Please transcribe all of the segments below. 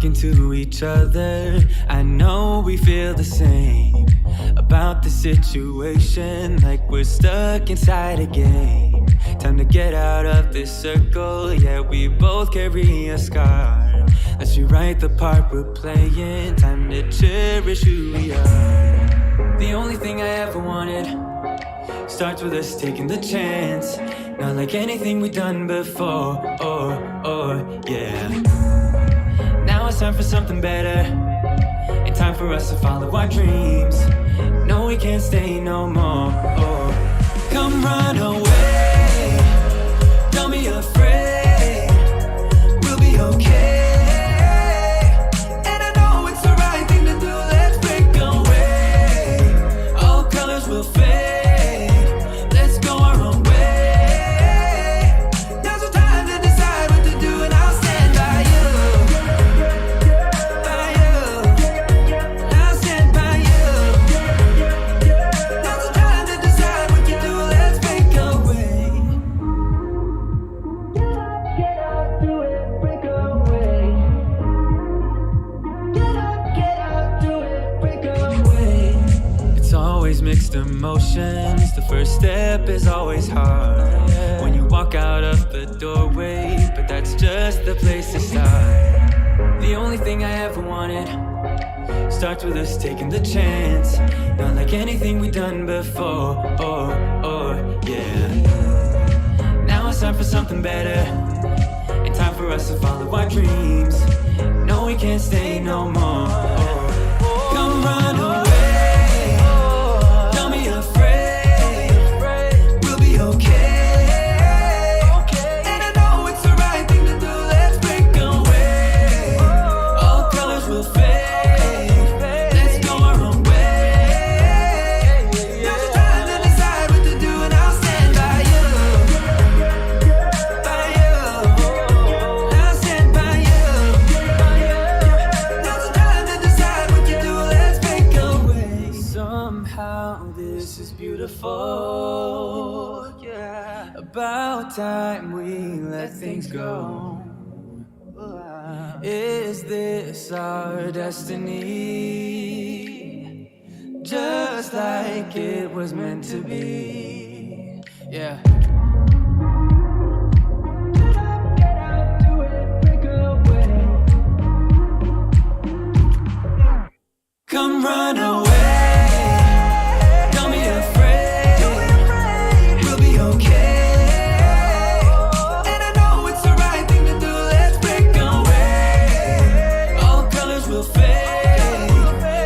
talking to each other. I know we feel the same about the situation, like we're stuck inside a game. Time to get out of this circle, yeah, we both carry a scar. Let's rewrite the part we're playing, time to cherish who we are. The only thing I ever wanted starts with us taking the chance. Not like anything we've done before, yeah. Now it's time for something better, and time for us to follow our dreams. No, we can't stay no more. Come run away, don't be afraid, we'll be okay. And I know it's the right thing to do, let's break away. All colors will fade, let's go our own way. Now's the time to decide what to do, and I'll stand by you. By you, I'll stand by you. Now's the time to decide what to do, let's break away. Get up, do it, break away. Get up, do it, break away. It's always mixed emotions, the first step is always hard. When you walk out of the doorway, but that's just the place to start. The only thing I ever wanted starts with us taking the chance. Not like anything we've done before, yeah. Now it's time for something better, and time for us to follow our dreams. No, we can't stay no more. Come run away, don't be afraid, we'll be okay. And I know it's the right thing to do, let's break away. All colors will fade, let's go our own way. Now's the time to decide what to do, and I'll stand by you. By you, I'll stand by you. Now's the time to decide what to do, let's break away. Somehow this is beautiful, yeah. About time we let things go. Is this our destiny? Just like it was meant to be, yeah. Get out, do it, break away. Come run away, don't be afraid, we'll be okay. And I know it's the right thing to do, let's break away. All colors will fade,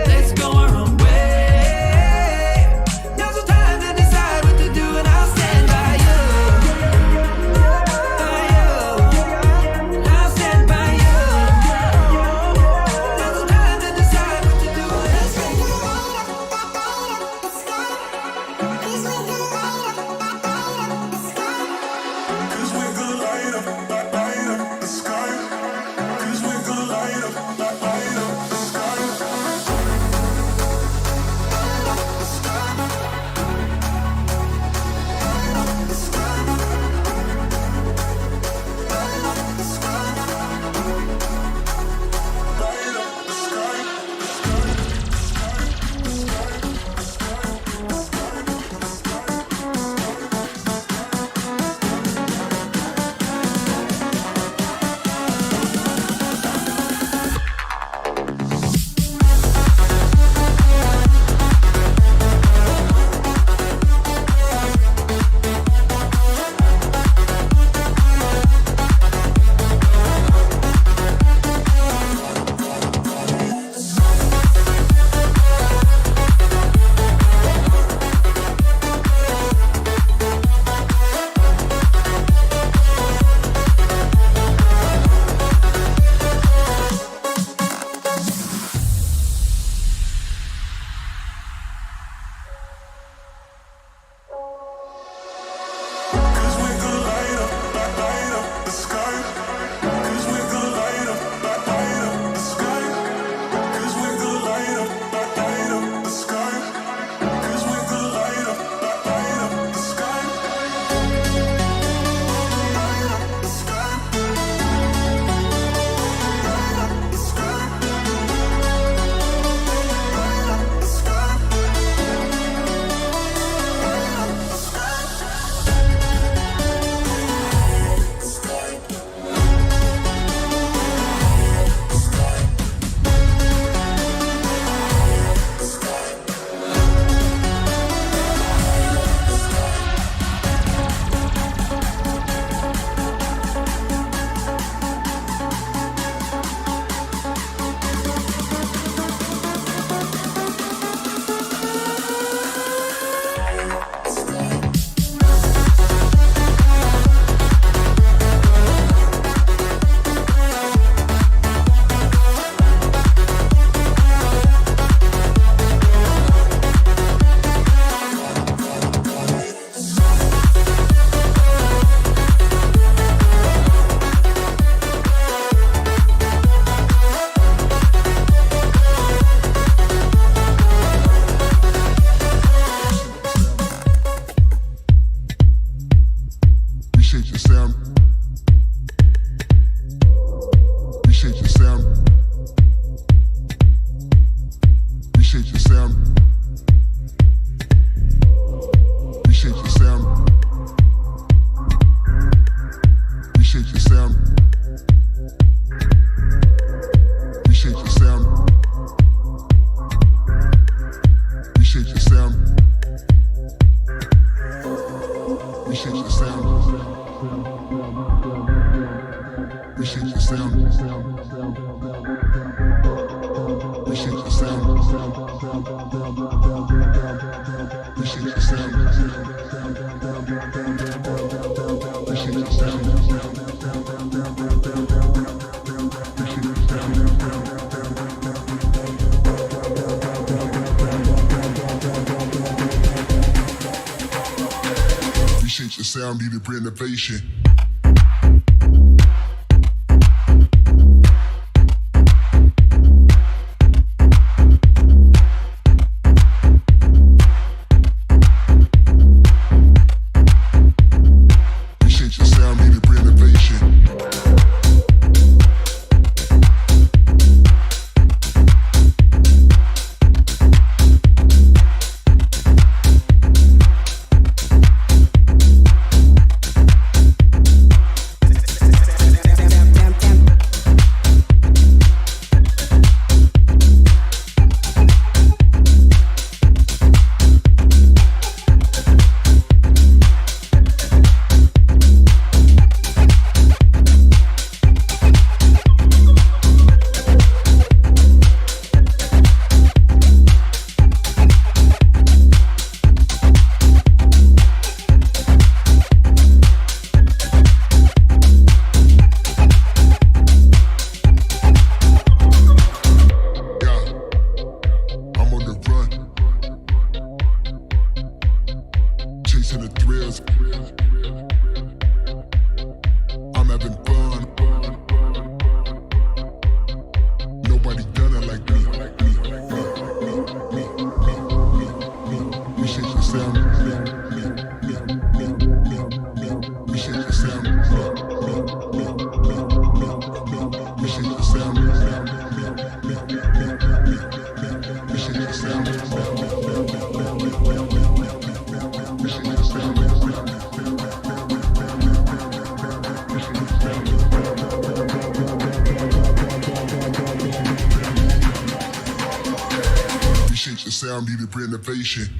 let's go our own way. Now's the time to decide what to do, and I'll stand by you. Sound needed renovation. Sound needed renovation.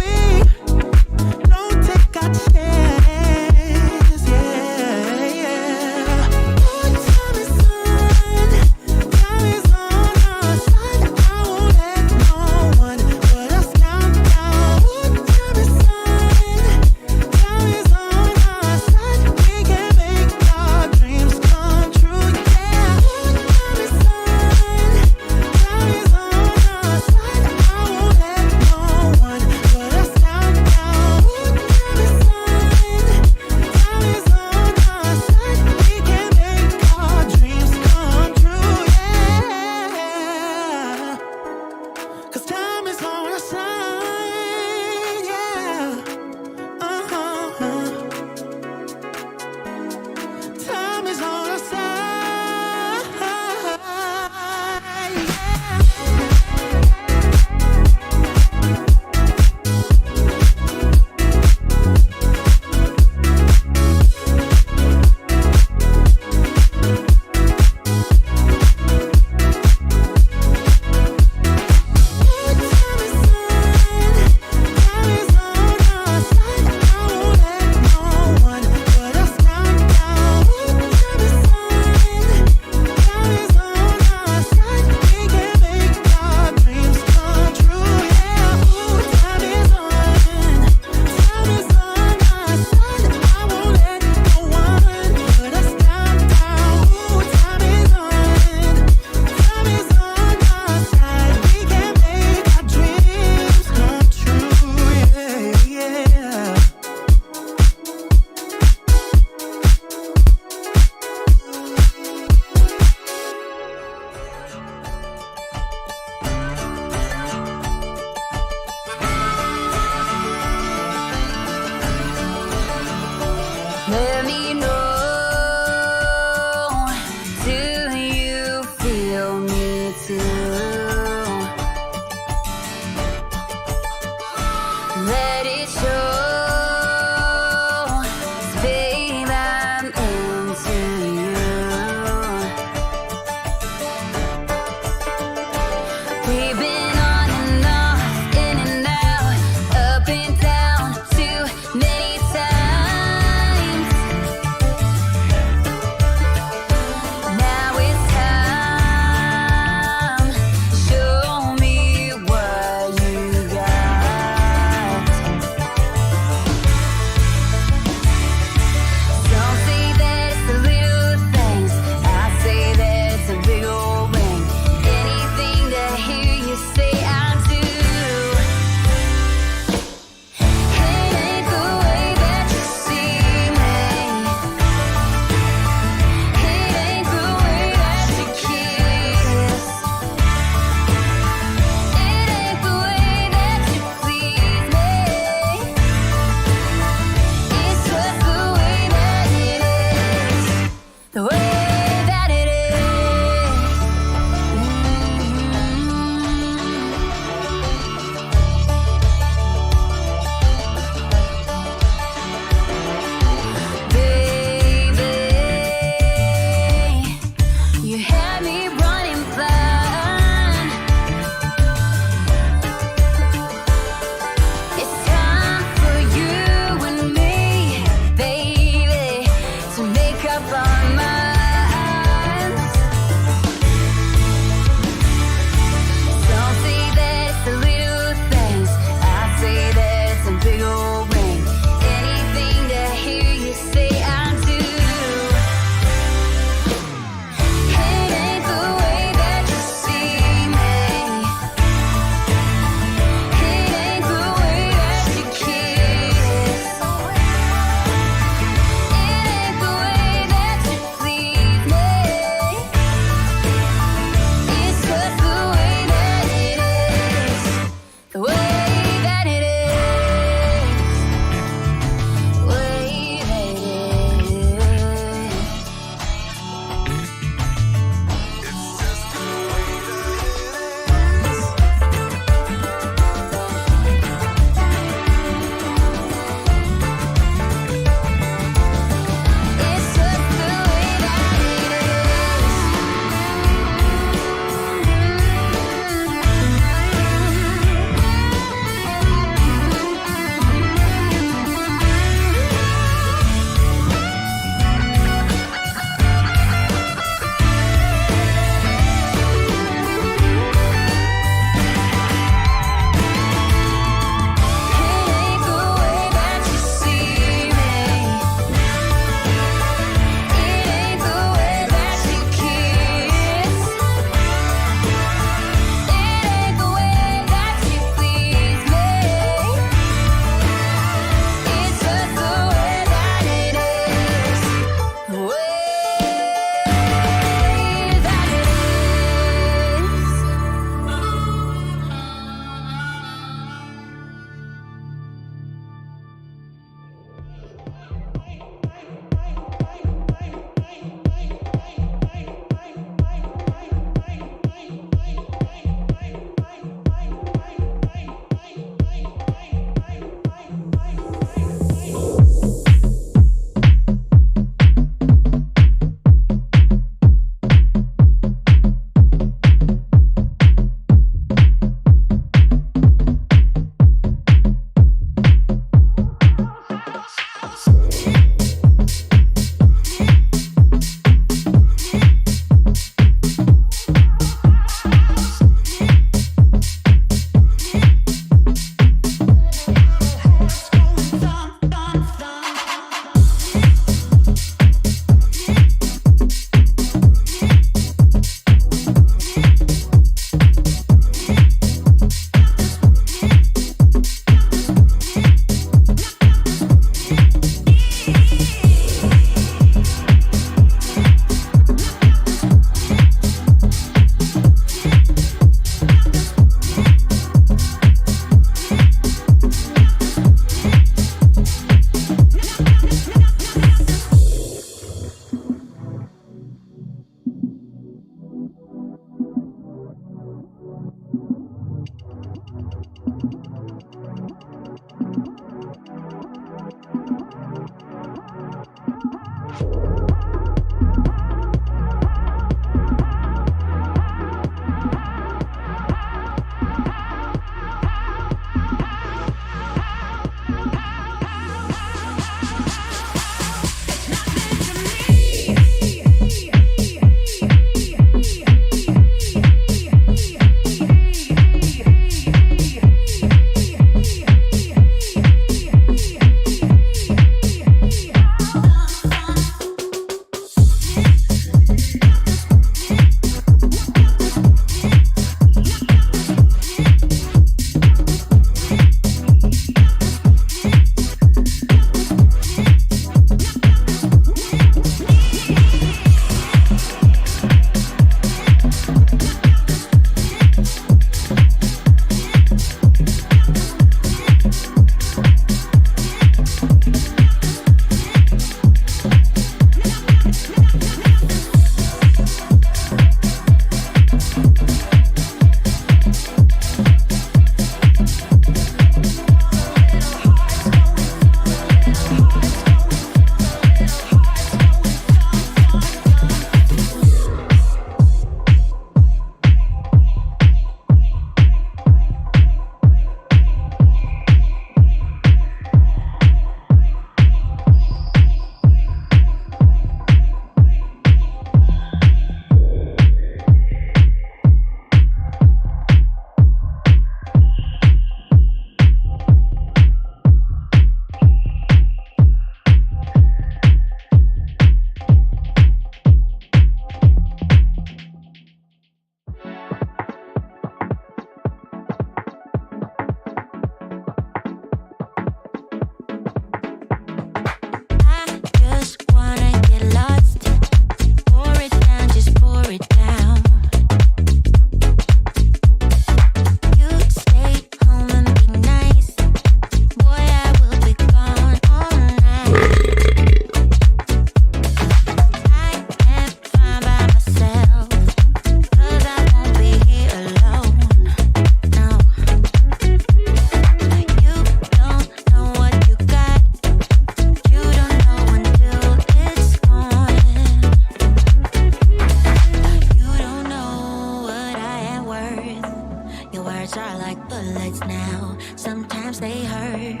words are like bullets now. Sometimes they hurt.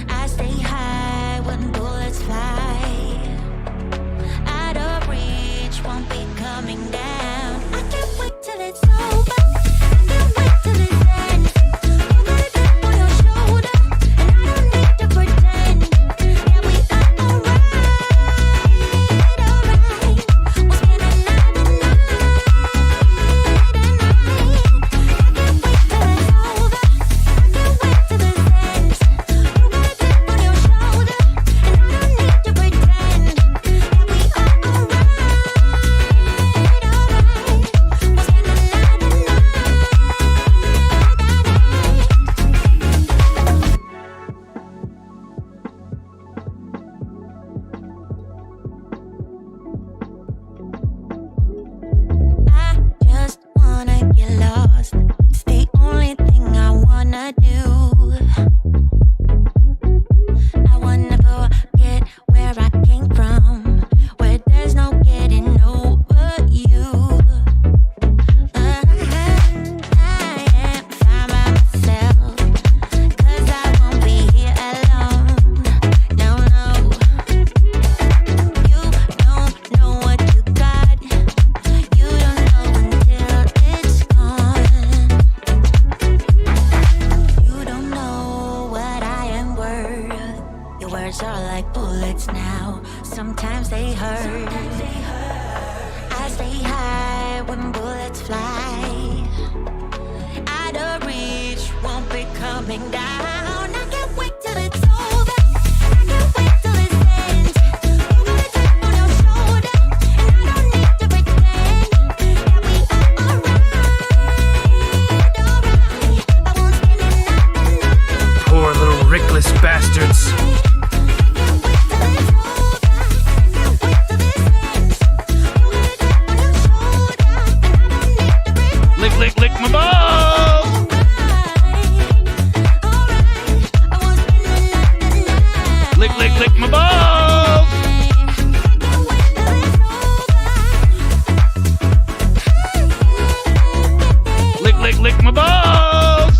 I stay high when bullets fly. Out of reach, won't be coming down. I can't wait till it's over. I can't wait till it's end. You got a chip on your shoulder, and I don't need to pretend. Yeah, we are alright, alright. We'll spend the night and night and night. I can't wait till it's over. I can't wait till it's end. You got a chip on your shoulder, and I don't need to pretend. Yeah, we are alright, alright. We'll spend the night and night and night. I just wanna get lost. It's the only thing I wanna do. I wanna forget where I came from, where there's no getting over you. I am fine by myself, 'cause I won't be here alone. No, no. You don't know what you got. You don't know until it's gone. You don't know what I am worth. Your words are like bullets now. Sometimes they hurt. I stay high when bullets fly. Out of reach, won't be coming down. I can't wait till it's over. I can't wait till it ends. You got a chip on your shoulder, and I don't need to pretend. Yeah, we are alright, alright. I won't spend the night and night. Poor little rickless bastards. I can't wait till it's over. I can't wait till this ends. You got a chip on your shoulder, and I don't need to pretend. Lick, lick, lick my balls. Lick, lick, lick my balls. Lick, lick, lick my balls.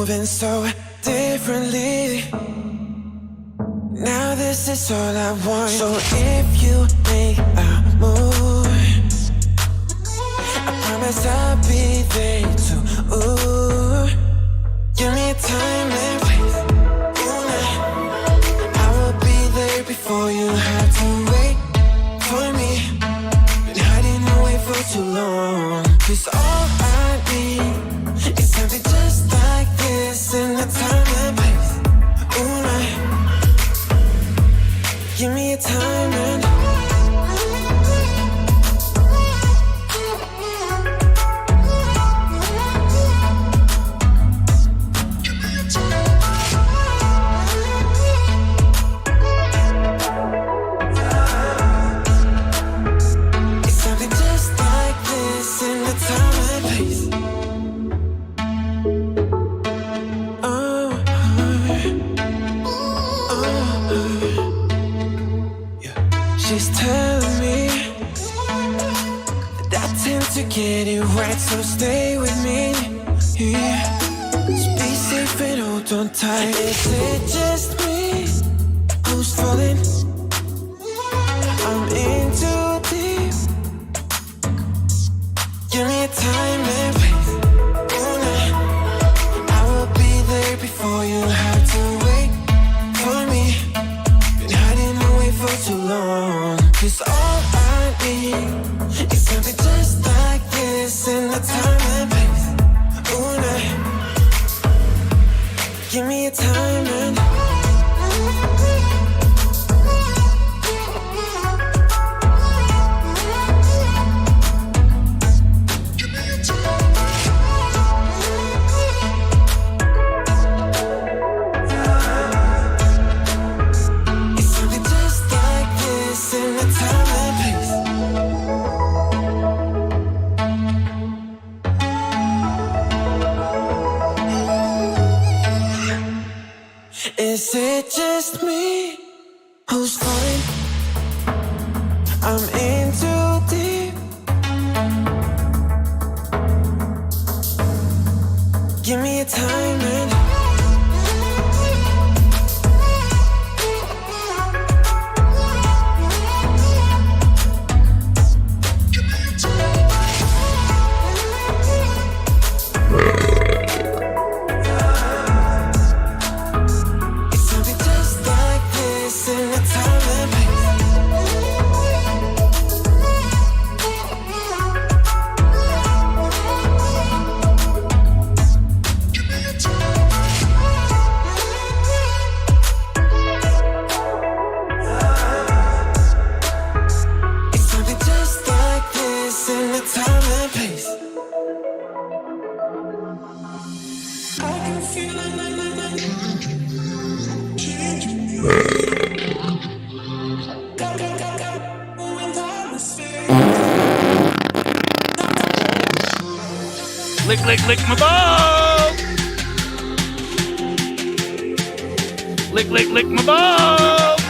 moving so differently. Now this is all I want. So if you make a move, I promise I'll be there too. Ooh, give me time and place. I will be there before you have to wait for me. Been hiding away for too long. 'Cause all I need is something just like this in the time and place. Ooh, nah. Give me a time and she's telling me that I tend to get it right, so stay with me. Yeah. So be safe and hold on tight. Is it just me who's falling? I'm in too deep. Give me a time and place. Ooh, nah. I will be there before you have to wait for me. For too long, 'cause all I need is something just like this in the time and place. Ooh, nah. Give me a time and is it just me who's falling? I'm in too deep. Give me a time and Lick, lick, lick my balls. Lick, lick, lick my balls.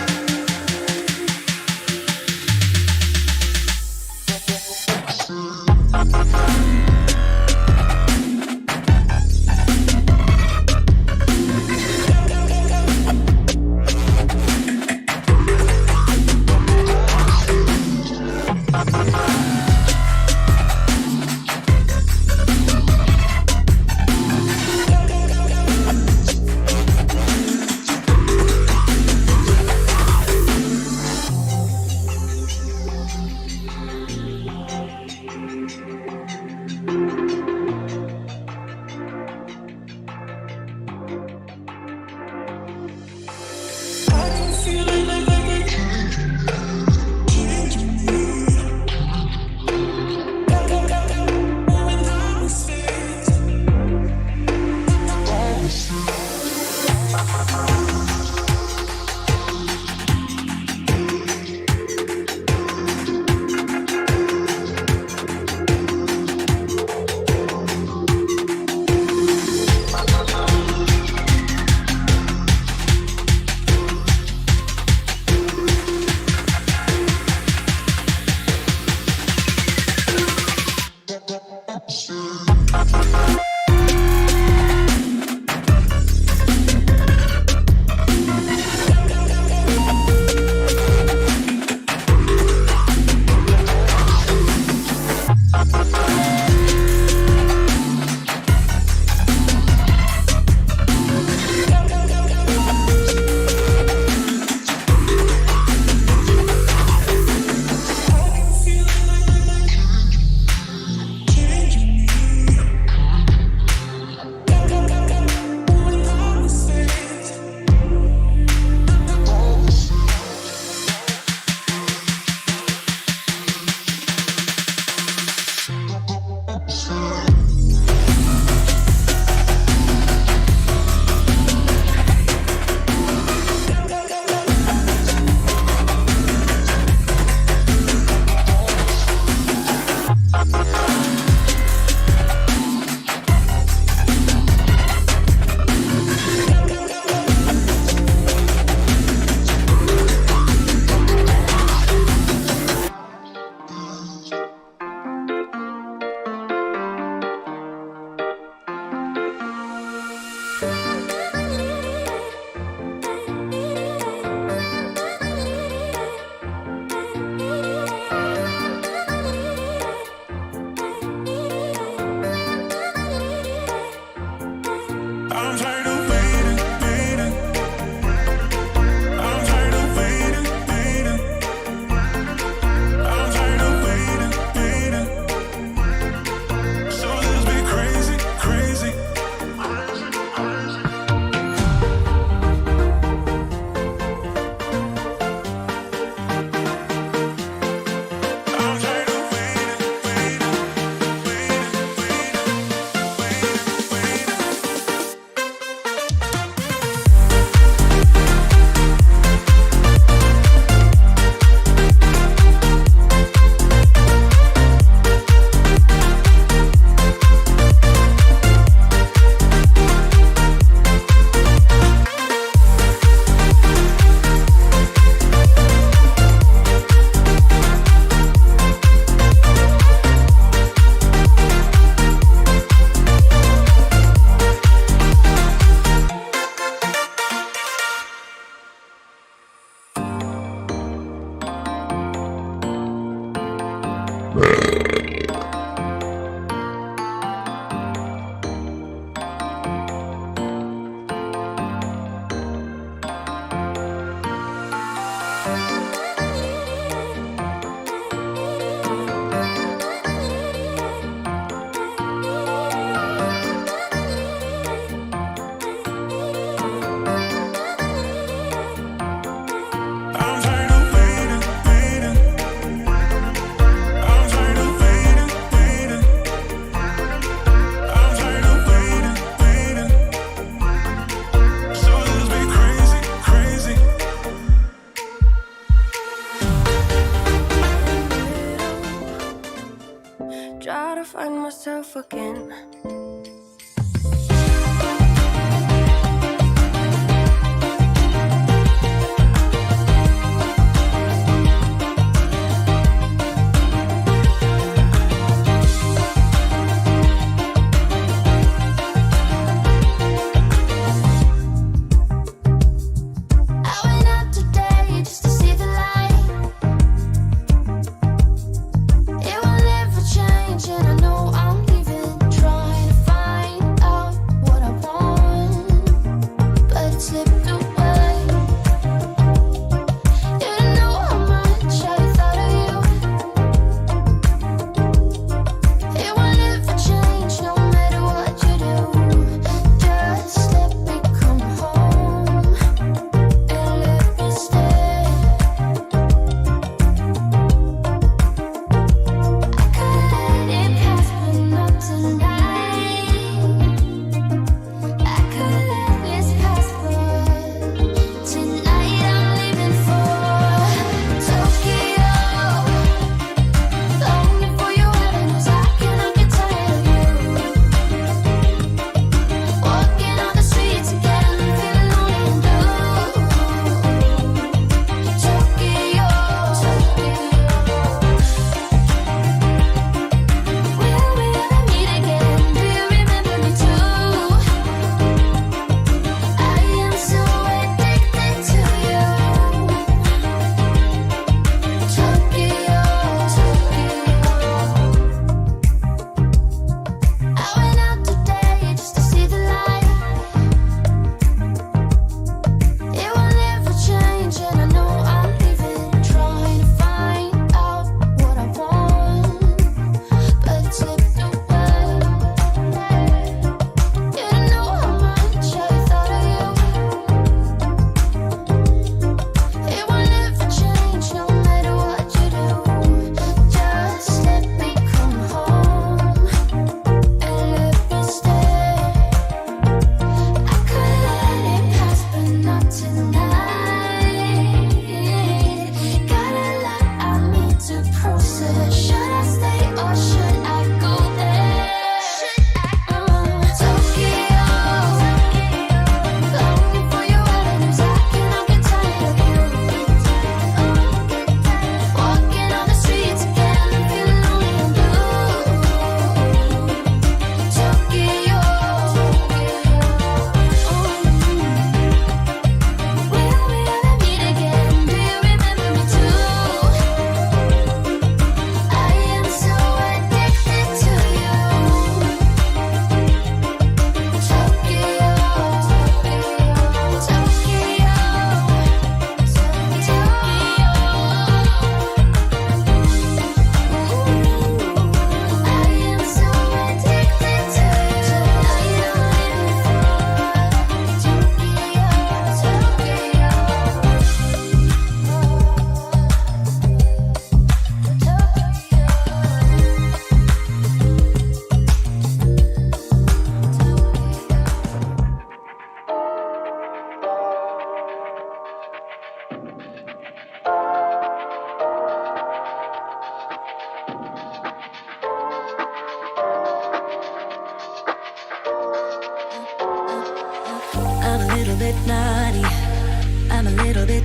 Try to find myself again. And I know I'm leaving, trying to find out what I want, but it slipped away. You don't know how much I thought of you. It won't ever change, no matter what you do. Just let me come home and let me stay.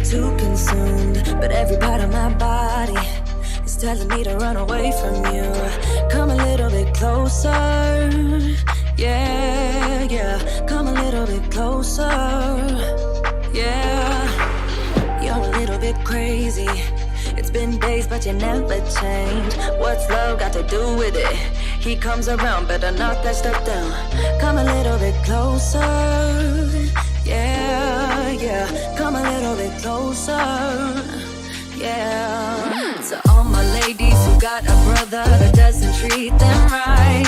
Too consumed, but every part of my body is telling me to run away from you. Come a little bit closer, yeah, yeah. Come a little bit closer, yeah. You're a little bit crazy. It's been days, but you never change. What's love got to do with it? He comes around, better knock that stuff down. Come a little bit closer, yeah, yeah. Come a little bit closer, yeah. To all my ladies who got a brother that doesn't treat them right,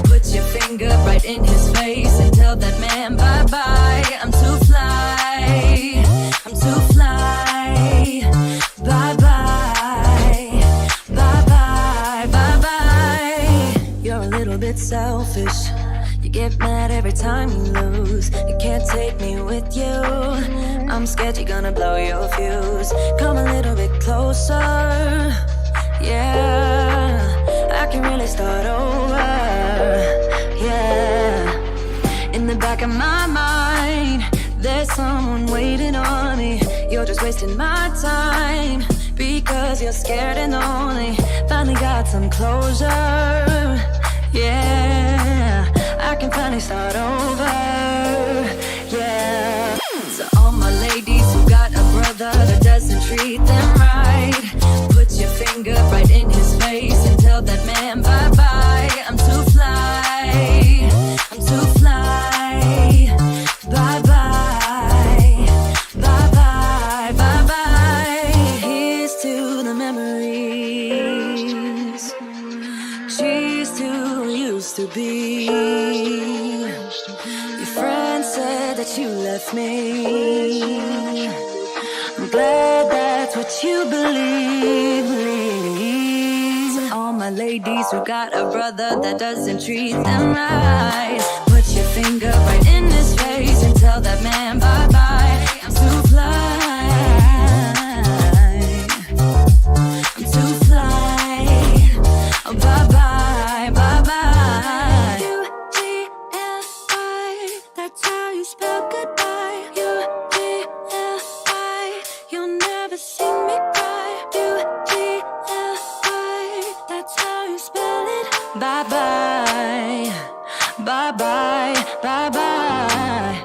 put your finger right in his face and tell that man bye-bye. I'm too fly, I'm too fly. Bye-bye, bye-bye, bye-bye. You're a little bit selfish. You get mad every time you lose. You can't take me with you. I'm scared you're gonna blow your fuse. Come a little bit closer, yeah. I can really start over. Yeah. In the back of my mind, there's someone waiting on me. You're just wasting my time because you're scared and lonely. Finally got some closure. Yeah, I can finally start over. Yeah. So all my ladies who got a brother that doesn't treat them right, put your finger right in his face and tell that man bye-bye. I'm too fly, I'm too fly. Bye-bye, bye-bye, bye-bye. Here's to the memories. Cheers to who used to be. Your friend said that you left me. I'm glad that's what you believe. So all my ladies who got a brother that doesn't treat them right, put your finger right in his face and tell that man bye-bye. I'm too fly. I'm too fly. Oh, bye-bye, bye-bye. U-G-L-I, that's how you spell goodbye. U-G-L-I, you'll never see me cry. U-G-L-I, that's how you spell it. Bye-bye, bye-bye, bye-bye.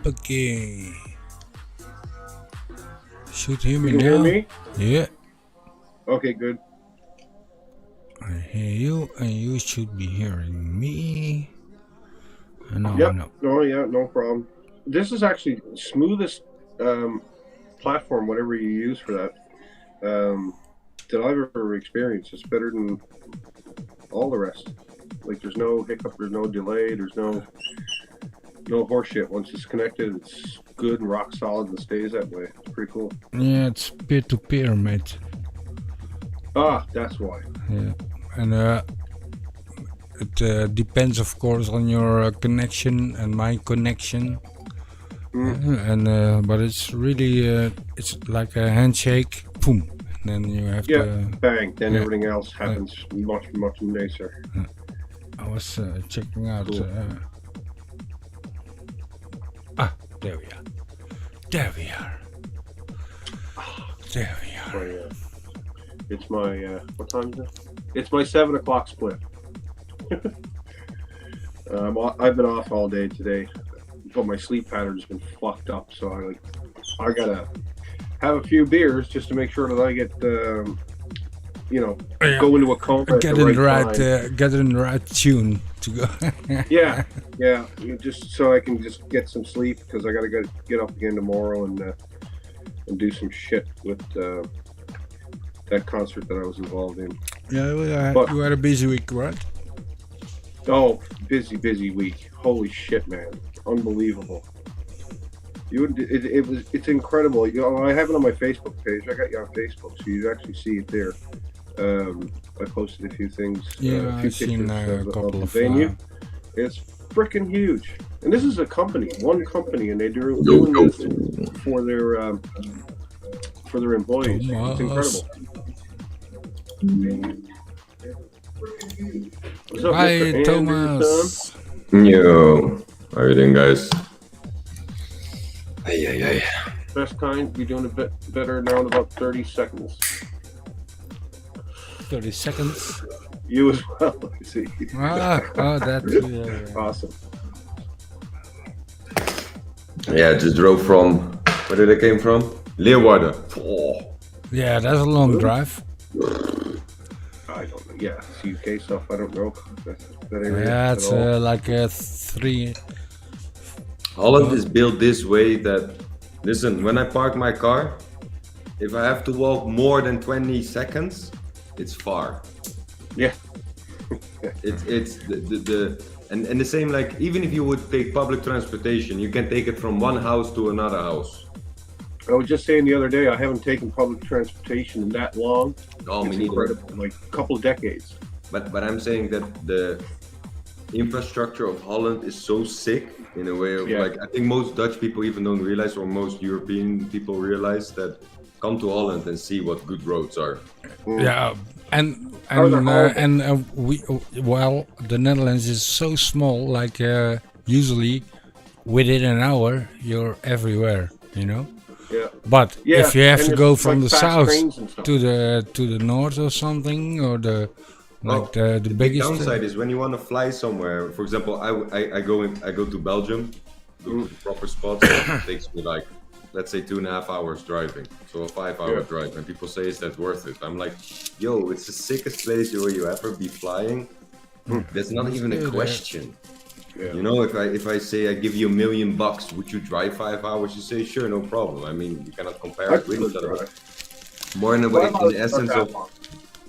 Okay. Should hear me You now? hear me? Yeah, Okay, good. I hear you, and you should be hearing me. No, Yep. no. Oh, yeah, no problem. This is actually smoothest platform, whatever you use for that, that I've ever experienced. It's better than all the rest. Like there's no hiccup, there's no delay, there's no horseshit. Once it's connected, it's good and rock solid and stays that way. It's pretty cool. Yeah, it's peer-to-peer, mate. Ah, that's why. Yeah, and it depends, of course, on your connection and my connection. But it's really it's like a handshake, boom, and then you have to bang. Then everything else happens much nicer. I was checking out. Cool. There we are. There we are. There we are. It's my what time is it? It's my 7 o'clock split. I've been off all day today, but my sleep pattern's been fucked up. So I gotta have a few beers just to make sure that I get go into a coma. Get in the right tune to go. yeah, just so I can just get some sleep because I gotta get up again tomorrow and do some shit with that concert that I was involved in. Yeah, you had a busy week, right? Oh, busy week. Holy shit, man. Unbelievable. It's incredible. You know, I have it on my Facebook page. I got you on Facebook, so you actually see it there. I posted a few things. Yeah, I've seen a couple of venue. It's freaking huge. And this is a company, one company, and they're doing this for their employees. It's incredible. What's up, Hi, Mr. Thomas. Yo, how are you doing, guys? Ay. Best kind, you're doing a bit better now in about 30 seconds. 30 seconds. You as well, I see. That's awesome. Yeah, I just drove from, where did I came from? Leeuwarden. Oh. Yeah, that's a long drive. I don't know. Yeah, it's UK stuff. I don't know. That area Yeah, it's like 3. Holland is built this way that, listen, when I park my car, if I have to walk more than 20 seconds, it's far. Yeah. it's and the same, like, even if you would take public transportation, you can take it from one house to another house. I was just saying the other day, I haven't taken public transportation in that long. Oh, it's incredible, like a couple of decades. But I'm saying that the infrastructure of Holland is so sick in a way of like, I think most Dutch people even don't realize, or most European people realize that, come to Holland and see what good roads are. Yeah, and the Netherlands is so small. Like usually, within an hour, you're everywhere. You know. Yeah. But if you have to go from the fast south to the north or something, or the big downside is when you want to fly somewhere. For example, I go to Belgium, look for proper spots. It takes me like, let's say 2.5 hours driving, so a 5-hour drive, and people say, is that worth it? I'm like, yo, it's the sickest place where you ever be flying. That's not even a question. You know, if I say I give you $1 million, would you drive 5 hours? You say, sure, no problem. I mean, you cannot compare it with each other. More in a way, in the essence of,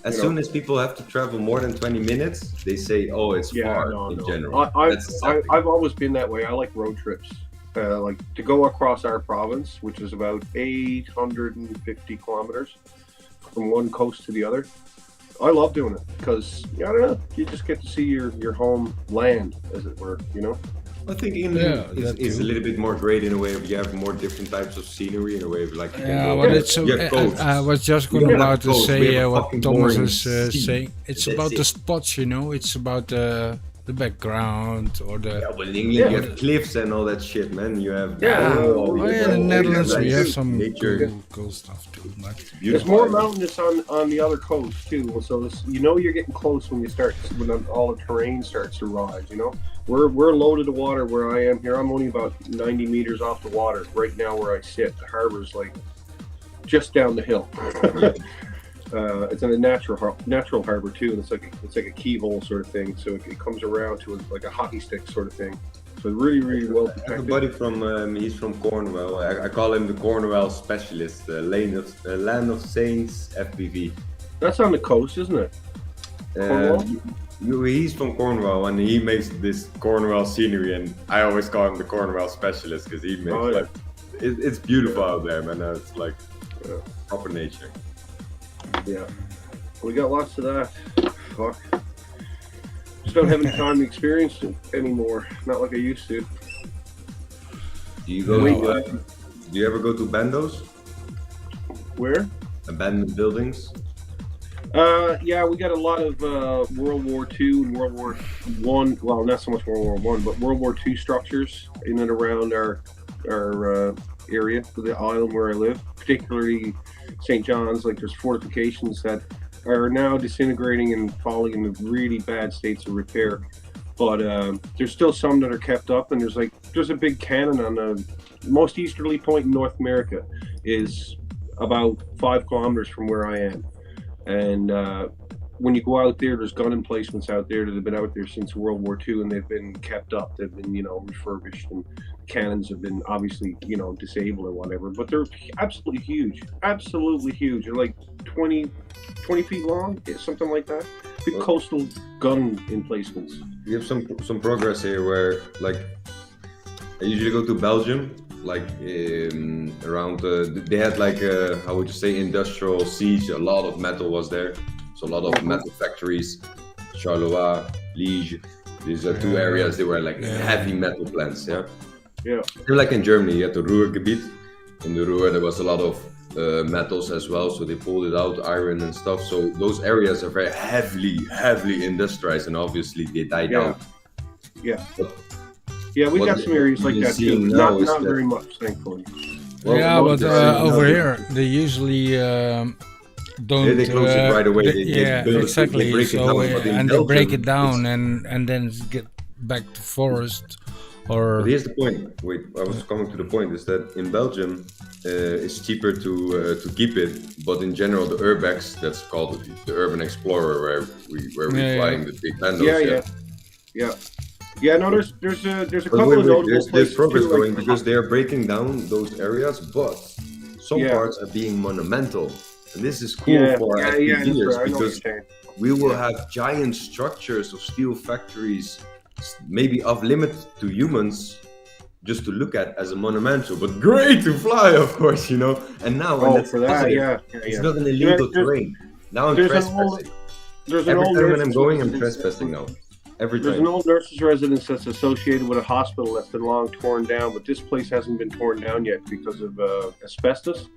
as soon as people have to travel more than 20 minutes, they say, oh, it's far in general. I've always been that way. I like road trips. Like to go across our province, which is about 850 kilometers from one coast to the other. I love doing it because, I don't know, you just get to see your home land, as it were, you know? I think England is a little bit more great in a way of you have more different types of scenery in a way of like I was just about to say what Thomas is saying. It's about the spots, you know. It's about the background or the. Yeah, well, in England you have cliffs and all that shit, man. You have in the Netherlands we have some cool stuff too. There's more mountainous on the other coast too, so you're getting close when all the terrain starts to rise. You know, we're low to the water where I am here. I'm only about 90 meters off the water right now where I sit. The harbor's like just down the hill. It's in a natural harbor too, and it's like a keyhole sort of thing. So it comes around to like a hockey stick sort of thing. So really well protected. I have a buddy from he's from Cornwall. I call him the Cornwall specialist, Land of Saints FPV. That's on the coast, isn't it? He's from Cornwall and he makes this Cornwall scenery, and I always call him the Cornwall specialist because he makes like it's beautiful out there, man. It's like proper nature. Yeah, we got lots of that. Fuck. Just don't have any time to experience it anymore. Not like I used to. Do you go? Do you ever go to bandos? Where? Abandoned buildings. Yeah, we got a lot of World War II and World War One. Well, not so much World War One, but World War II structures in and around our area, the island where I live, particularly St. John's. Like, there's fortifications that are now disintegrating and falling into really bad states of repair. But there's still some that are kept up, and there's a big cannon on the most easterly point in North America, is about 5 kilometers from where I am. And when you go out there, there's gun emplacements out there that have been out there since World War II, and they've been kept up. They've been, refurbished, and cannons have been obviously, disabled or whatever. But they're absolutely huge. They're like 20 feet long, something like that. Big coastal gun emplacements. We have some progress here where, like, I usually go to Belgium, like around they had like how would you say, industrial siege. A lot of metal was there, so a lot of metal factories. Charleroi, Liege, these are 2 areas. They were like heavy metal plants. Yeah. They're like in Germany, you had the Ruhrgebiet. In the Ruhr there was a lot of metals as well, so they pulled it out, iron and stuff. So those areas are very heavily industrialized, and obviously they died out. Yeah, we got some areas like that too. Not very much, thankfully. Well, but over here they usually don't. They close it right away. Exactly. They break it down and then get back to forest. But here's the point. Wait, I was coming to the point. Is that in Belgium, it's cheaper to keep it, but in general, the urbex, that's called the urban explorer, where we flying the big bandos. Yeah, no, there's a couple of notable there's progress going because they are breaking down those areas, but some parts are being monumental, and this is cool for FPVers because we will have giant structures of steel factories, maybe off limit to humans, just to look at as a monumental, but great to fly, of course, And now, for that, it's not an illegal terrain. Now I'm trespassing. Every time when I'm going, I'm trespassing now. There's an old nurse's residence that's associated with a hospital that's been long torn down, but this place hasn't been torn down yet because of asbestos.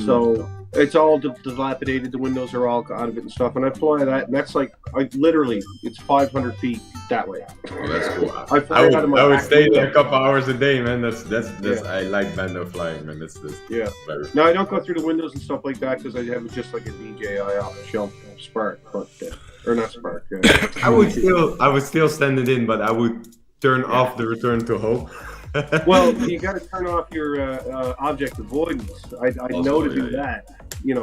So it's all dilapidated. The windows are all out of it and stuff. And I fly that, and that's like, it's 500 feet that way. Oh, that's cool. I would stay there a couple hours a day, man. That's I like bando flying, man. That's very. No, I don't go through the windows and stuff like that because I have just like a DJI off the shelf Spark, but. Or not Spark. I would still send it in, but I would turn off the return to home. Well, you got to turn off your object avoidance. I know to do that,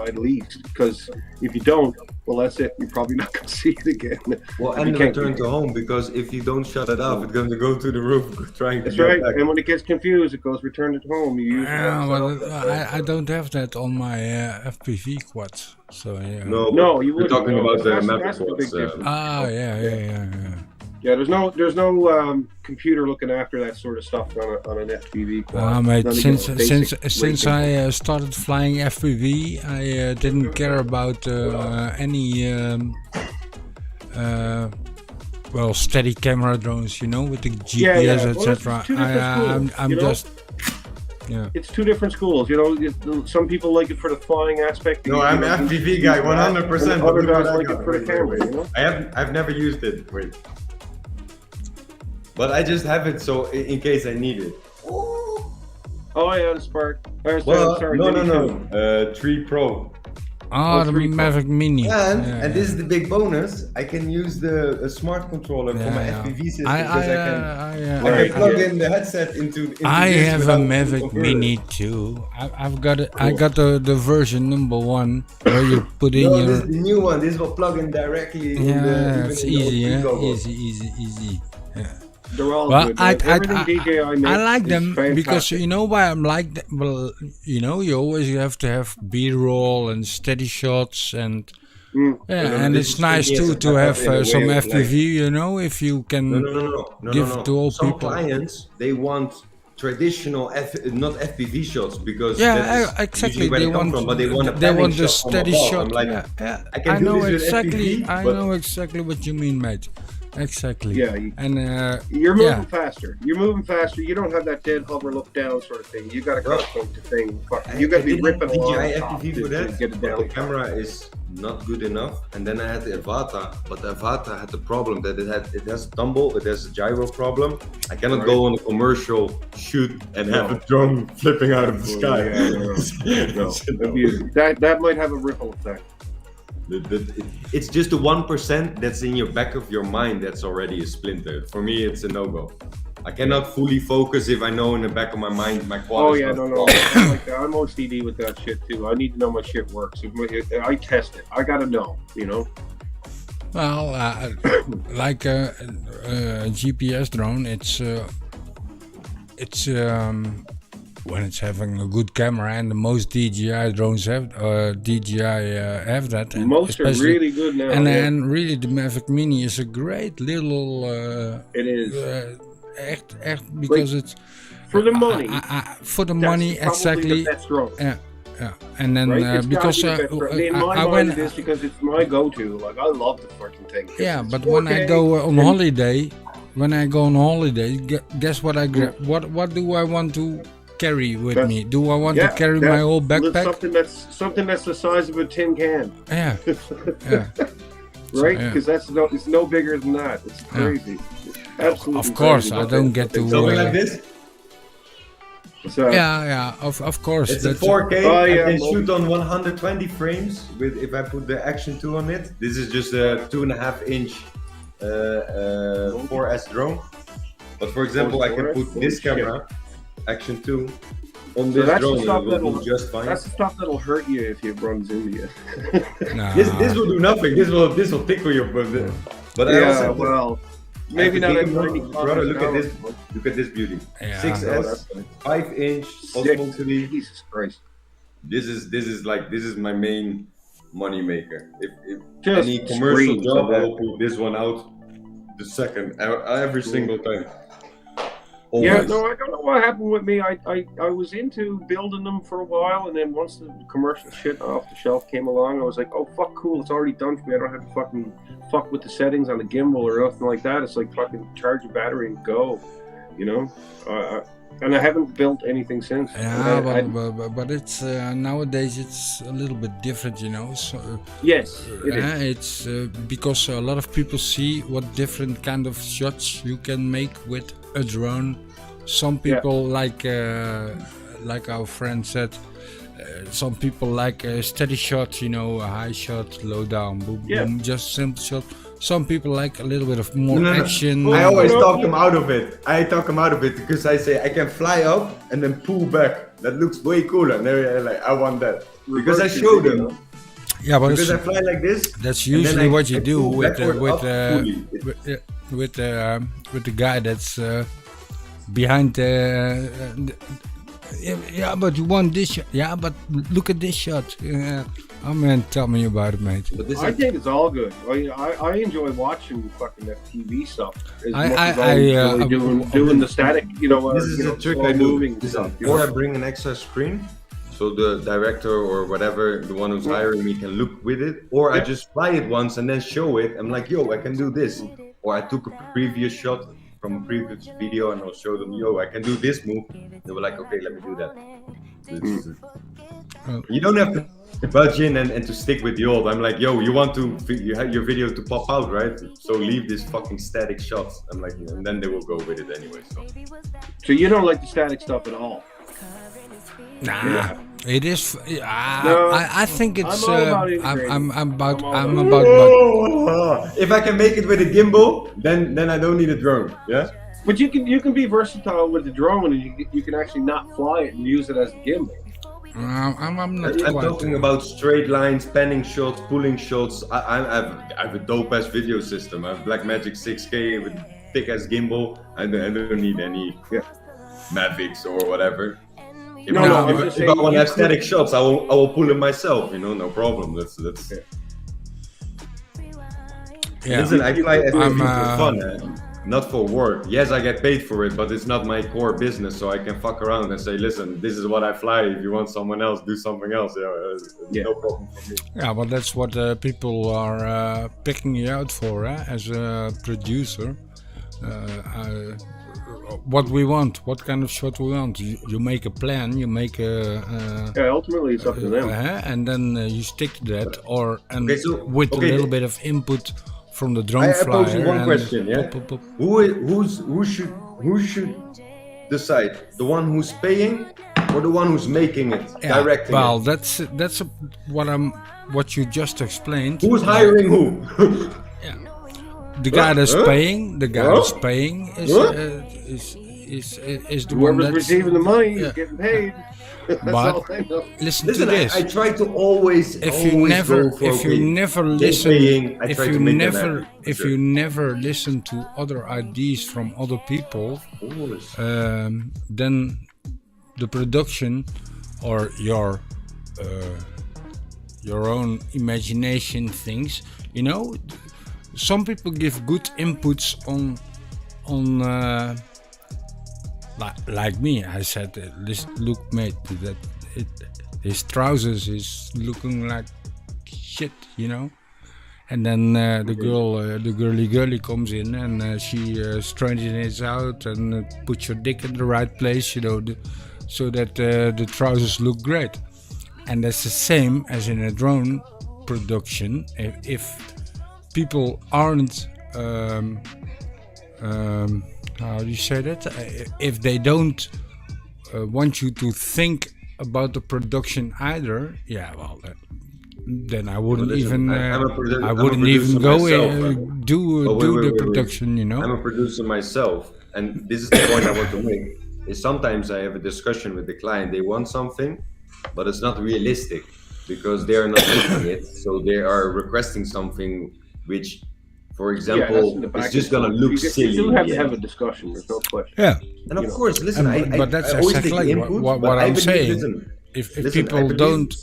at least, because if you don't, well, that's it. You're probably not going to see it again. Well, and return to home, because if you don't shut it off, it's going to go to the roof trying to. That's right. Back. And when it gets confused, it goes return to home. I don't have that on my FPV quads. So No, you were talking about the map quads. Yeah, there's no computer looking after that sort of stuff on an FPV quad. Mate, since I started flying FPV, I didn't care about any steady camera drones, with the GPS, etc. I'm just. Yeah. It's 2 different schools, Some people like it for the flying aspect. No, I'm an FPV guy, 100%. Other guys like it for the camera, I've never used it. Wait. But I just have it so in case I need it. Oh yeah, the Spark. No. 3 Pro. Oh, the Mavic Mini. And this is the big bonus. I can use the smart controller for my FPV system because I can plug in the headset into I have a Mavic Mini too. I've got it. I got the version number 1 where you put in your. This is the new one. This will plug in directly. It's easy. Easy. Yeah. They're all good. I like them because why I'm like that. Well, you always have to have B-roll and steady shots and Yeah, and it's nice too to have some FPV, you know, if you can give to all Some people. clients, they want traditional, not FPV shots because Exactly. where They they come want from, but they want a the panning shot from steady above. shot. I'm like, yeah. I can do know this with exactly. FPV, I but- know exactly what you mean, mate. Exactly. Yeah, and you're moving faster. You're moving faster. You don't have that dead hover, look down sort of thing. You got to cut the thing. You got to be ripping along. DJI the top FPV to for that, get it but down. the camera is not good enough. And then I had the Avata, but the Avata had the problem that it has a tumble, it has a gyro problem. I cannot go on a commercial shoot and have a drone flipping out of the sky. That might have a ripple effect. It's just the 1% that's in your back of your mind that's already a splinter. For me, it's a no-go. I cannot fully focus if I know in the back of my mind my quad. Oh yeah, no. I'm like that. I'm OCD with that shit too. I need to know my shit works. I test it. I gotta know, you know. Well, like a GPS drone, it's when it's having a good camera, and the most DJI drones have have that. And most are really good now. And really, the Mavic Mini is a great little. It is. Echt, because it's for the money. For the money, exactly. The best drone. Yeah. And then right? because in my mind, it is because it's my go-to. Like I love the fucking thing. Yeah, but when I go on holiday, guess what I grab? What do I want to carry with me? Do I want to carry my whole backpack? Something that's the size of a tin can. Yeah. Right? Because it's no bigger than that. It's crazy. Absolutely. Of course, crazy. I don't get to. Something like this. So, of course. It's a 4K. I can shoot on 120 frames if I put the Action 2 on it. This is just a 2.5-inch 4S drone. But for example, I can put this camera, Action 2, on this drone and it will do just fine. That's the stuff that'll hurt you if it runs into you. This will do nothing. This will tickle you. But I also well. Maybe not at 90 brother, look at this beauty. 6S, 5-inch osmotity. Jesus Christ. This is my main money maker. If just any commercial job, I will put this one out the second every single time. Always. Yeah, no, I don't know what happened with me. I was into building them for a while, and then once the commercial shit off the shelf came along, I was like, oh fuck, cool, it's already done for me. I don't have to fucking fuck with the settings on the gimbal or nothing like that. It's like fucking charge your battery and go, you know. And I haven't built anything since. Yeah, but it's nowadays it's a little bit different, you know. So yes, it is. It's because a lot of people see what different kind of shots you can make with a drone. Some people like our friend said, some people like a steady shot, you know, a high shot, low down, boom, boom, just simple shot. Some people like a little bit of more action. I always talk them out of it. Because I say I can fly up and then pull back. That looks way cooler. And they're like, I want that. Because I show them. Yeah, but because I fly like this. That's usually what you do with the guy that's behind the. Yeah, but you want this shot. Yeah, but look at this shot. Oh man, tell me about it, mate. I think it's all good. I enjoy watching fucking that TV stuff as much as I doing the static, you know. This is a trick I do. Or I bring an extra screen, so the director or whatever, the one who's hiring me, can look with it. Or I just fly it once and then show it. I'm like, yo, I can do this. Or I took a previous shot from a previous video and I'll show them, yo, I can do this move. They were like, okay, let me do that. You don't have to budge in and to stick with the old. I'm like, yo, you want your video to pop out, right? So leave this fucking static shots. I'm like, and then they will go with it anyway. So you don't like the static stuff at all? Nah, it is. No, I think it's. I'm about. If I can make it with a gimbal, then I don't need a drone. Yeah. But you can be versatile with the drone, and you can actually not fly it and use it as a gimbal. I'm not. I'm talking about straight lines, panning shots, pulling shots. I have a dope ass video system. I have Blackmagic 6K with thick ass gimbal. I don't need any Mavics or whatever. If I want to have static shots, I will pull them myself. You know, no problem. That's. Yeah. Listen, I fly everything for I'm, fun, not for work. Yes, I get paid for it, but it's not my core business, so I can fuck around and say, listen, this is what I fly. If you want someone else, do something else. No problem for me. Yeah, but that's what people are picking you out for as a producer. What we want, what kind of shot we want. You make a plan, you make a... ultimately it's up to them. And then you stick to that, with Okay. a little bit of input from the drone I flyer. pose you one question, yeah? Who should decide? The one who's paying or the one who's making it, directing Well, it? that's what you just explained. Who's hiring who? The guy that's paying, the guy that's paying is the one Whoever's that's receiving the money is getting paid. That's But all I know. listen Listen, to this. I try to always If you never listen, if you never listen to other ideas from other people, then the production or your own imagination things, some people give good inputs on like me. I said, look, mate, that his trousers is looking like shit, And then the girly comes in and she straightens it out and puts your dick in the right place, so that the trousers look great. And that's the same as in a drone production. If people aren't, how do you say that? If they don't want you to think about the production either, then I wouldn't I wouldn't even go do the production, I'm a producer myself, and this is the point I want to make. Is sometimes I have a discussion with the client. They want something, but it's not realistic because they are not looking it. So they are requesting something which, for example, is just gonna look silly. You still have to have a discussion. There's no question. Yeah. And of course, listen, but that's I always take exactly input, what but I I'm believe, saying. listen, If listen, people I believe- don't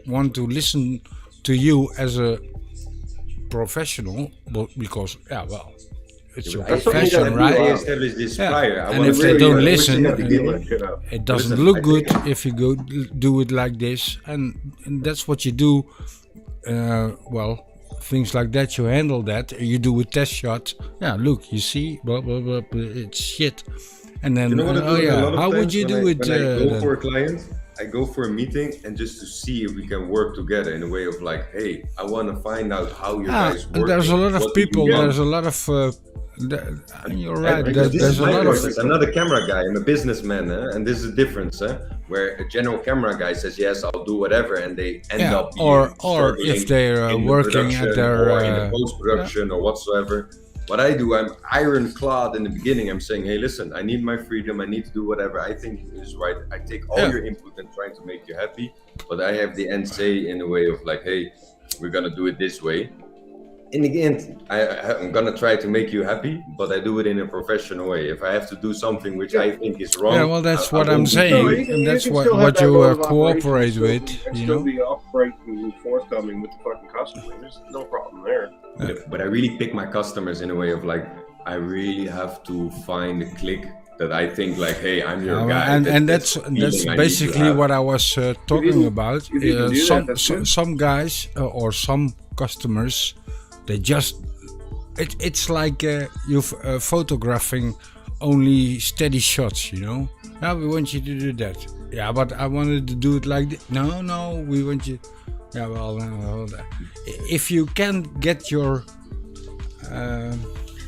want to listen to you as a professional, because it's your That's what you profession, gotta do. right? I established this prior. I And wanna if they really- don't I wish listen, you had to give it. it doesn't Listen, look I good think- if you go do it like this, and that's what you do. Things like that, you handle that. You do a test shot. Yeah, look, you see, blah blah blah. It's shit. And then, You know what I do a lot of how would times you do it? When I go then? for a client, I go for a meeting and just to see if we can work together in a way of like, hey, I want to find out how you guys work. There's a lot of what do you people. want? There's a lot of. You're right. Because this There's is a my lot process. of. I'm not a camera guy. I'm a businessman, and this is the difference. Where a general camera guy says, "Yes, I'll do whatever," and they end up being or struggling if they're in the working production at their or in the post-production or whatsoever. What I do, I'm ironclad in the beginning. I'm saying, hey, listen, I need my freedom. I need to do whatever I think is right. I take all your input and trying to make you happy, but I have the end say in a way of like, hey, we're gonna do it this way. In the end, I'm gonna try to make you happy, but I do it in a professional way. If I have to do do which I think is wrong, Yeah, well, that's what I'm won't do saying, it. and that's can what still have that you mode of cooperate operation, with, still- you still know. be upright and forthcoming with the fucking customer. There's no problem there. But I really pick my customers in a way of like, I really have to find a click that I think like, hey, I'm your guy. And that's basically what I was talking about. if you can do that, that's good. Some guys or some customers, they just it's like you're photographing only steady shots, you know. Now we want you to do that. Yeah, but I wanted to do it like this. No, we want you. Yeah, if you can get your.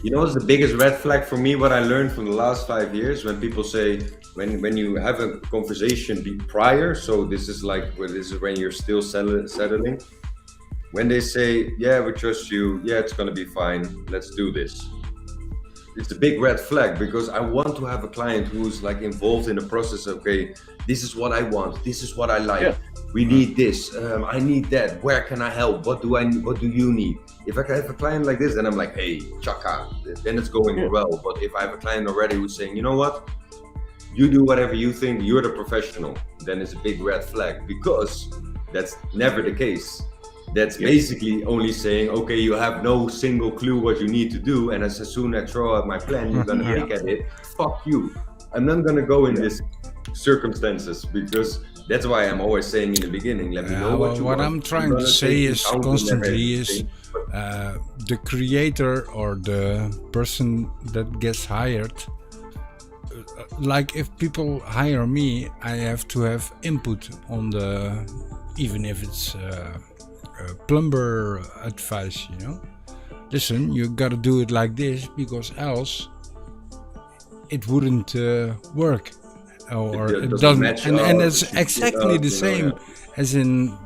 You know what's the biggest red flag for me? What I learned from the last 5 years, when people say, when you have a conversation prior, so this is when you're still settling. When they say, yeah, we trust you, yeah, it's gonna be fine, let's do this. It's a big red flag because I want to have a client who's like involved in the process. Okay, this is what I want, this is what I like. Yeah. We need this, I need that. Where can I help? What do you need? If I have a client like this, then I'm like, hey, chaka, then it's going well. But if I have a client already who's saying, you know what, you do whatever you think, you're the professional, then it's a big red flag because that's never the case. that's basically only saying, okay, you have no single clue what you need to do, and as soon as I throw out my plan, you're gonna pick at it. Fuck you. I'm not gonna go in this circumstances, because that's why I'm always saying in the beginning, let me know what you want. What I'm trying to say is constantly is the creator or the person that gets hired, like if people hire me, I have to have input on the, even if it's plumber advice, you know. Listen, you gotta do it like this because else it wouldn't work, or it doesn't. And it's exactly the same as in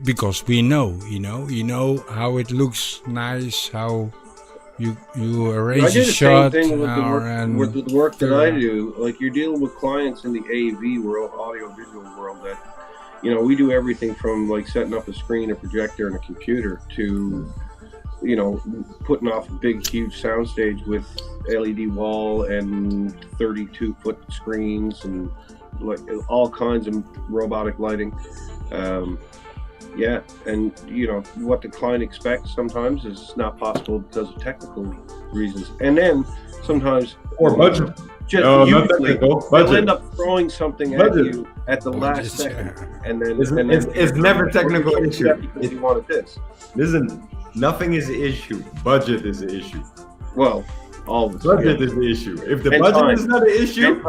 because we know, you know how it looks nice, how you arrange a shot. I do the same thing with the work that I do. Like, you're dealing with clients in the AV world, audio-visual world, that, you know, we do everything from like setting up a screen, a projector, and a computer to, you know, putting off a big, huge soundstage with LED wall and 32-foot screens and like all kinds of robotic lighting. Yeah, and you know what the client expects sometimes is not possible because of technical reasons, and then sometimes or budget. Just usually they'll end up throwing something at you at the last second, and then it's never technical issue. Because you wanted this. Listen, nothing is the issue. Budget is the issue. Well, always budget is the issue. If the budget is not an issue,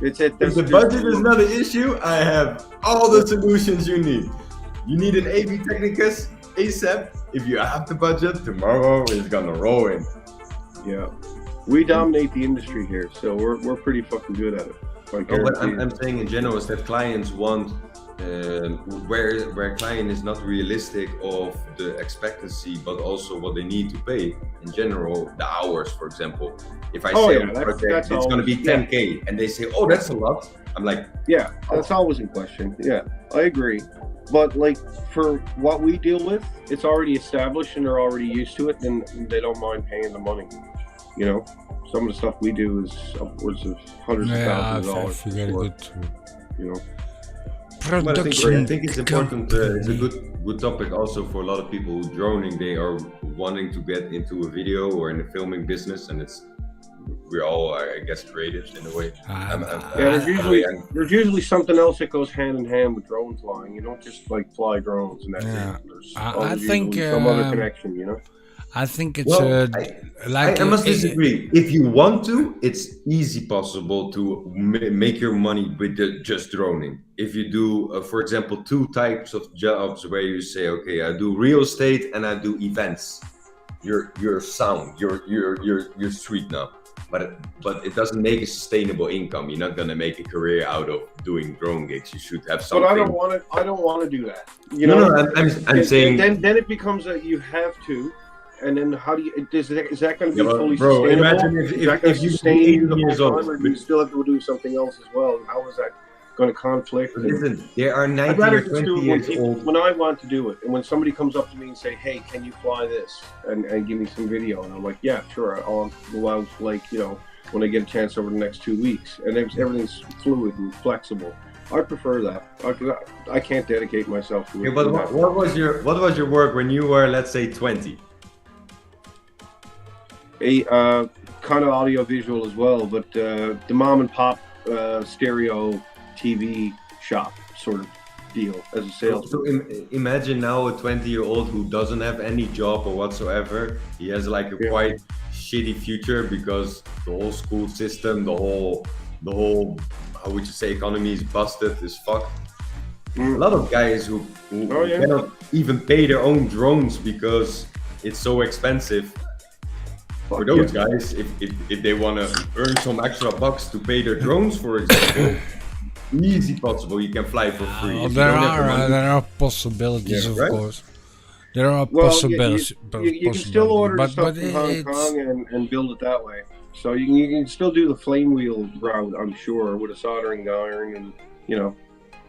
if the budget is not an issue, I have all the solutions you need. You need an AV technicus ASAP. If you have the budget, tomorrow is gonna roll in. Yeah, we dominate the industry here, so we're pretty fucking good at it. What I'm saying in general is that clients want where client is not realistic of the expectancy, but also what they need to pay. In general, the hours, for example. If I say that's it's going to be 10K, and they say, "Oh, that's a lot," I'm like, "Yeah, that's always in question." Yeah, I agree. But like for what we deal with, it's already established and they're already used to it, and they don't mind paying the money. You know, some of the stuff we do is upwards of hundreds of thousands of dollars. You know. But I think it's important. It's a good topic also for a lot of people who droning. They are wanting to get into a video or in the filming business, and we're all, I guess, creative in a way. There's usually something else that goes hand in hand with drone flying. You don't just like fly drones and that's it. There's I think some other connection, you know. I think it's I must disagree. If you want to, it's easy possible to make your money with just droning. If you do, for example, 2 types of jobs where you say, okay, I do real estate and I do events. You're sound. You're sweet now. But it doesn't make a sustainable income. You're not gonna make a career out of doing drone gigs. You should have something. But I don't want to do that. You know, I'm saying. Then it becomes that you have to. And then how do you, is that going to be fully bro, sustainable? Imagine if you sustain the whole time, or do you still have to do something else as well? How is that going to conflict? Listen, there are 19 or 20 years old. When I want to do it, and when somebody comes up to me and say, hey, can you fly this? And give me some video. And I'm like, yeah, sure. I'll go out, like, you know, when I get a chance over the next 2 weeks. And everything's fluid and flexible. I prefer that. I can't dedicate myself to it. Yeah, but what was your work when you were, let's say, 20? A kind of audio visual as well, but the mom and pop stereo TV shop sort of deal as a salesman. So imagine now a 20-year-old who doesn't have any job or whatsoever. He has like a quite shitty future because the whole school system, the whole how would you say, economy is busted as fuck. A lot of guys who cannot even pay their own drones because it's so expensive. For those guys, if they want to earn some extra bucks to pay their drones, for example, easy possible. You can fly for free. There are possibilities, of course. There are possibilities. You can still order stuff from Hong Kong and build it that way. So you can still do the flame wheel route, I'm sure, with a soldering iron and, you know.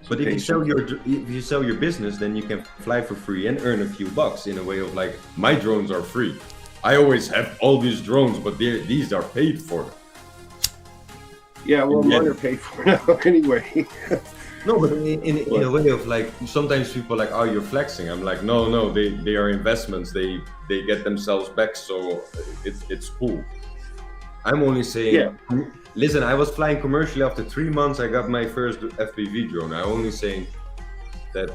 But if you sell your business, then you can fly for free and earn a few bucks in a way of like, my drones are free. I always have all these drones, but these are paid for. Yeah, well, mine are paid for now anyway. No, but in a way of like, sometimes people are like, oh, you're flexing. I'm like, no, they are investments. They get themselves back, so it's cool. I'm only saying, listen, I was flying commercially after 3 months. I got my first FPV drone. I'm only saying that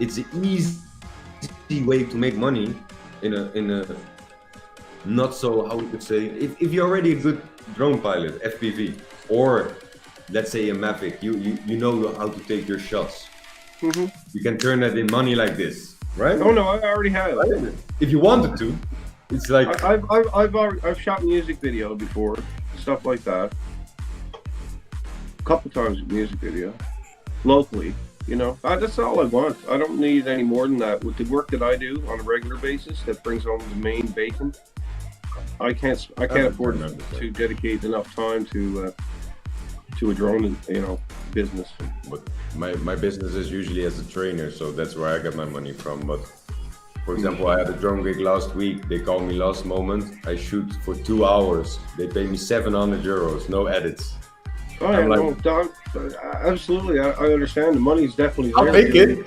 it's an easy way to make money in a not so, how we could say, if you're already a good drone pilot, FPV, or let's say a Mavic, you know how to take your shots. Mm-hmm. You can turn that in money like this, right? Oh no, I already have. If you wanted to, it's like I've shot music video before, stuff like that. A couple times with music video, locally. You know, that's all I want. I don't need any more than that. With the work that I do on a regular basis, that brings home the main bacon. I can't afford to dedicate enough time to a drone, business. But my business is usually as a trainer, so that's where I get my money from. But for example, I had a drone gig last week. They called me last moment. I shoot for 2 hours. They pay me 700 euros, no edits. Oh yeah, no, dog, absolutely. I understand. The money's definitely there. I'll make it.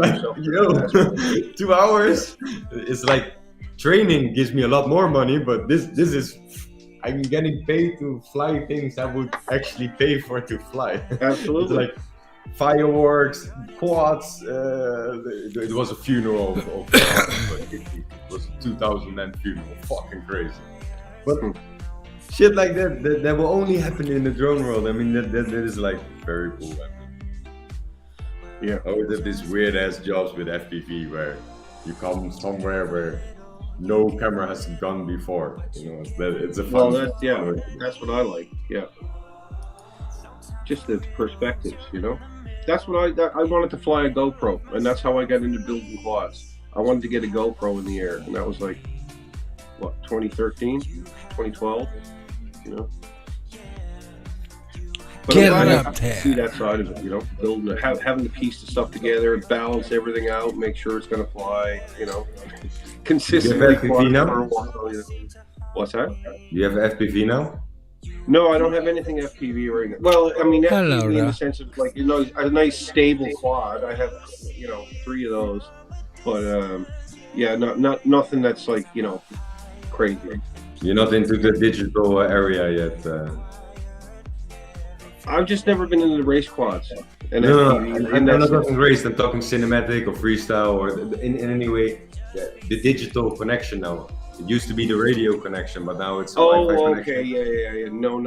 Like, 2 hours. It's like training gives me a lot more money, but this is. I'm getting paid to fly things I would actually pay for to fly. Absolutely. It's like fireworks, quads. It was a funeral. It was a 2000 funeral. Fucking crazy. But shit like that will only happen in the drone world. I mean, that is like very cool. I mean, yeah. I always have these weird ass jobs with FPV where you come somewhere where no camera has gone before. It's a fun. Well, that's what I like. Yeah. Just the perspectives, That's what I wanted to fly a GoPro, and that's how I got into building quads. I wanted to get a GoPro in the air, and that was like, what, 2013, 2012, But get I'm it glad up I there. see that side of it, building it, having to piece the stuff together, balance everything out, make sure it's gonna fly, consistently. You have FPV now? For a while, What's that? You have FPV now? No, I don't have anything FPV right now. Well, I mean, Hello, FPV in Ra. the sense of like, a nice stable quad. I have, 3 of those, but not nothing that's like, crazy. You're not into the digital area yet. I've just never been into the race quads. And No, FPV, I'm and not that's talking race. I'm talking cinematic or freestyle or in any way. The digital connection now. It used to be the radio connection, but now it's a Wi-Fi connection. Okay, yeah. No.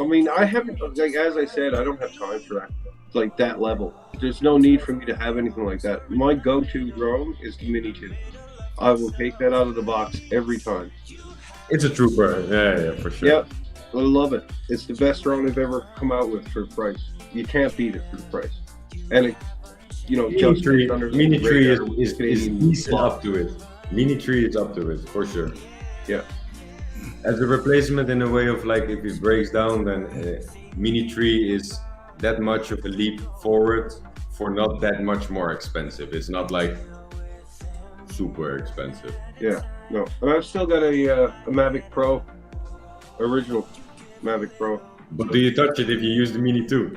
I mean, I haven't, like, as I said, I don't have time for that, like that level. There's no need for me to have anything like that. My go-to drone is the Mini 2. I will take that out of the box every time. It's a trooper. Yeah, for sure. Yep, I love it. It's the best drone they've ever come out with for the price. You can't beat it for the price. And it, Mini Tree is up to it. Mini Tree is up to it for sure. Yeah. As a replacement in a way of like, if it breaks down, then Mini Tree is that much of a leap forward for not that much more expensive. It's not like super expensive. Yeah. No, and I've still got a Mavic Pro, original Mavic Pro. But do you touch it if you use the Mini 2?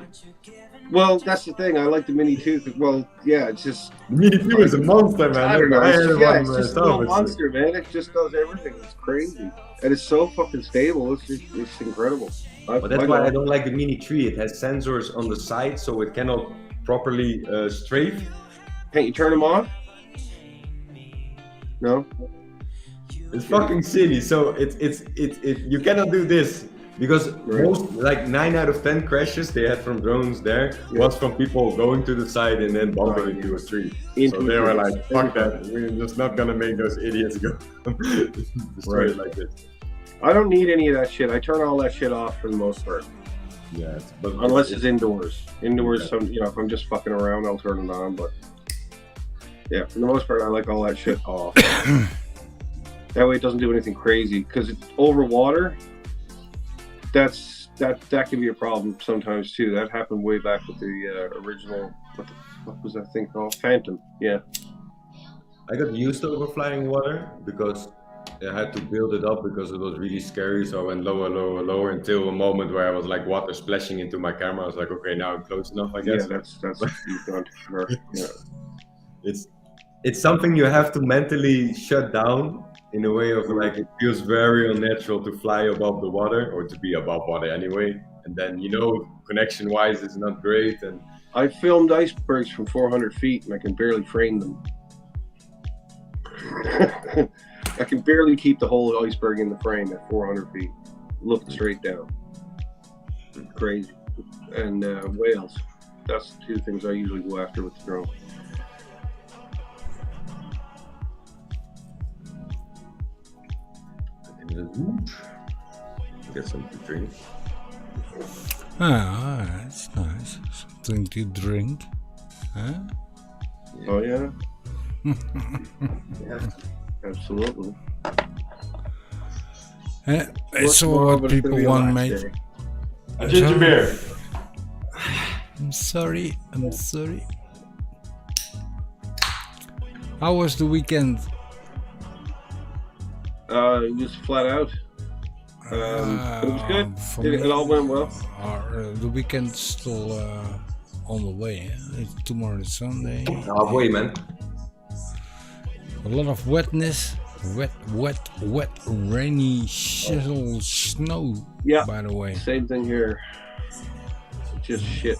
Well, that's the thing. I like the Mini 2. Well, yeah, it's just... Mini 2 is a monster, man. I don't know. It's It's just a little monster, man. It just does everything. It's crazy. And it's so fucking stable. It's incredible. But that's why I don't like the Mini 3. It has sensors on the side, so it cannot properly strafe. Can't you turn them off? No? It's fucking silly. So it's you cannot do this because most, like 9 out of 10 crashes they had from drones there was from people going to the side and then bumping into a tree. So they were like, "Fuck that! We're just not gonna make those idiots go destroy it like this." I don't need any of that shit. I turn all that shit off for the most part. Yeah, but unless it's indoors. Indoors, if I'm just fucking around, I'll turn it on. But yeah, for the most part, I like all that shit off. That way, it doesn't do anything crazy. Because over water, that can be a problem sometimes too. That happened way back with the original. What the fuck was that thing called? Phantom. Yeah. I got used to overflying water because I had to build it up because it was really scary. So I went lower, lower, lower until a moment where I was like water splashing into my camera. I was like, okay, now I'm close enough, I guess. Yeah, that's you've gone too far. Yeah. It's something you have to mentally shut down in a way of like it feels very unnatural to fly above the water or to be above water anyway. And then connection wise it's not great. And I filmed icebergs from 400 feet and I can barely frame them. I can barely keep the whole iceberg in the frame at 400 feet, looking straight down. Crazy. And whales. That's the two things I usually go after with the drone. Get something to drink. Ah, that's nice. Something to drink. Huh? Oh yeah. Absolutely. It's all what people want, mate. A ginger beer. I'm sorry. How was the weekend? It was flat out. But it was good. It all went well. The weekend's still on the way. It's tomorrow is Sunday. Halfway, man. A lot of wetness. Wet, rainy, shizzle, snow. Yeah. By the way. Same thing here. Just shit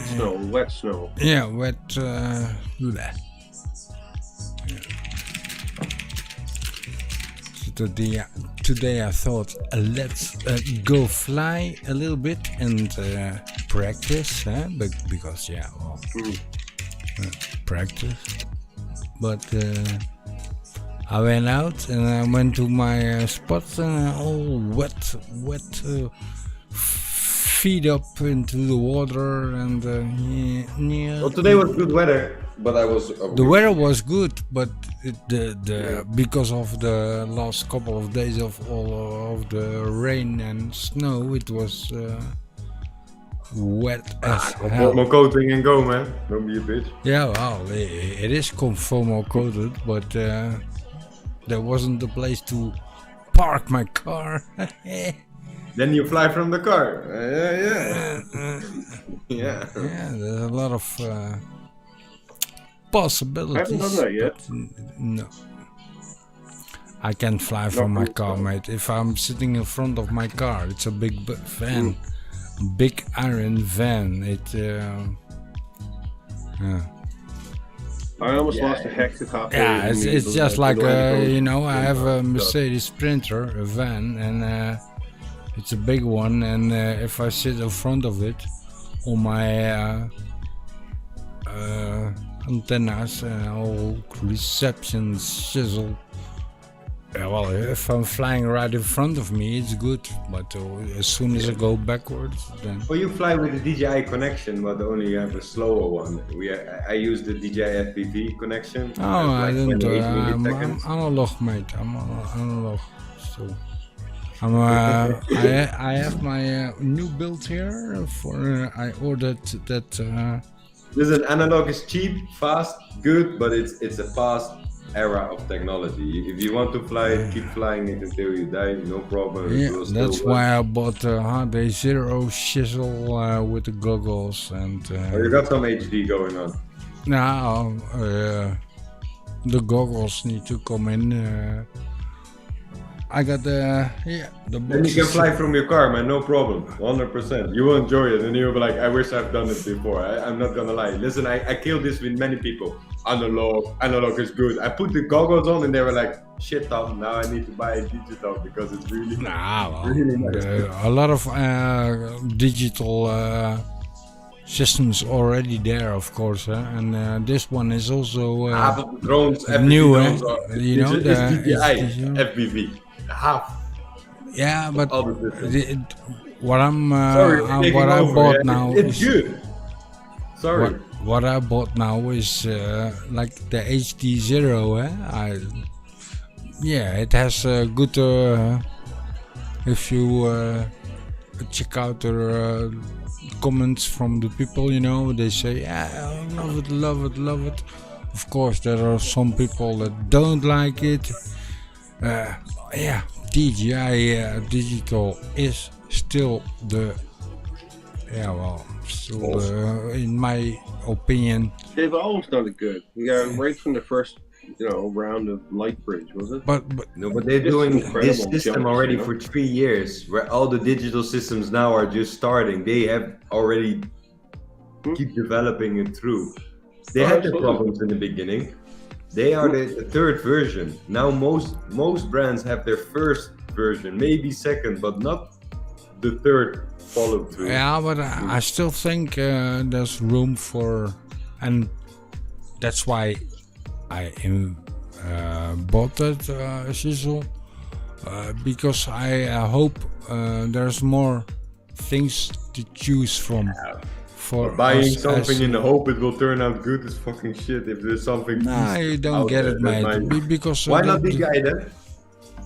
snow, wet snow. Yeah, wet. Bleh. Today I thought let's go fly a little bit and practice, because practice. But I went out and I went to my spot and all wet, feet up into the water and yeah. Well, today was good weather. But the weather was good, but because of the last couple of days of all of the rain and snow, it was wet as hell. Conformal coating and go, man. Don't be a bitch. Yeah, well, it is conformal coated, but there wasn't the place to park my car. Then you fly from the car. Yeah. Yeah, there's a lot of possibilities. I haven't done that yet. No. I can fly from my car, mate. If I'm sitting in front of my car, it's a big van. Big iron van. I almost lost a hexacopter. Yeah, it's just like, I have a Mercedes Sprinter, a van, and it's a big one, and if I sit in front of it, all my antennas, all reception shizzle. Well, if I'm flying right in front of me, it's good, but as soon as I go backwards, then... Well, you fly with the DJI connection, but only you have a slower one. I use the DJI FPV connection. Oh, I don't. I'm analog, mate. I'm analog. So, I have my new build here. I ordered that. Listen, analog is cheap, fast, good, but it's a fast era of technology. If you want to fly it, keep flying it until you die, no problem. Yeah, that's why I bought the Zero shizzle with the goggles and. You got some HD going on. Now, the goggles need to come in. I got the boxes. Then you can fly from your car, man, no problem, 100%. You will enjoy it, and you'll be like, I wish I've done it before. I'm not gonna lie. Listen, I killed this with many people. Analog is good. I put the goggles on, and they were like, shit, Tom, now I need to buy a digital because it's really, really nice. A lot of digital systems already there, of course, and this one is also half of the drones, new, drones you know, the DJI FPV. Half. Yeah, but what I bought now it's good. Sorry. What I bought now is like the HD Zero. It has good. If you check out the comments from the people, they say, "Yeah, I love it." Of course, there are some people that don't like it. Yeah, DJI digital is still the in my opinion. They've always done it good. Yeah, right from the first, round of Lightbridge, was it? But they're doing this incredible system jumps, already for 3 years, where all the digital systems now are just starting. They have already keep developing it through. They had their problems in the beginning. They are the third version. Now most brands have their first version, maybe second, but not the third follow through. Yeah, but I still think there's room for, and that's why I bought that chisel, because I hope there's more things to choose from. For buying something in the hope it will turn out good is fucking shit. If there's something, nah, you don't get it, mate. Because why not DJI then?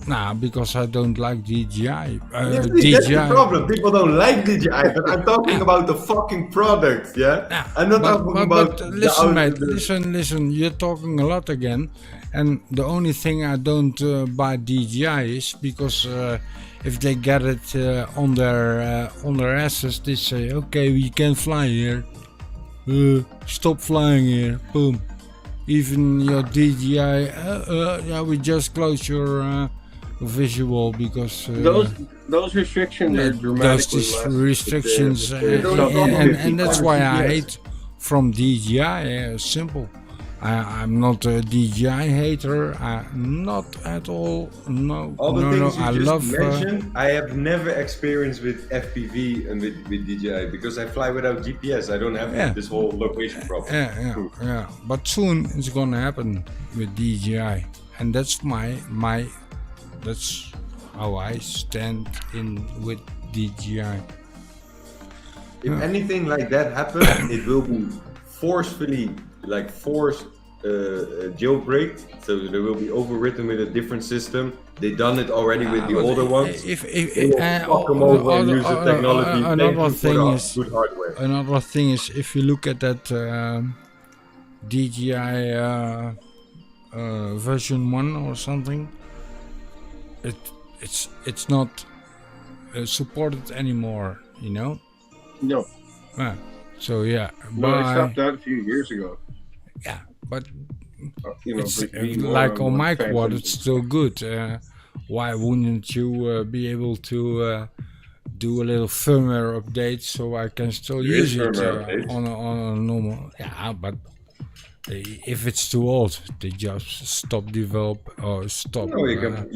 Nah, because I don't like DJI. That's DJI. the problem. People don't like DJI, but I'm talking about the fucking product, yeah? I'm not talking about. But listen, mate. Listen. You're talking a lot again, and the only thing I don't buy DJI is because if they get it on their asses, they say, okay, we can fly here. Stop flying here. Boom. Even your DJI, we just close your visual because those restrictions are dramatically those less. restrictions, and that's why I hate from DJI. Simple. I'm not a DJI hater. Not at all. No. All the things you I just love. mentioned, I have never experienced with FPV and with DJI because I fly without GPS. I don't have this whole location problem. Yeah. But soon it's gonna happen with DJI, and that's that's how I stand in with DJI. If anything like that happens, it will be forced jailbreak, so they will be overwritten with a different system. They done it already with the older ones. If they will fuck them over and use the technology. Another thing is if you look at that DJI version 1 or something, it's not supported anymore, No. So yeah, no, I stopped that a few years ago. Yeah, but it's like on my quad, it's still good. Why wouldn't you be able to do a little firmware update so I can still use it on a normal? Yeah, but if it's too old, they just stop develop or stop. No, you can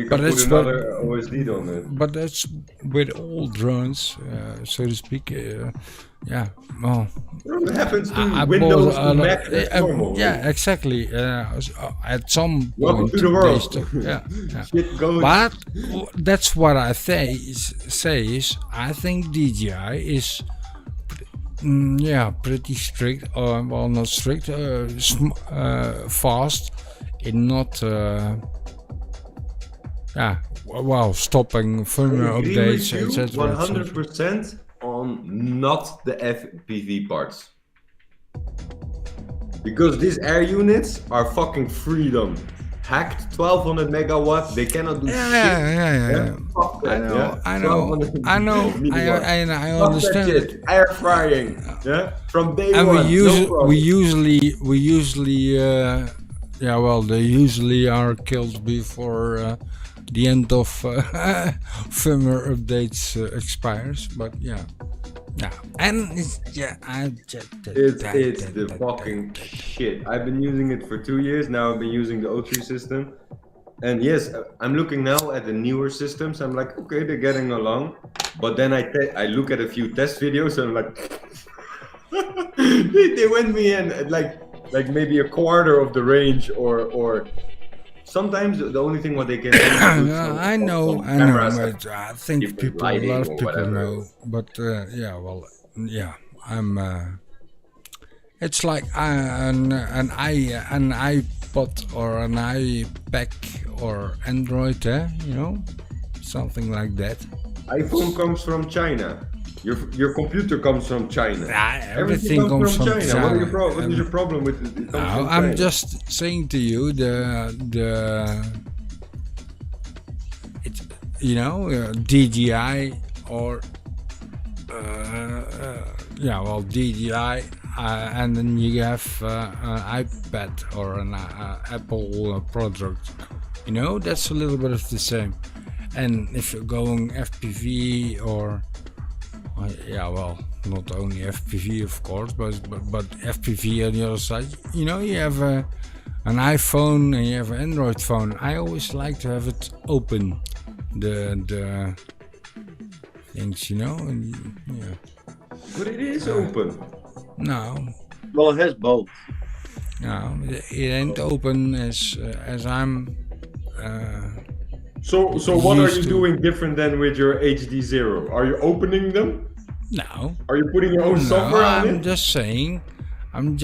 put another OSD on it. But that's with all drones, so to speak. Well, it happens to Windows to Mac. Yeah, exactly. At some Welcome point, to the world. Shit goes. But that's what I say is I think DJI is pretty strict. Well, not strict. Fast in not. Stopping firmware updates, etc. 100% on not the FPV parts. Because these air units are fucking freedom. Hacked 1200 megawatt, they cannot do shit. Fuck that, I know. I understand it. Air frying, from day and one. We usually, they usually are killed before the end of firmware updates expires. But and it's the fucking shit. I've been using it for 2 years now. I've been using the O3 system, and yes, I'm looking now at the newer systems. I'm like, okay, they're getting along, but then I look at a few test videos and I'm like, they went me in like maybe a quarter of the range or. Sometimes the only thing what they can do is I know, but I think a lot of people know. But I'm. It's like an iPod or an iPad or Android, something like that. iPhone comes from China. Your computer comes from China. Everything comes from China. What is your problem with it? I'm just saying to you, DJI or DJI, and then you have an iPad or an Apple product. That's a little bit of the same. And if you're going FPV or not only FPV of course, but FPV on the other side, you have an iPhone and you have an Android phone. I always like to have it open, the things, and But it is open. No. Well, it has both. No, it ain't open as I'm. So what are you used to. doing different than with your HD0? Are you opening them? No. Are you putting your own software on it? I'm just saying. What are you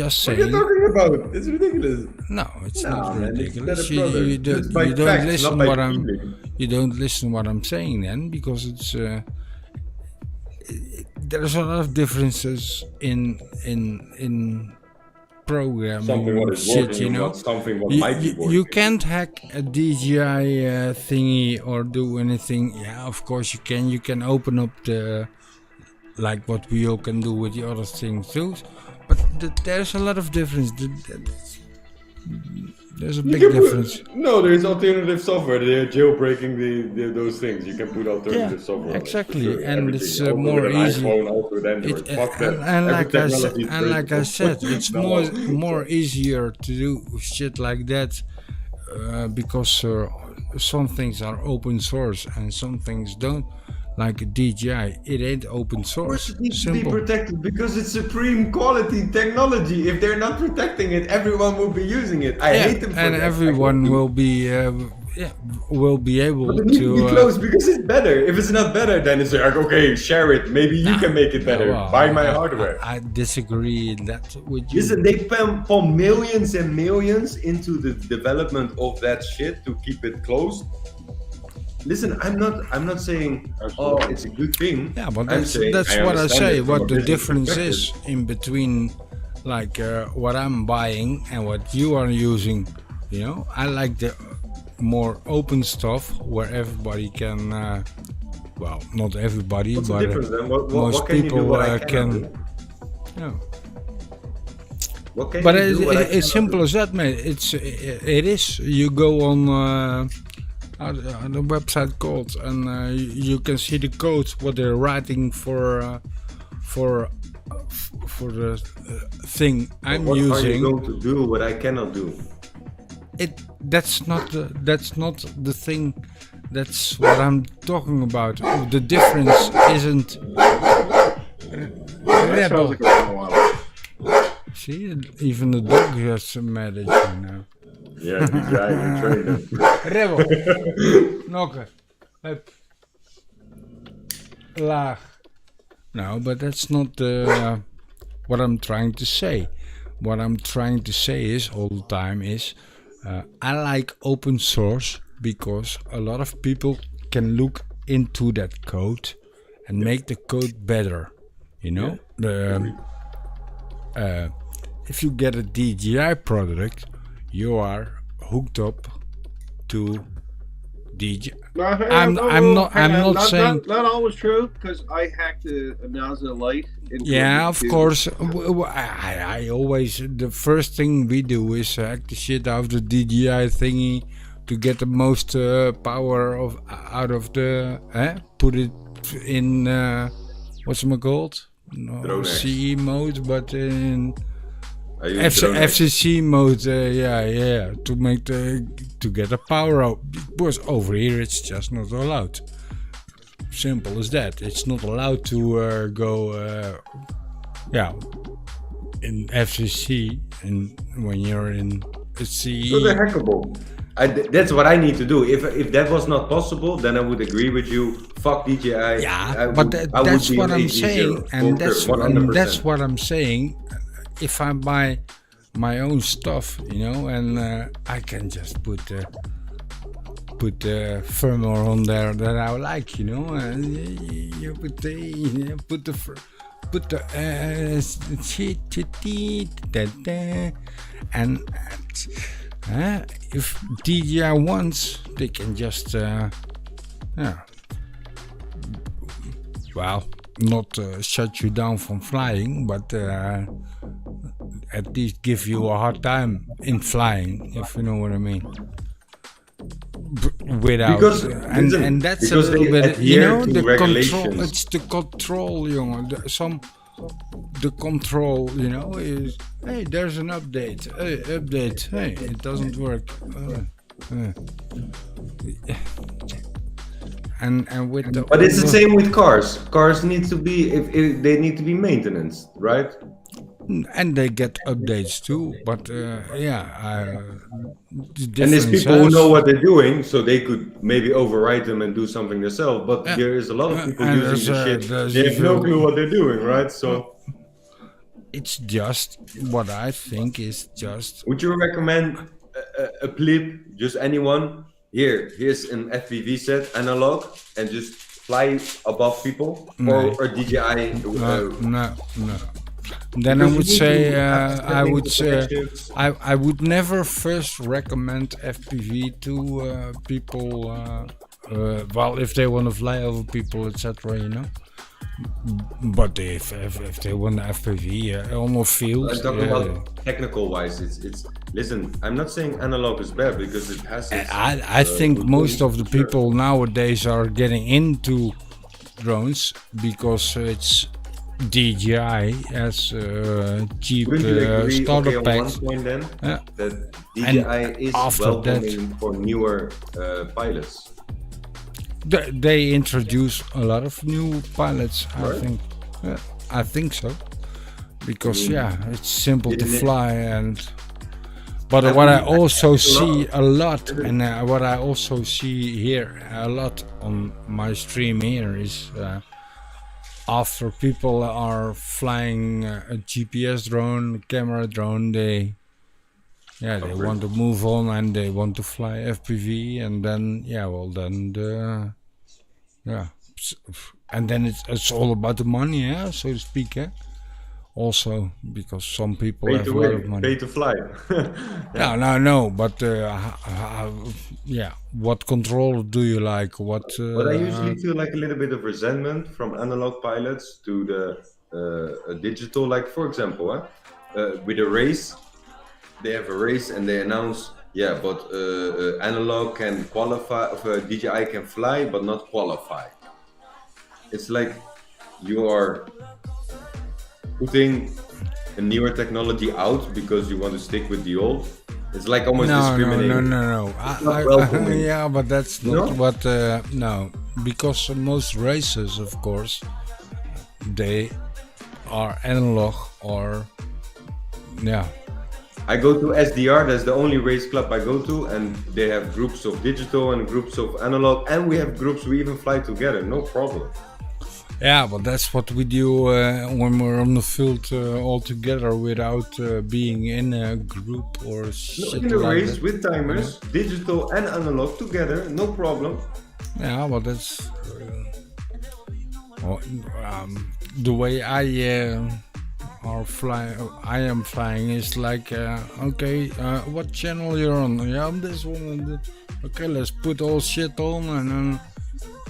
talking about? It's ridiculous. No, it's not man, ridiculous. it's not a product. You It's by don't facts, listen not by what I'm. feeling. You don't listen what I'm saying then, because it's. There's a lot of differences in programming Something what is shit, working and not something what might be working. You can't hack a DJI thingy or do anything. Yeah, of course you can. You can open up like what we all can do with the other things too. But there's a lot of difference. There's a big difference. There's alternative software. They're jailbreaking those things. You can put alternative software on it, exactly, for sure. and Everything. it's Also more with an easy. iPhone, also with Android. Fuck that. And Every like I technology is said, great. it's more easier to do shit like that because some things are open source and some things don't. Like DJI, it ain't open source. It needs to be Simple. protected because it's supreme quality technology. If they're not protecting it, everyone will be using it. I hate them for and that. everyone will be able But it needs to be to. closed because it's better. If it's not better, then it's like, okay, share it. Maybe you can make it better. Well, Buy my hardware. I disagree in that with you. Listen, they pump millions and millions into the development of that shit to keep it closed. Listen, I'm not saying it's a good thing. Yeah, but I'm that's saying what I understand say. it from What a the business difference perspective. is in between, like what I'm buying and what you are using. I like the more open stuff where everybody can. Well, not everybody, What's but the difference then? What most can you do people what I can. cannot do? Yeah. What can But you do what I it's cannot simple do? as that, mate. It is. You go on the website code, and you can see the code what they're writing for the thing I'm What using. are you going to do what I cannot do? That's not the thing. That's what I'm talking about. The difference isn't. That sounds like a while. See, even the dog has a medicine now. Yeah, DJI train them. Rebel. Knokken. Hup. Laag. No, but that's not what I'm trying to say. What I'm trying to say is all the time is I like open source because a lot of people can look into that code and make the code better. If you get a DJI product, you are hooked up to DJI. I'm not saying. Not always true, because I hacked a NASA light. Yeah, of course. I always, the first thing we do is hack the shit out of the DJI thingy to get the most power out of the. Put it in what's it called? No, CE mode, but in FCC mode. To make to get the power out. Because over here it's just not allowed. Simple as that. It's not allowed to go in FCC, and when you're in CE. So they're hackable. That's what I need to do. If that was not possible, then I would agree with you. Fuck DJI. Yeah, but that's what I'm saying, and that's what I'm saying. If I buy my own stuff, and I can just put the firmware on there that I like, and you put and if DJI wants, they can just Yeah. Well, not shut you down from flying, but at least give you a hard time in flying, if you know what I mean. Without and that's a little bit, you know, the control. It's the control, jongen. The control, you know, is hey, there's an update. Hey, update. Hey, it doesn't work. And with the but it's the same with cars. Cars need to be if they need to be maintenance, right? And they get updates too, but and there's people who know what they're doing, so they could maybe override them and do something themselves. But there is a lot of people using the shit. They have no clue what they're doing, right? So it's just what I think is just. Would you recommend a plebe, just anyone? Here's an FPV set analog, and just fly above people, or DJI? No. Then I would say I would never first recommend FPV to people. Well, if they want to fly over people, etc., you know. But if they want FPV on the field, I'm talking about technical wise. It's listen. I'm not saying analog is bad because it has. I think most of the people nowadays are getting into drones because it's DJI as cheap starter packs. That DJI is welcoming for newer pilots. They introduce a lot of new pilots, I think. I think so, because it's simple to fly, but what I also see a lot, and what I also see here a lot on my stream here is after people are flying a GPS drone, camera drone, they want to move on and they want to fly FPV, and then and then it's all about the money, so to speak, also because some people have a lot of money. Pay to fly. No, but what controller do you like? But I usually feel like a little bit of resentment from analog pilots to the digital. Like for example, with a race, they have a race and they announce, but analog can qualify, DJI can fly but not qualify. It's like you are putting a newer technology out because you want to stick with the old. It's like almost discriminating. No. But that's not what. No, because most races, of course, they are analog or. I go to SDR. That's the only race club I go to, and they have groups of digital and groups of analog, and we have groups we even fly together. No problem. Yeah, but that's what we do when we're on the field all together without being in a group or shit in a like race that. with timers, digital and analog together, no problem. Yeah, but that's the way I am flying is like what channel you're on? Yeah, I'm this one. Okay, let's put all shit on and then.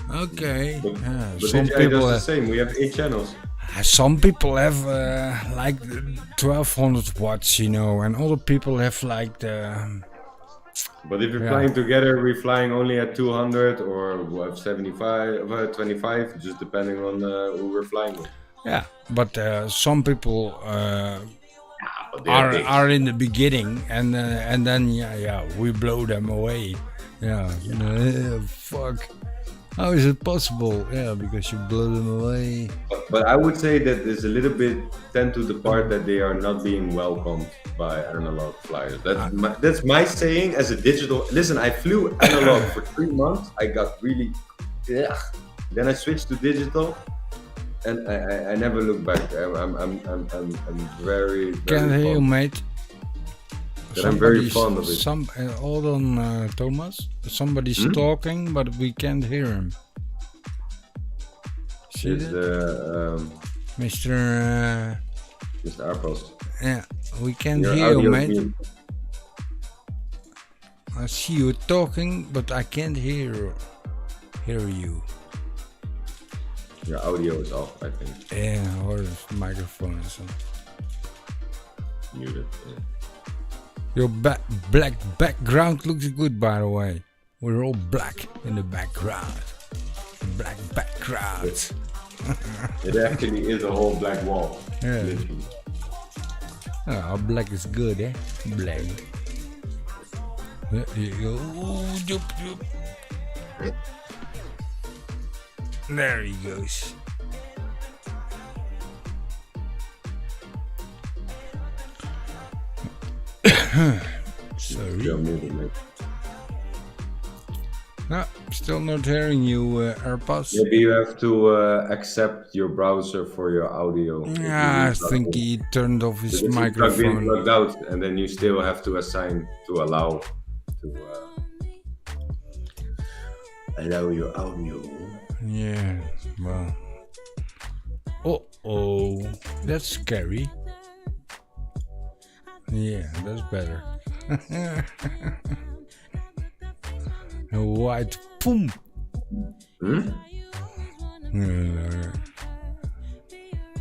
Okay. But some DJI people does the same. We have 8 channels. Some people have like 1200 watts, you know, and other people have like the. But if you're flying together, we're flying only at 200 or 75, 25, just depending on who we're flying with. Yeah, but some people are in the beginning, and then we blow them away. Fuck. How is it possible? Yeah, because you blow them away. But I would say that there's a little bit tend to the part that they are not being welcomed by analog flyers. That's my saying as a digital. Listen, I flew analog for 3 months. I got really, then I switched to digital, and I never looked back. I'm very Can't hear you, mate. I'm very fond of it. Hold on, Thomas. Somebody's talking, but we can't hear him. See that? Mr. Arpos. Yeah, we can't hear you, mate. Mute. I see you talking, but I can't hear you. hear you. Your audio is off, I think. Yeah, or the microphone is on. Muted. Yeah. Your black background looks good, by the way. We're all black in the background. Black background. It actually is a whole black wall. Yeah. Literally. Oh, black is good, eh? Black. There you go. Ooh, doop, doop. There he goes. Sorry. Still muted, mate. No, still not hearing you, AirPods. Maybe you have to accept your browser for your audio. Yeah, I think he turned off his microphone. Plugged out, and then you still have to assign to allow your audio. Yeah, well. Oh, that's scary. Yeah, that's better. A white boom.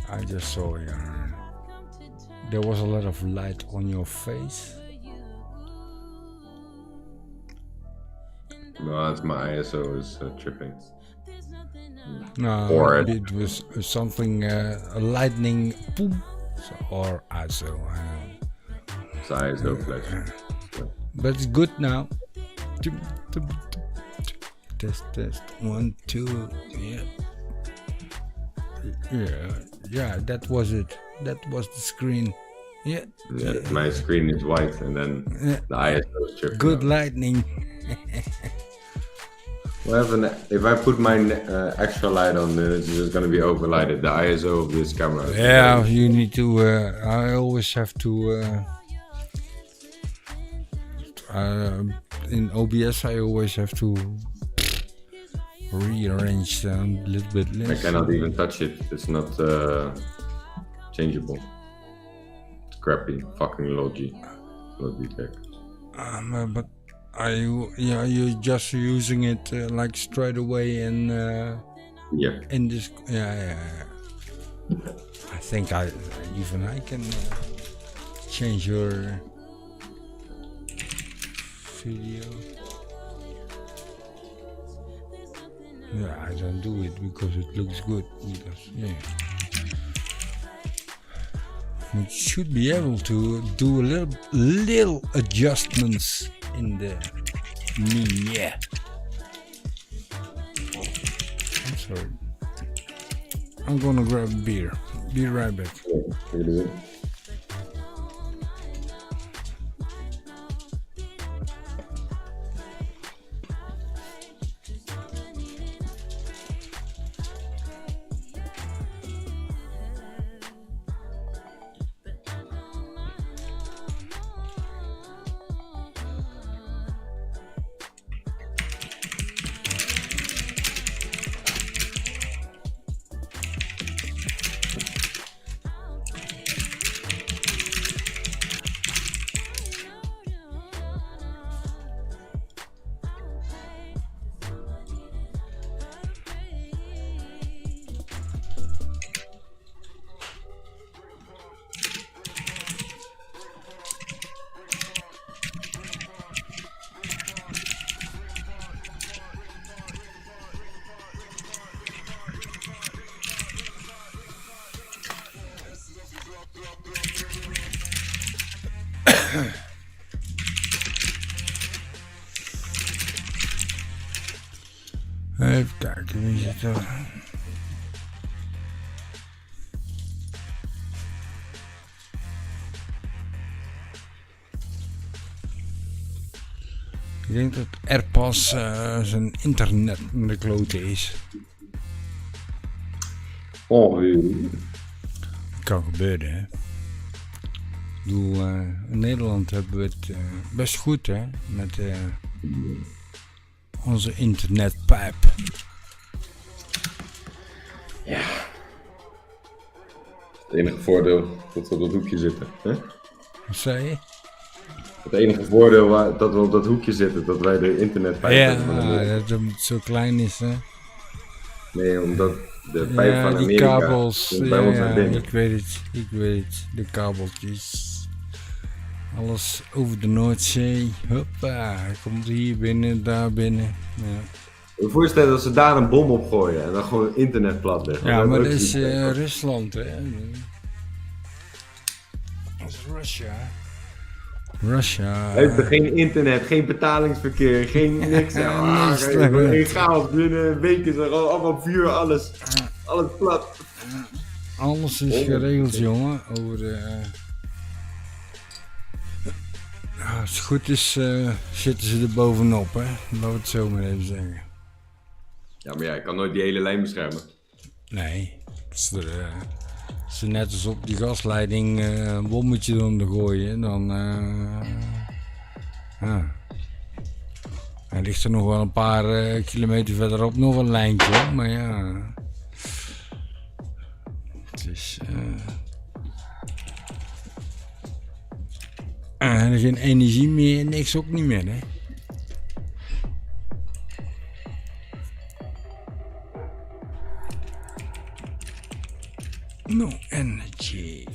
I just saw you. There was a lot of light on your face. No, that's my ISO is tripping. No, Or it was something, a lightning boom. Or ISO. It's ISO flash. But it's good now. Test. 1, 2. Yeah. That was it. That was the screen. Yeah. My screen is white, and then the ISO is tripping. Good lightning. Well, if I put my extra light on, then it's just gonna be overlighted. The ISO of this camera. Yeah, you need to. I always have to. In OBS, I always have to rearrange a little bit less. I cannot even touch it. It's not changeable. It's crappy fucking logic. But you're just using it like straight away in. Yeah. In this, yeah. I think I can change your video. Yeah, I don't do it because it looks good. We should be able to do a little adjustments in the meme. Yeah. I'm sorry. I'm gonna grab a beer. Be right back. Even kijken, wie zit er? Ik denk dat AirPods zijn internet met de klote is. Oh, Kan gebeuren, hè. Ik bedoel, in Nederland hebben we het best goed, hè, met onze internetpijp. Ja. Het enige voordeel dat we op dat hoekje zitten, hè? Wat zei je? Het enige voordeel dat we op dat hoekje zitten, dat wij de internetpijp hebben. Dat het zo klein is, hè? Nee, omdat de pijp van die Amerika kabels. komt bij ons naar binnen. Ik weet het. De kabeltjes. Alles over de Noordzee. Hoppa, komt hier binnen, daar binnen. Ja. Je voorstellen dat ze daar een bom op gooien en dan gewoon internet plat leggen. Ja, maar dat is Rusland, hè? Dat is Russia. Hij heeft er geen internet, geen betalingsverkeer, geen niks. Geen chaos. Binnen een week is er allemaal vuur, alles plat. Alles is geregeld, jongen. Over de... als het goed is, zitten ze er bovenop, hè? Laten we het zo maar even zeggen. Ja, maar ja, ik kan nooit die hele lijn beschermen. Nee, als ze net als op die gasleiding een bommetje eronder gooien, dan... Er ligt er nog wel een paar kilometer verderop nog een lijntje, maar ja... Het is... geen energie meer, niks ook niet meer, hè? No energy.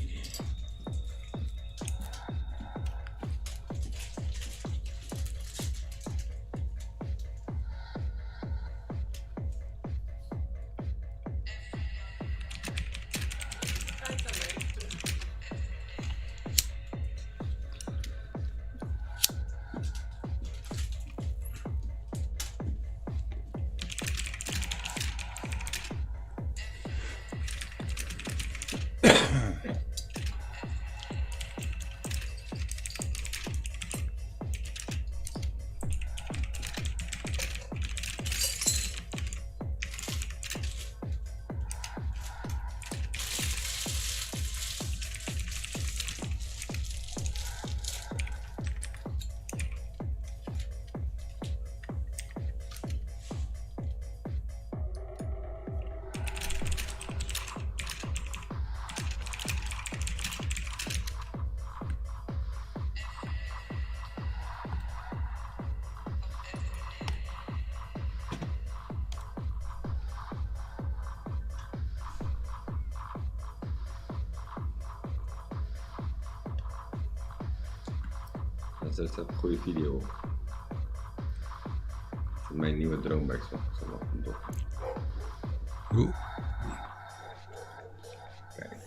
Dat is een goede video. Voor mijn nieuwe droomback. Hoe? Kijk.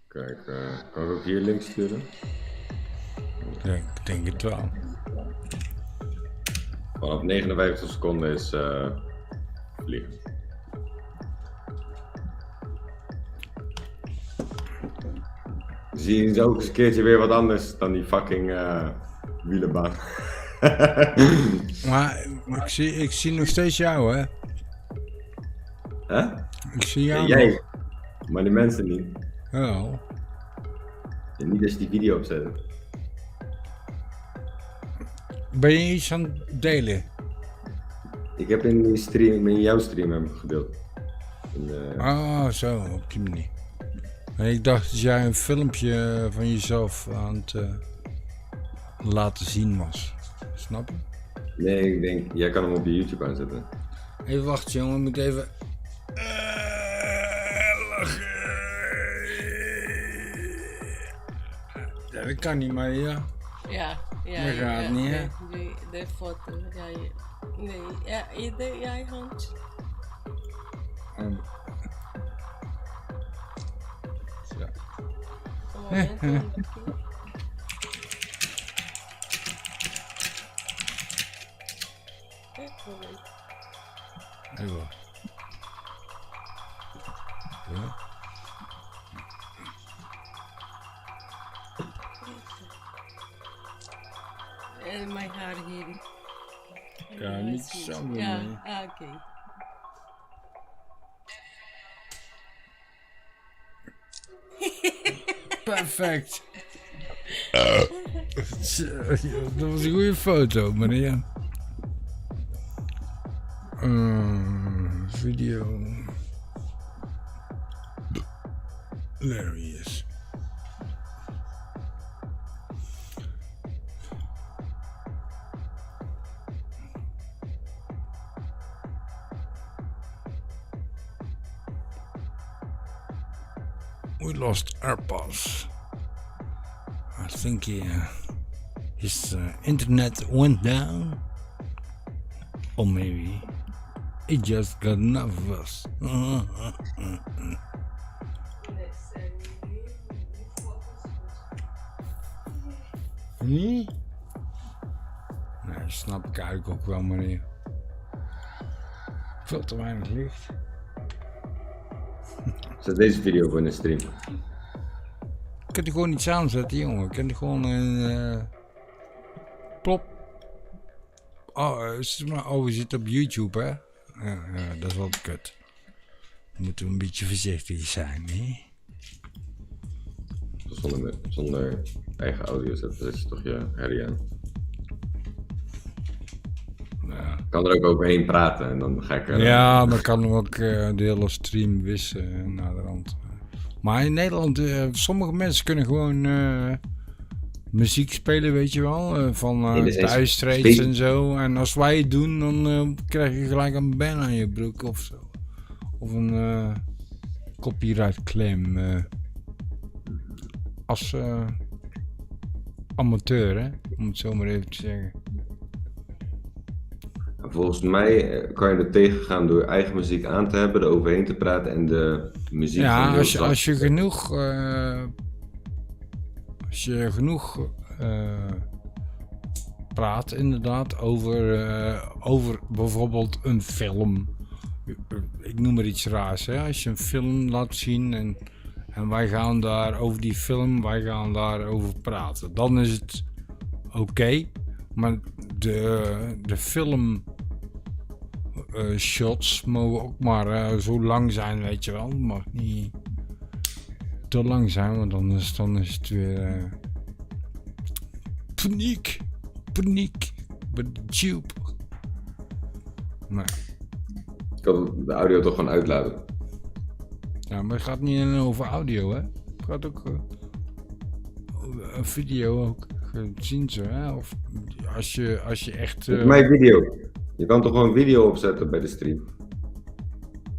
Kijk, kan ik ook hier links sturen? Ja, ik denk het wel. Vanaf 59 seconden is vliegen. Zie je ook eens een keertje weer wat anders dan die fucking wielenbaan. Maar ik zie nog steeds jou, hè? Huh? Ik zie jou Ja, jij, nog. maar die mensen niet. Wel. En niet als je die video opzet. Ben je iets aan het delen? Ik heb in die stream, in jouw stream heb ik gedeeld. Oh, zo, op die manier. En ik dacht dat jij een filmpje van jezelf aan het laten zien was. Snap je? Nee, ik denk, jij kan hem op je YouTube aanzetten. Even wachten, jongen, ik moet even... lachen. Ja, dat kan niet, maar ja. Ja, Dat gaat niet, hè? De foto, ja. Nee, ja, jij hand. Zo. Een moment, Even wachten. Ja. En mijn haar hier. Ja, niet zo doen. Ja, Nee. oké. Perfect. Dat was een goede foto, meneer. Video. There he is. We lost AirPods. I think his internet went down. Or maybe he just got enough of us. Nee? Nee, snap ik eigenlijk ook wel, meneer. Veel te weinig licht. Zet deze video voor in de stream. Ik kan die gewoon niet aanzetten, jongen. Ik kan die gewoon plop. Oh, we zitten op YouTube, hè? Ja, dat is wel kut. We moeten een beetje voorzichtig zijn, hè? Zonder eigen audio zetten, dat is toch je herrie aan. Ja. Ik kan er ook overheen praten en dan ga ik ja, maar kan ook de hele stream wissen naar de rand. Maar in Nederland, sommige mensen kunnen gewoon muziek spelen, weet je wel. Van Dire Straits en zo. En als wij het doen, dan krijg je gelijk een ban aan je broek of zo. Of een copyright claim. Als amateur, hè? Om het zo maar even te zeggen. Volgens mij kan je er tegen gaan door eigen muziek aan te hebben, er overheen te praten en de muziek. Ja, als je genoeg praat inderdaad over bijvoorbeeld een film. Ik noem maar iets raars, hè? Als je een film laat zien en wij gaan daar over die film, wij gaan daarover praten, dan is het oké. Maar de film shots mogen ook maar zo lang zijn, weet je wel. Het mag niet te lang zijn, want dan is het weer paniek bij de tube. Maar ik kan de audio toch gewoon uitlaten. Ja, maar het gaat niet alleen over audio, hè. Het gaat ook een video ook zien ze, hè. Of als je echt... Mijn video. Je kan toch gewoon video opzetten bij de stream?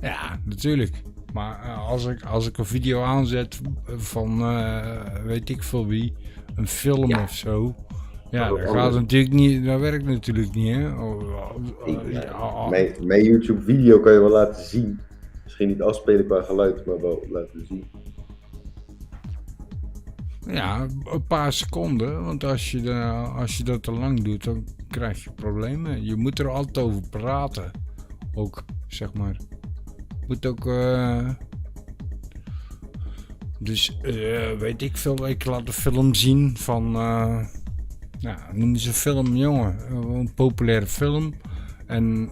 Ja, natuurlijk. Maar als ik een video aanzet van weet ik veel wie, een film of zo. Ja, dat gaat natuurlijk niet, dat werkt natuurlijk niet, hè. Mijn YouTube video kan je wel laten zien. Misschien niet afspelen qua geluid, maar wel laten zien. Ja, een paar seconden, want als je dat te lang doet, dan krijg je problemen. Je moet er altijd over praten, ook, zeg maar. Je moet ook, weet ik veel, ik laat de film zien van, noem eens een film, jongen, een populaire film. En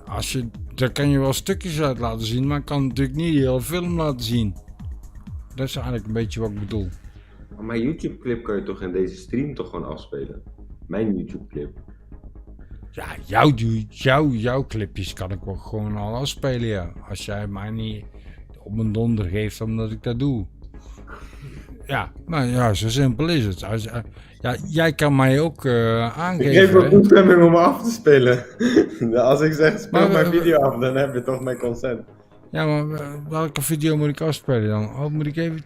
daar kan je wel stukjes uit laten zien, maar ik kan natuurlijk niet de hele film laten zien. Dat is eigenlijk een beetje wat ik bedoel. Maar mijn YouTube clip kan je toch in deze stream toch gewoon afspelen? Mijn YouTube clip. Ja, jouw clipjes kan ik wel gewoon al afspelen, ja. Als jij mij niet op mijn donder geeft omdat ik dat doe. Ja, maar ja, zo simpel is het. Jij kan mij ook aangeven. Ik geef ook toestemming om af te spelen. Als ik zeg speel mijn video af, dan heb je toch mijn consent. Ja, maar welke video moet ik afspelen dan? Oh, moet ik even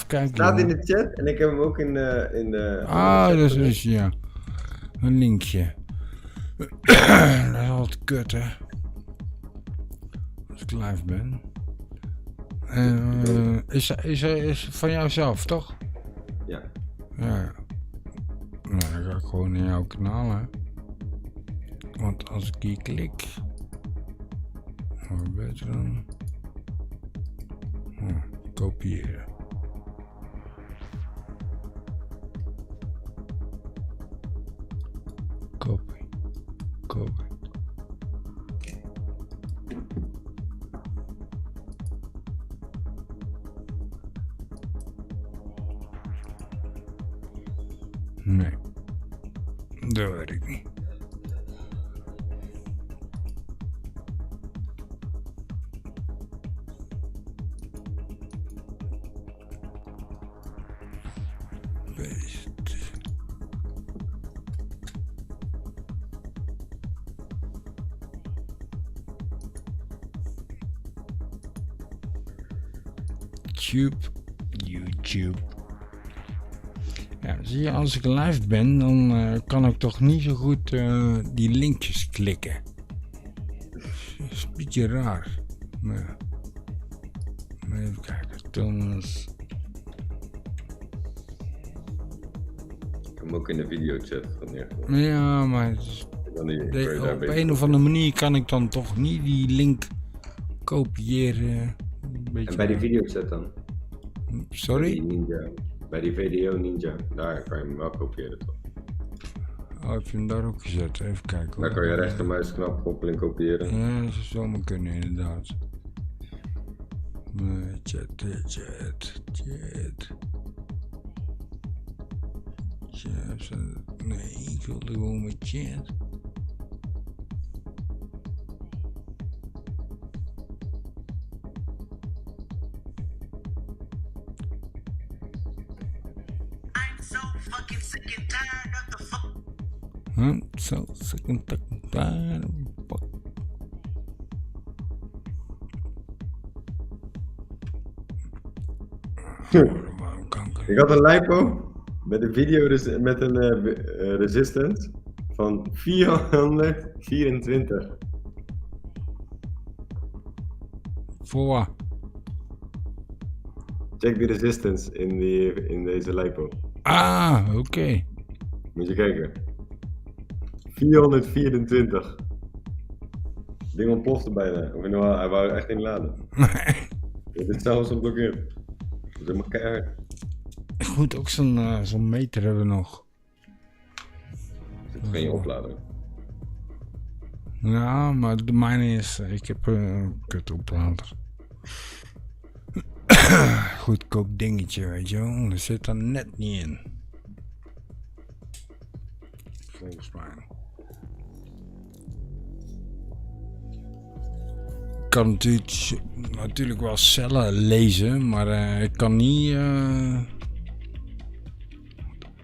kijken. Staat in de chat en ik heb hem ook in de dat is ja. Een linkje. Dat is altijd kut, hè. Als ik live ben. Is van jouzelf, toch? Ja. Ja. Nou, dan ga ik gewoon in jouw kanaal, hè. Want als ik hier klik... Wat beter dan... kopiëren. Copy. Nee. Dat weet ik niet. YouTube. Ja, zie je, als ik live ben, dan kan ik toch niet zo goed die linkjes klikken. Dat is een beetje raar. Maar even kijken, Thomas. Ik heb hem ook in de videochat van neergelegd. Ja, maar op een of andere manier kan ik dan toch niet die link kopiëren. En bij die videochat dan? Sorry? Bij die video Ninja, daar kan je hem wel kopiëren toch? Oh, heb je hem daar ook gezet? Even kijken. Daar kan je rechtermuisknop koppeling kopiëren. Ja, dat zou zomaar kunnen inderdaad. Chat. Nee, ik wilde gewoon met chat. I'm so sick and tired of the fuck. Ik had een lipo met een video met een resistance van 424. Voor wat? Check de resistance in deze lipo. Ah, oké. Moet je kijken. 424. Het ding ontplofte bijna. Of hij wou echt niet laden. Dit is zelfs geblokkeerd. Dat is helemaal keihard. Ik moet ook zo'n meter hebben nog. Zit geen oplader. Ja, maar de mijne is... Ik heb een kutoplader. Goedkoop dingetje, weet je wel. Er zit er net niet in. Volgens mij. Ik kan natuurlijk wel cellen lezen, maar ik kan niet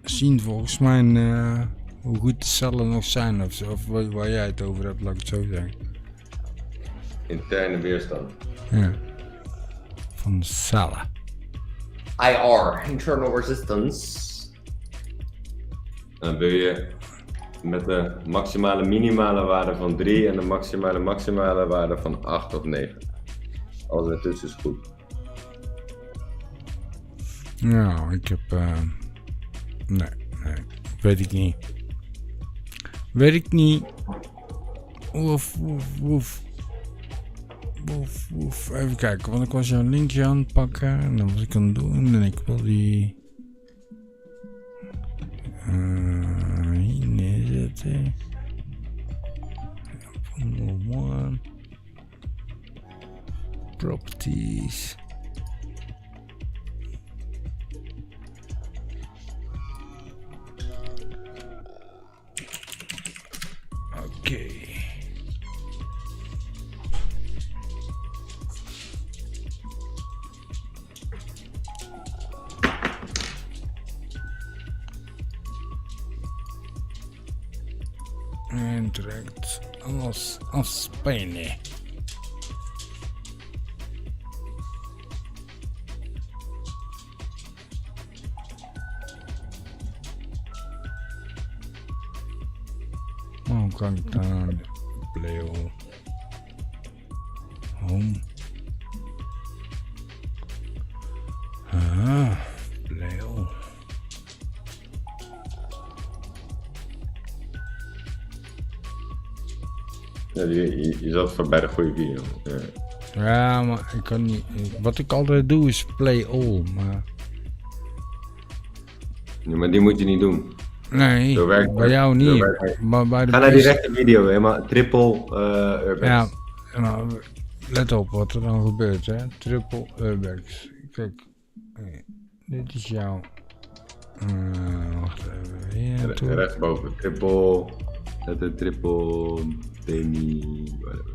zien volgens mij hoe goed de cellen nog zijn of waar jij het over hebt, laat ik het zo zeggen. Interne weerstand. Ja. Van de cellen. IR, internal resistance. Dan wil je met de maximale minimale waarde van 3 en de maximale waarde van 8 of 9. Alles ertussen is goed. Nou, ik heb... Nee, weet ik niet. Weet ik niet. Woef. Even kijken, want ik was jouw linkje aan het pakken en dan was ik aan het doen en ik wil die... hier neerzetten. One. Properties. Oké. En direct alles afspelen. Waarom kan ik daar play all home? Play all. Ja, je zat voor bij de goede video. Ja, maar ik kan niet. Wat ik altijd doe is play all, maar... Ja, maar die moet je niet doen. Nee, bij jou niet. Maar bij de ga naar die rechte video, helemaal triple urbex. Ja, maar let op wat er dan gebeurt, hè. Triple urbex. Kijk, dit is jouw... wacht even, toch? Rechtsboven. Triple... Demi... whatever.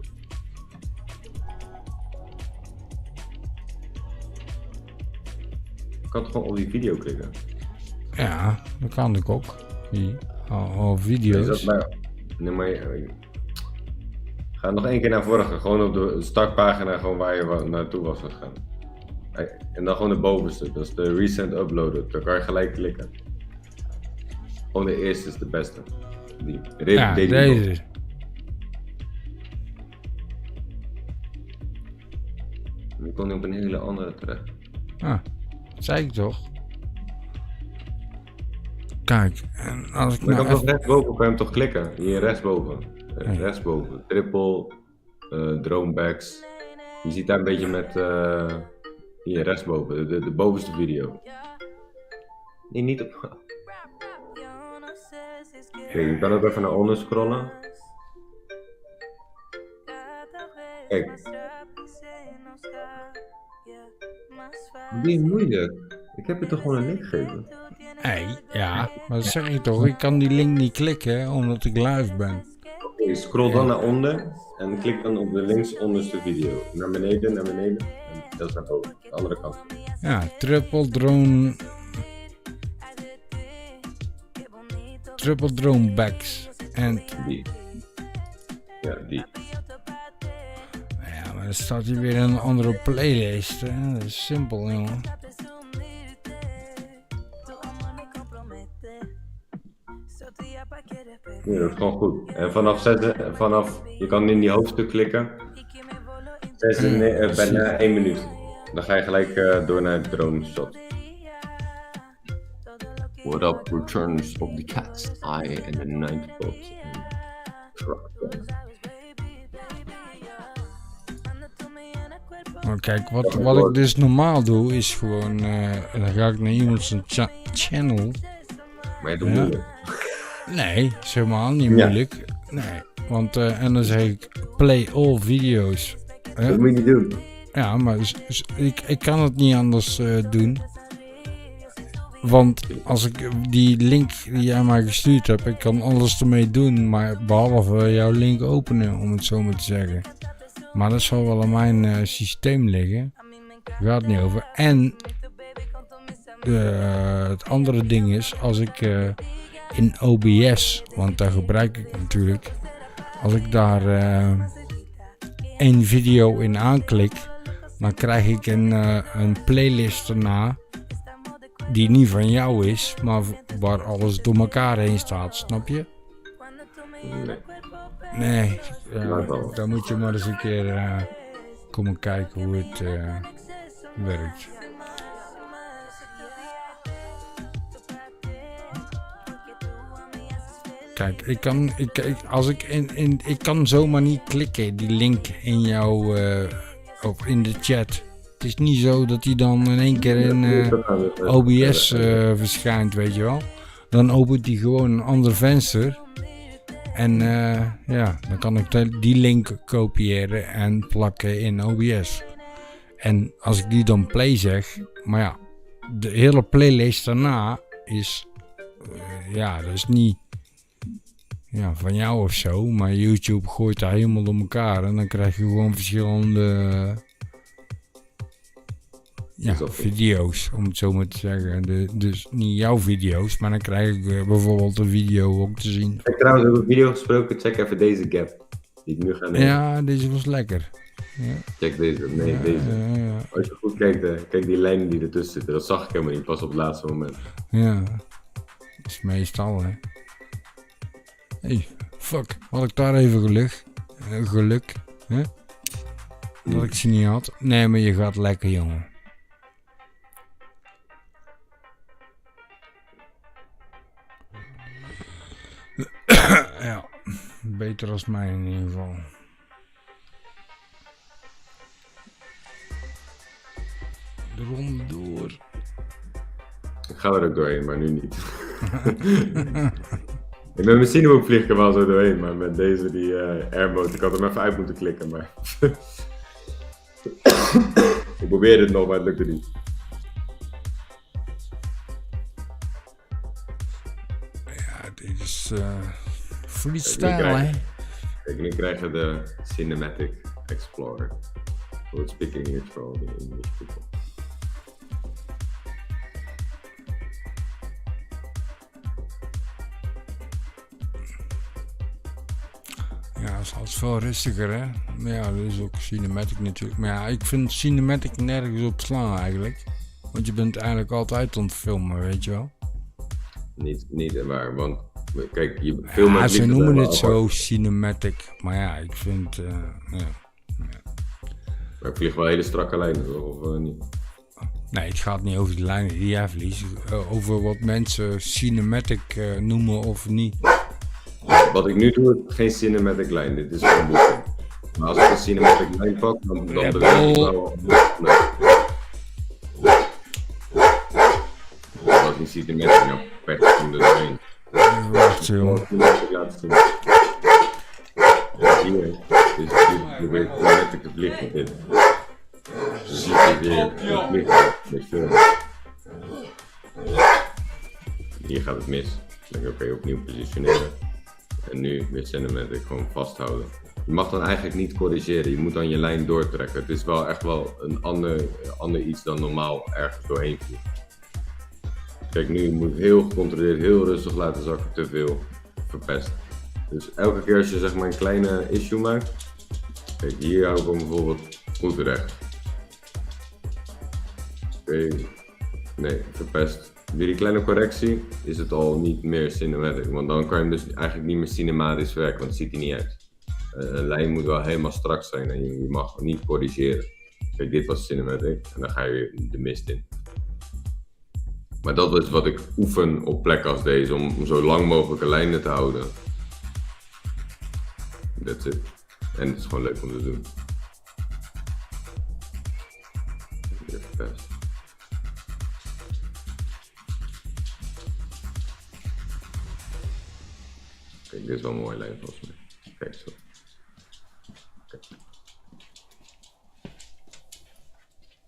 Ik kan toch gewoon op die video klikken? Ja, dat kan ik ook. Hier, al video's. Is dat nee, maar... Ga nog één keer naar vorige. Gewoon op de startpagina gewoon waar je naartoe was gegaan. En dan gewoon de bovenste. Dat is de recent uploaded. Daar kan je gelijk klikken. Gewoon de eerste is de beste. Die. Ja, deze. Nu kon hij op een hele andere terecht. Ah, dat zei ik toch. Kijk, en als ik maar nou dan even... rechtsboven kan je hem toch klikken? Hier rechtsboven. Rechtsboven. Triple, dronebacks. Je ziet daar een beetje met... hier rechtsboven. De bovenste video. Nee, niet op... Kijk, je kan ook even naar onder scrollen. Kijk. Niet moeilijk. Ik heb je toch gewoon een link gegeven? Nee, ja, maar dat zeg ik toch. Ik kan die link niet klikken omdat ik live ben. Oké, scroll dan naar onder en klik dan op de links onderste video. Naar beneden. En dat is naar boven. De andere kant. Ja, triple drone... Triple drone backs. En... Die. Ja, die. Ja, maar dan staat hier weer een andere playlist. Hè? Dat is simpel, jongen. Ja, dat is gewoon goed. En vanaf je kan in die hoofdstuk klikken. Bijna 1 minuut. Dan ga je gelijk door naar de drone shot. What up, returns of the cat's eye and the ninth boat. Maar kijk, wat ik dus normaal doe is gewoon, dan ga ik naar iemand zijn channel. Maar je doet moeilijk. Nee, is helemaal niet moeilijk. Nee, want en dan zeg ik play all video's. Dat moet je niet doen. Ja, maar dus ik kan het niet anders doen. Want als ik die link die jij mij gestuurd hebt, ik kan alles ermee doen, maar behalve jouw link openen, om het zo maar te zeggen. Maar dat zal wel aan mijn systeem liggen. Daar gaat het niet over. En het andere ding is, als ik in OBS, want daar gebruik ik natuurlijk, als ik daar één video in aanklik, dan krijg ik een playlist erna die niet van jou is, maar waar alles door elkaar heen staat, snap je? Nee, daar moet je maar eens een keer komen kijken hoe het werkt. Kijk, ik kan zomaar niet klikken, die link in jouw, of in de chat. Het is niet zo dat die dan in één keer in OBS verschijnt, weet je wel. Dan opent die gewoon een ander venster. En ja, dan kan ik die link kopiëren en plakken in OBS. En als ik die dan play zeg, maar ja, de hele playlist daarna is, ja, dat is niet van jou of zo. Maar YouTube gooit daar helemaal door elkaar en dan krijg je gewoon verschillende video's, om het zo maar te zeggen. Dus niet jouw video's, maar dan krijg ik bijvoorbeeld een video ook te zien. Ik trouwens over video gesproken, check even deze gap die ik nu ga nemen. Ja, deze was lekker. Ja. Check deze, deze. Ja. Als je goed kijkt, kijk die lijnen die ertussen zitten, dat zag ik helemaal niet, pas op het laatste moment. Ja, dat is meestal, hè. Hey, fuck, had ik daar even geluk, hè? Dat ik ze niet had. Nee, maar je gaat lekker, jongen. Ja, beter als mij in ieder geval. De ronde door. Ik ga er ook doorheen, maar nu niet. Ik ben mijn ook vlieg er wel zo doorheen, maar met deze die air mode, ik had hem even uit moeten klikken, maar... Ik probeerde het nog, maar het lukte niet. Ja, dit is freestyle, hè? Kijk, nu krijgen we de Cinematic Explorer. We'll speak English for all the English people. Ja, dat is altijd veel rustiger, hè? Maar ja, dat is ook cinematic natuurlijk. Maar ja, ik vind cinematic nergens op slaan eigenlijk. Want je bent eigenlijk altijd aan het filmen, weet je wel? Niet waar, want kijk, je filmt ja, ze noemen het zo cinematic. Maar ja, ik vind... ja. Maar ik vlieg wel hele strakke lijnen, of niet? Nee, het gaat niet over de lijnen die jij vliegt. Over wat mensen cinematic noemen of niet. Wat ik nu doe, geen cinematic lijn. Dit is gewoon boeken. Maar als ik een cinematic lijn pak, dan beweeg ik wel. Dat was niet cinematic, nou perfect toen erheen. Wacht, joh. Hier, dus ik probeer cinematic te vliegen met dit. Dus zie je weer vliegen met film. Hier gaat het mis. Dan denk ik, oké, opnieuw positioneren. En nu weer cinematic gewoon vasthouden. Je mag dan eigenlijk niet corrigeren, je moet dan je lijn doortrekken. Het is wel echt wel een ander iets dan normaal ergens doorheen vliegen. Kijk, nu moet ik heel gecontroleerd, heel rustig laten zakken, te veel verpest. Dus elke keer als je zeg maar een kleine issue maakt, kijk hier hou ik hem bijvoorbeeld goed recht. Oké, nee, verpest. Weer die kleine correctie is het al niet meer cinematic, want dan kan je hem dus eigenlijk niet meer cinematisch werken, want het ziet er niet uit. Een lijn moet wel helemaal strak zijn en je mag niet corrigeren. Kijk, dit was cinematic en dan ga je weer de mist in. Maar dat is wat ik oefen op plekken als deze, om zo lang mogelijke lijnen te houden. That's it. En het is gewoon leuk om te doen. Best. Kijk, dit is wel een mooie lijn volgens mij. Kijk zo. Kijk.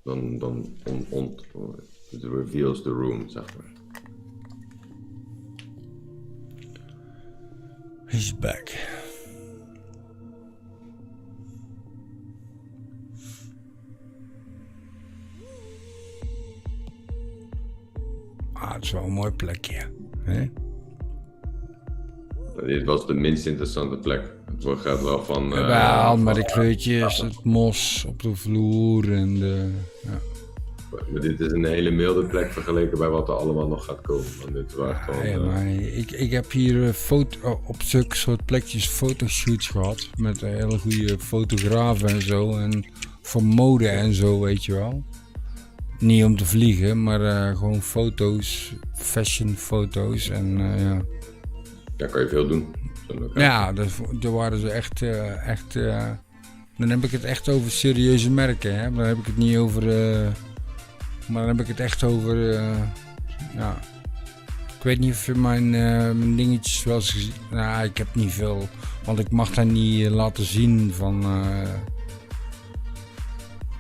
Dan it reveals the room, zeg maar. He's back. Ah, het is wel een mooi plekje, hè? Dit was de minst interessante plek. Het gaat wel van... Wel, met de kleurtjes, het mos op de vloer en de... Ja. Maar dit is een hele milde plek vergeleken bij wat er allemaal nog gaat komen. Want dit was gewoon, ja, maar ik heb hier op zulke soort plekjes fotoshoots gehad. Met hele goede fotografen en zo. En voor mode en zo, weet je wel. Niet om te vliegen, maar gewoon foto's, fashion foto's en ja. Daar kan je veel doen. Ja, daar waren ze echt dan heb ik het echt over serieuze merken, hè. Dan heb ik het niet over, maar dan heb ik het echt over, ja. Ik weet niet of je mijn dingetjes wel eens gezien. Nou, ik heb niet veel, want ik mag daar niet laten zien van,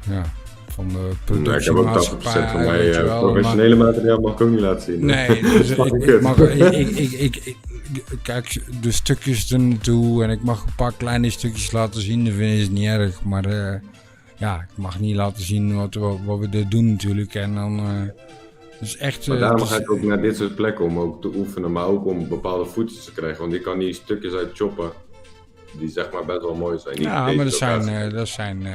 ja. Van de productiemaatschappij. Ik heb ook 80% van mijn professionele materiaal mag ik ook niet laten zien. Nee, dus kijk, de stukjes er naartoe en ik mag een paar kleine stukjes laten zien, dat vind ik niet erg. Maar ja, ik mag niet laten zien wat we er doen natuurlijk. En dan, dus echt, maar daarom ga ik ook naar dit soort plekken om ook te oefenen, maar ook om bepaalde voetjes te krijgen. Want ik kan die stukjes uit choppen, die zeg maar best wel mooi zijn. Ja, maar dat zijn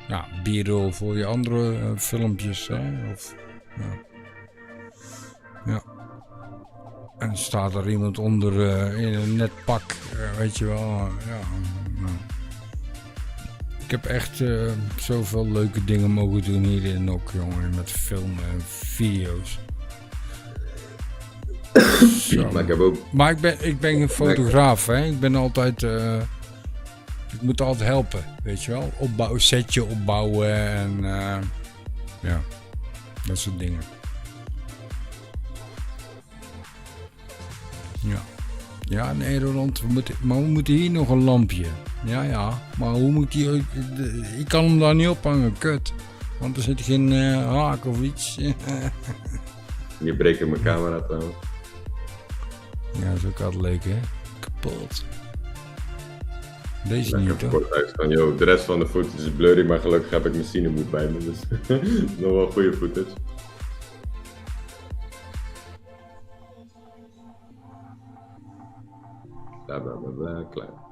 ja, b-roll voor je andere filmpjes, hè? Of, ja. Ja. En staat er iemand onder in een net pak, weet je wel. Ja, nou. Ik heb echt zoveel leuke dingen mogen doen hier in Nok, jongen, met filmen en video's. Maar ik heb ook... Maar ik ben een fotograaf, hè. Ik ben altijd... ik moet altijd helpen, weet je wel. Setje opbouwen en... ja, dat soort dingen. Ja. Ja, nee, Roland, we moeten hier nog een lampje. Ja, maar hoe moet die... Ik kan hem daar niet ophangen, kut. Want er zit geen haak of iets. Je breekt in mijn camera trouwens. Ja, dat is ook altijd leuk, hè? Kapot. Deze Ja, ik niet, heb toch? kort uitgestaan. Yo, de rest van de footage is blurry, maar gelukkig heb ik mijn cinemood bij me. Dus nog wel goede footage. Bla bla bla bla, klaar.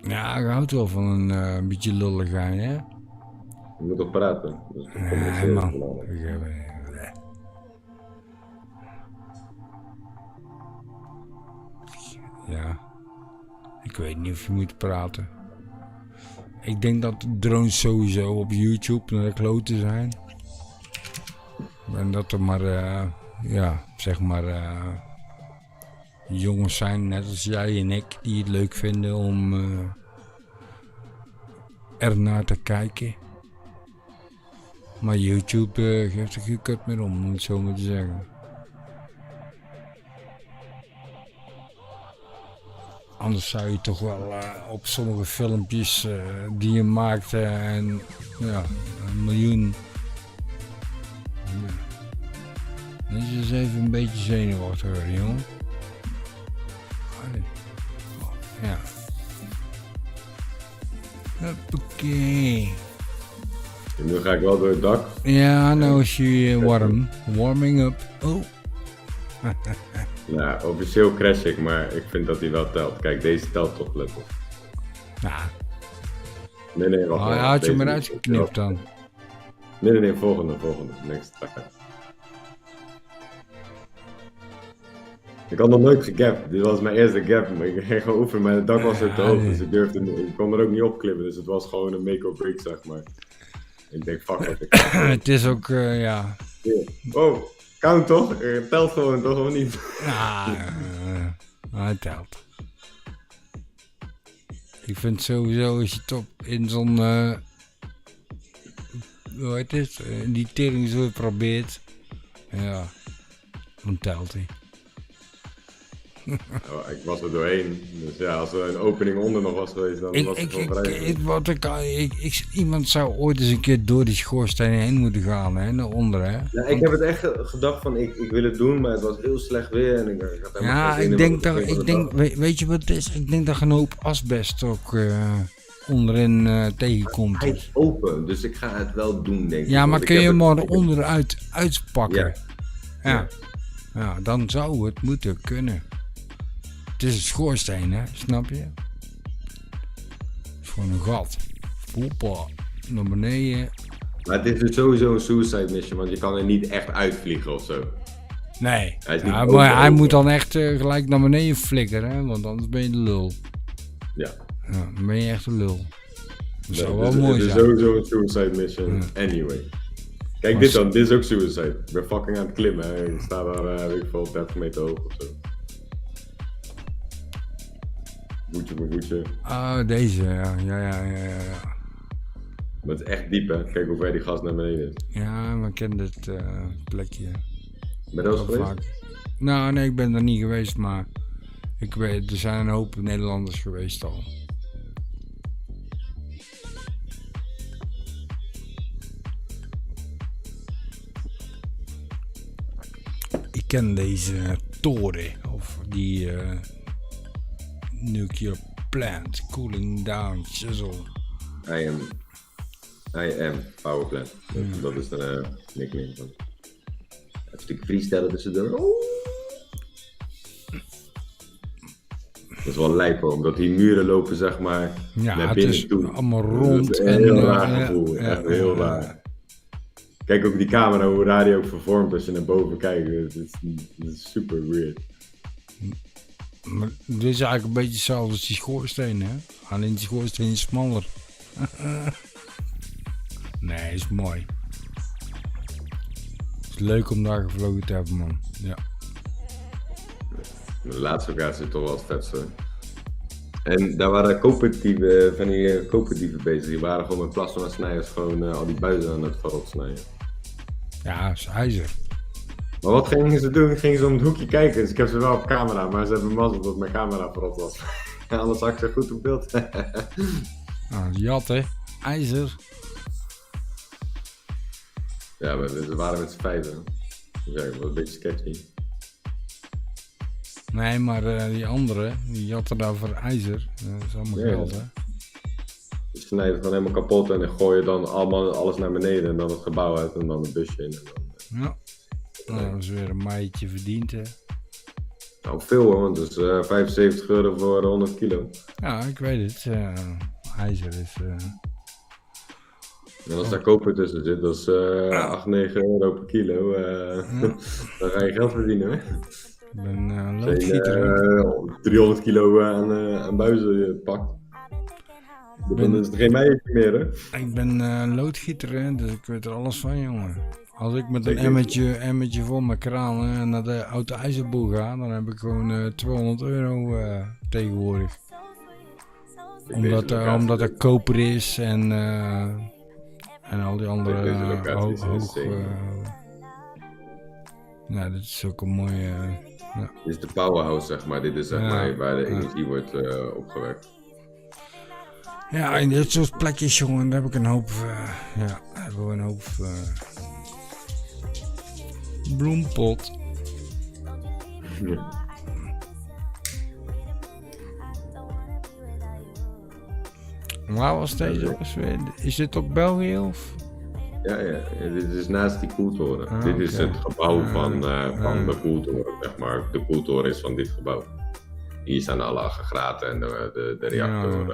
Ja, ik houd wel van een beetje lullig gaan, hè? Je moet toch praten? Dus Nee, man. Ja. Ik weet niet of je moet praten. Ik denk dat drones sowieso op YouTube naar de kloten zijn. En dat er maar, ja, zeg maar, jongens zijn, net als jij en ik, die het leuk vinden om ernaar te kijken. Maar YouTube geeft er geen kut meer om het zo maar te zeggen. Anders zou je toch wel op sommige filmpjes die je maakt en ja, 1 miljoen. Ja. Dat is dus even een beetje zenuwachtig hoor, jongen. Ja. Hoppakee. En nu ga ik wel door het dak. Ja, nou is je warm. Warming up. Oh. Nou, officieel crash ik, maar ik vind dat hij wel telt. Kijk, deze telt toch gelukkig. Nou. Nee, wacht. Oh, had je maar uitgeknipt dan. Nee, volgende. Next. Ik had nog nooit gegapt. Dit was mijn eerste gap. Maar ik ging gewoon oefenen, maar het dak was zo te hoog. Dus ik kon er ook niet opklimmen. Dus het was gewoon een make or break, zeg maar. Ik denk, fuck it. Het is ook, ja. Oh, count toch? Het telt gewoon toch of niet? Het telt. Ik vind sowieso als je het in zo'n, hoe heet het, die tering zo probeert, ja, dan telt hij. Oh, ik was er doorheen. Dus ja, als er een opening onder nog was geweest, dan was het gewoon vrij. Iemand zou ooit eens een keer door die schoorsteen heen moeten gaan, hè, naar onder, hè. Ja, ik heb het echt gedacht van, ik wil het doen, maar het was heel slecht weer en ik had helemaal geen zin in. Weet je wat het is? Ik denk dat een hoop asbest ook onderin tegenkomt. Hij is open, dus ik ga het wel doen, denk ik. Ja, maar kun je hem maar onderuit uitpakken? Ja, dan zou het moeten kunnen. Het is een schoorsteen, hè? Snap je? Het is gewoon een gat. Hoppa, naar beneden. Maar het is dus sowieso een suicide mission, want je kan er niet echt uitvliegen of zo. Nee, maar hij moet dan echt gelijk naar beneden flikkeren, hè? Want anders ben je de lul. Ja. Dan ben je echt een lul. Dat zou wel dus, mooi zijn. Het is sowieso een suicide mission, anyway. Kijk, maar dit dan, dit is ook suicide. Ik ben fucking aan het klimmen, hè. Ik sta daar, weet ik veel, 30 meter hoog of zo. Boetje. Ah, deze, ja. Maar het is echt diep, hè. Kijk hoe ver die gas naar beneden is. Ja, we kennen dit plekje. Ben je er al geweest? Vaak. Nou, nee, ik ben er niet geweest, maar ik weet, er zijn een hoop Nederlanders geweest al. Ik ken deze toren, of die nuclear plant, cooling down, chisel. I am power plant. Dat is de nickname van. Even een stukje freestellen tussendoor. Oh. Dat is wel lijp hoor, omdat die muren lopen zeg maar naar binnen toe. Het is allemaal rond. Dat is een heel raar gevoel, echt heel raar. Kijk ook die camera, hoe raar die ook vervormt als je naar boven kijkt. Het is super weird. Maar dit is eigenlijk een beetje hetzelfde als die schoorsteen, hè? Alleen die schoorsteen is smaller. Nee, is mooi. Het is leuk om daar gevlogen te hebben, man. Ja. De laatste locatie is toch wel het vetste. En daar waren coöperatieven bezig. Die waren gewoon met plasma snijders gewoon al die buizen aan het verrot snijden. Ja, dat is ijzer. Maar wat gingen ze doen? Gingen ze om het hoekje kijken. Dus ik heb ze wel op camera, maar ze hebben mazzel dat mijn camera verrot was. Anders had ik ze goed op beeld. Jat, hè? IJzer. Ja, maar ze waren met z'n vijven. Dus ja, dat was een beetje sketchy. Nee, maar die andere, die jatten daar voor ijzer. Dat is allemaal geld, hè? Die snijden het dan helemaal kapot en dan gooien dan allemaal alles naar beneden en dan het gebouw uit en dan een busje in. En dan, ja. Nou, dat is weer een maatje verdiend, hè? Nou, veel hoor, want het is €75 voor 100 kilo. Ja, ik weet het. IJzer is... En als daar koper tussen zit, dat is 8, 9 euro per kilo. Dan ga je geld verdienen, hè? Ik ben loodgieter. 300 kilo aan buizen pakt. Dan is het geen meiertje meer, hè? Ik ben loodgieter, hè, dus ik weet er alles van, jongen. Als ik met een emmertje vol met kraan naar de oude ijzerboer ga, dan heb ik gewoon €200 tegenwoordig. Omdat er koper is en al die andere hoog... ja, dit is ook een mooie... ja. Dit is de powerhouse, zeg maar. Dit is zeg maar waar de energie wordt opgewekt. Ja, in dit soort plekjes, jongen, daar heb ik een hoop... hebben we een hoop... bloempot. Ja. Waar was deze? Is dit op België of? Ja, dit is naast die koeltoren. Dit is het gebouw van de koeltoren, zeg maar. De koeltoren is van dit gebouw. Hier staan alle aggregaten en de reactor,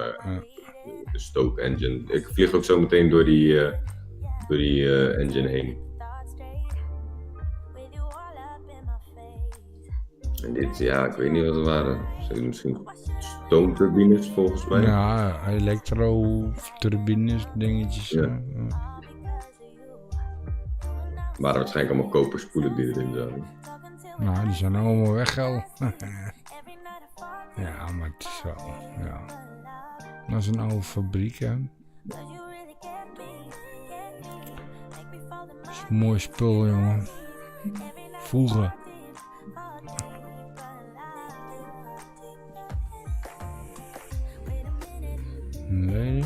de stoke engine. Ik vlieg ook zo meteen door die engine heen. En dit, ik weet niet wat het waren. Misschien stoomturbines volgens mij. Ja, elektro-turbines, dingetjes. Ja. Waren waarschijnlijk allemaal koperspoelen die erin zaten. Nou, die zijn allemaal weg al. Ja, maar het is wel, ja. Dat is een oude fabriek, hè. Dat is een mooi spul, jongen. Vroeger. Nee, niet.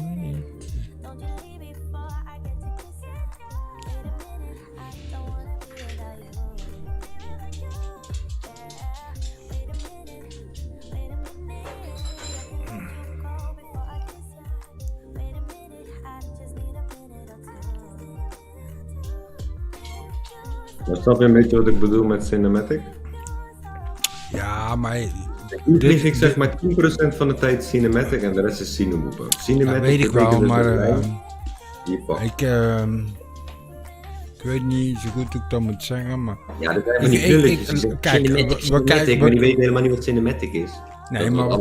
Maar snap je een beetje wat ik bedoel met cinematic? Ja, maar... Ik zeg maar 10% van de tijd cinematic en de rest is cineboepen. Ja, weet ik wel, maar... ik weet niet zo goed hoe ik dat moet zeggen, maar... Ja, dat zijn niet krulletjes. Kijk, maar die weten helemaal niet wat cinematic is. Nee, maar we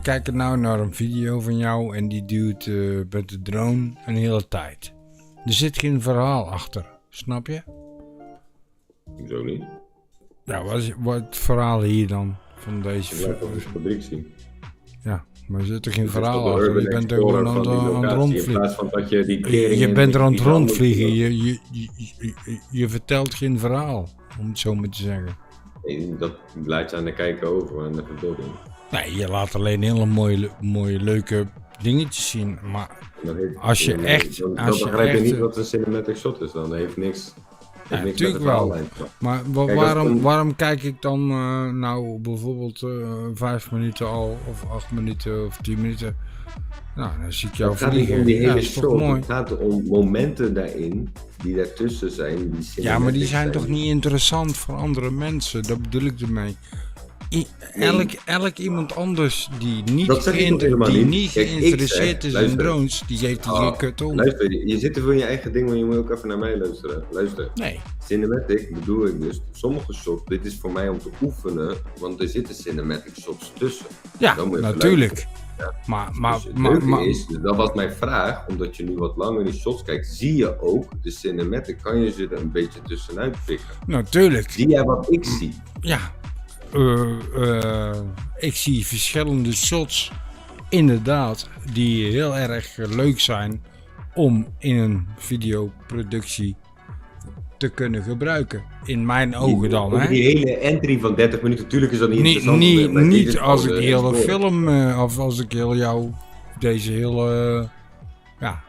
kijken nou naar een video van jou en die duurt met de drone een hele tijd. Er zit geen verhaal achter, snap je? Hoezo niet? Ja, wat het verhaal hier dan van deze... Je blijft op de fabriek zien. Ja, maar er zit er geen verhaal achter. Je bent er gewoon aan het rondvliegen. In plaats van dat je je bent er aan het rondvliegen. Je vertelt geen verhaal, om het zo maar te zeggen. Dat laat je aan de kijker over en de verbeelding. Nee, je laat alleen hele mooie leuke dingetjes zien. Maar als je echt... Dan begrijp je niet wat een cinematic shot is. Dan heeft niks... Ja, natuurlijk wel. Maar waarom kijk ik dan nou bijvoorbeeld 5 minuten al, of 8 minuten of 10 minuten? Nou, dan zie ik jou vliegen. Ja, dat is toch mooi. Het gaat om momenten daarin die daartussen zijn. Ja, maar die zijn toch niet interessant voor andere mensen? Dat bedoel ik ermee. Elk iemand anders die niet geïnteresseerd is in drones, die geeft er geen kut om. Luister, je zit er voor je eigen ding, maar je moet ook even naar mij luisteren. Luister. Nee. Cinematic bedoel ik dus, sommige shots, dit is voor mij om te oefenen, want er zitten cinematic shots tussen. Ja, natuurlijk. Ja. Maar dat was mijn vraag, omdat je nu wat langer die shots kijkt, zie je ook de cinematic, kan je ze er een beetje tussenuit pikken. Natuurlijk. Zie jij wat ik zie? Ja. Ik zie verschillende shots, inderdaad, die heel erg leuk zijn om in een videoproductie te kunnen gebruiken. In mijn ogen dan. Hè? Die hele entry van 30 minuten, natuurlijk is dat niet interessant. Niet als ik de hele film, of als ik deze hele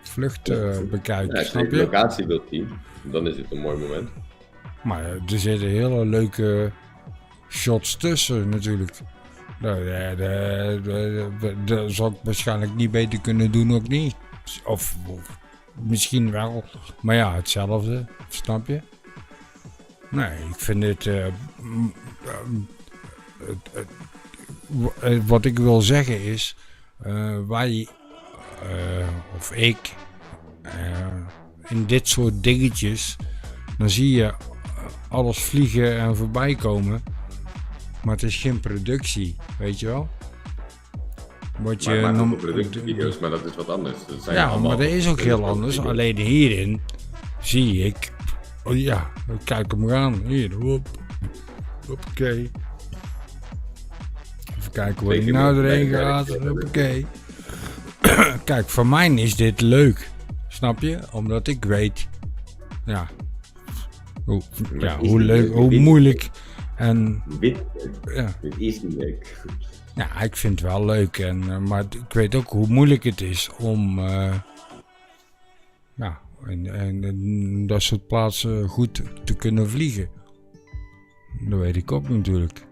vlucht bekijk. Ja, als je de locatie wilt zien, dan is het een mooi moment. Maar er zitten hele leuke shots tussen natuurlijk. Dat zou ik waarschijnlijk niet beter kunnen doen, ook niet. Of misschien wel, maar ja, hetzelfde, snap je? Nee, ik vind het... wat ik wil zeggen is, wij, of ik, in dit soort dingetjes, dan zie je alles vliegen en voorbij komen, maar het is geen productie, weet je wel? Wat je Maar maak ook productievideo's, maar dat is wat anders. Dat zijn ja, maar dat is ook heel anders. video's. Alleen hierin zie ik, oh ja, kijk hem aan, hier, hoppakee. Even kijken waar hij nou doorheen gaat, hoppakee. Kijk, voor mij is dit leuk, snap je? Omdat ik weet, ja, hoe leuk, hoe moeilijk en... Ja. Dit is niet leuk. Ja, ik vind het wel leuk, maar ik weet ook hoe moeilijk het is om in dat soort plaatsen goed te kunnen vliegen. Dat weet ik ook natuurlijk.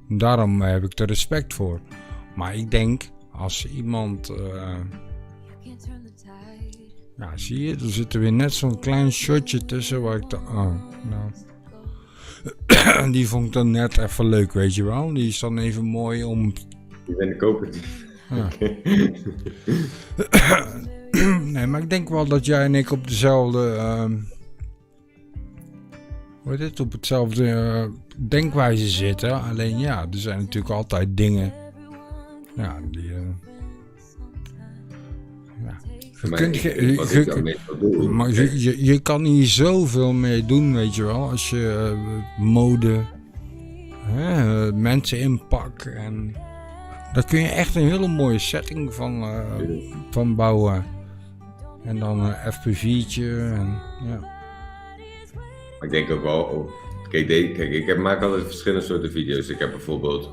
Daarom heb ik er respect voor. Maar ik denk, als iemand... ja, zie je, er zit er weer net zo'n klein shotje tussen waar ik... Die vond ik dan net even leuk, weet je wel. Die is dan even mooi om... Die ben ik kopen. Ja. Nee, maar ik denk wel dat jij en ik op dezelfde... op hetzelfde denkwijze zitten. Alleen ja, er zijn natuurlijk altijd dingen... Ja, die... Je kan hier zoveel mee doen, weet je wel. Als je mode, mensen inpakken en daar kun je echt een hele mooie setting van bouwen. En dan een FPV'tje en ja. Maar ik denk ook wel, kijk, ik maak altijd verschillende soorten video's. Ik heb bijvoorbeeld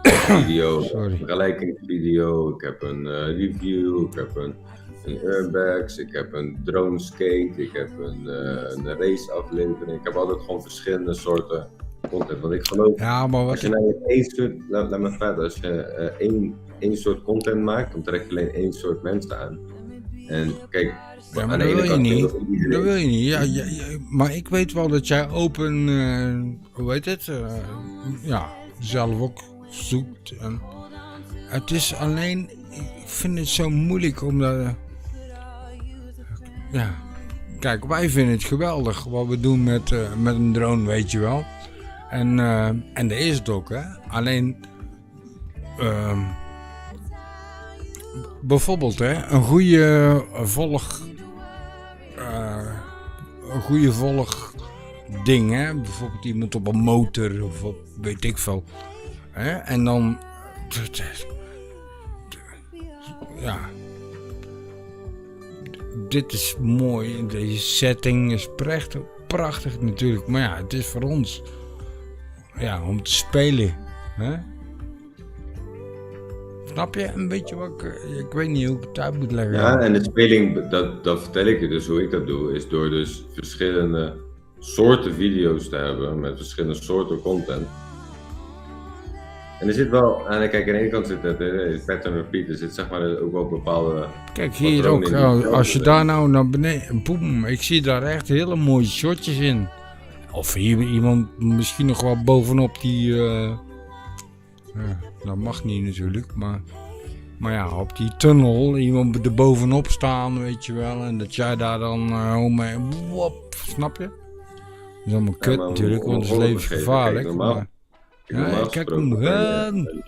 een video, een vergelijkingsvideo, ik heb een review, ik heb een airbags, ik heb een drone skate, ik heb een race aflevering. Ik heb altijd gewoon verschillende soorten content. Want ik geloof, ja, maar als je nou één soort, laat me verder, als je één soort content maakt, dan trek je alleen één soort mensen aan. En kijk, ja, maar dat wil je niet. Dat wil je niet. Ja, maar ik weet wel dat jij open, hoe heet het? Ja, zelf ook zoekt. En het is alleen, ik vind het zo moeilijk omdat. Ja, kijk, wij vinden het geweldig wat we doen met een drone, weet je wel. En dat is het ook, hè. Alleen, bijvoorbeeld, hè, een goede volg ding, hè. Bijvoorbeeld iemand op een motor of op, weet ik veel. Hè? En dan, ja. Dit is mooi, deze setting is prachtig natuurlijk, maar ja, het is voor ons om te spelen, hè? Snap je een beetje wat ik weet niet hoe ik het uit moet leggen. Ja, en de speling, dat vertel ik je dus hoe ik dat doe, is door dus verschillende soorten video's te hebben met verschillende soorten content. En er zit wel, kijk, aan de ene kant zit het pattern repeat, er zit zeg maar ook wel bepaalde... Kijk, hier ook, als je daar nou naar beneden, boem, ik zie daar echt hele mooie shotjes in. Of hier iemand misschien nog wel bovenop die, dat mag niet natuurlijk, maar ja, op die tunnel, iemand er bovenop staan, weet je wel, en dat jij daar dan omheen, wop, snap je? Dat is allemaal kut natuurlijk, want het is levensgevaarlijk, maar... Ja, kijk hem gaan.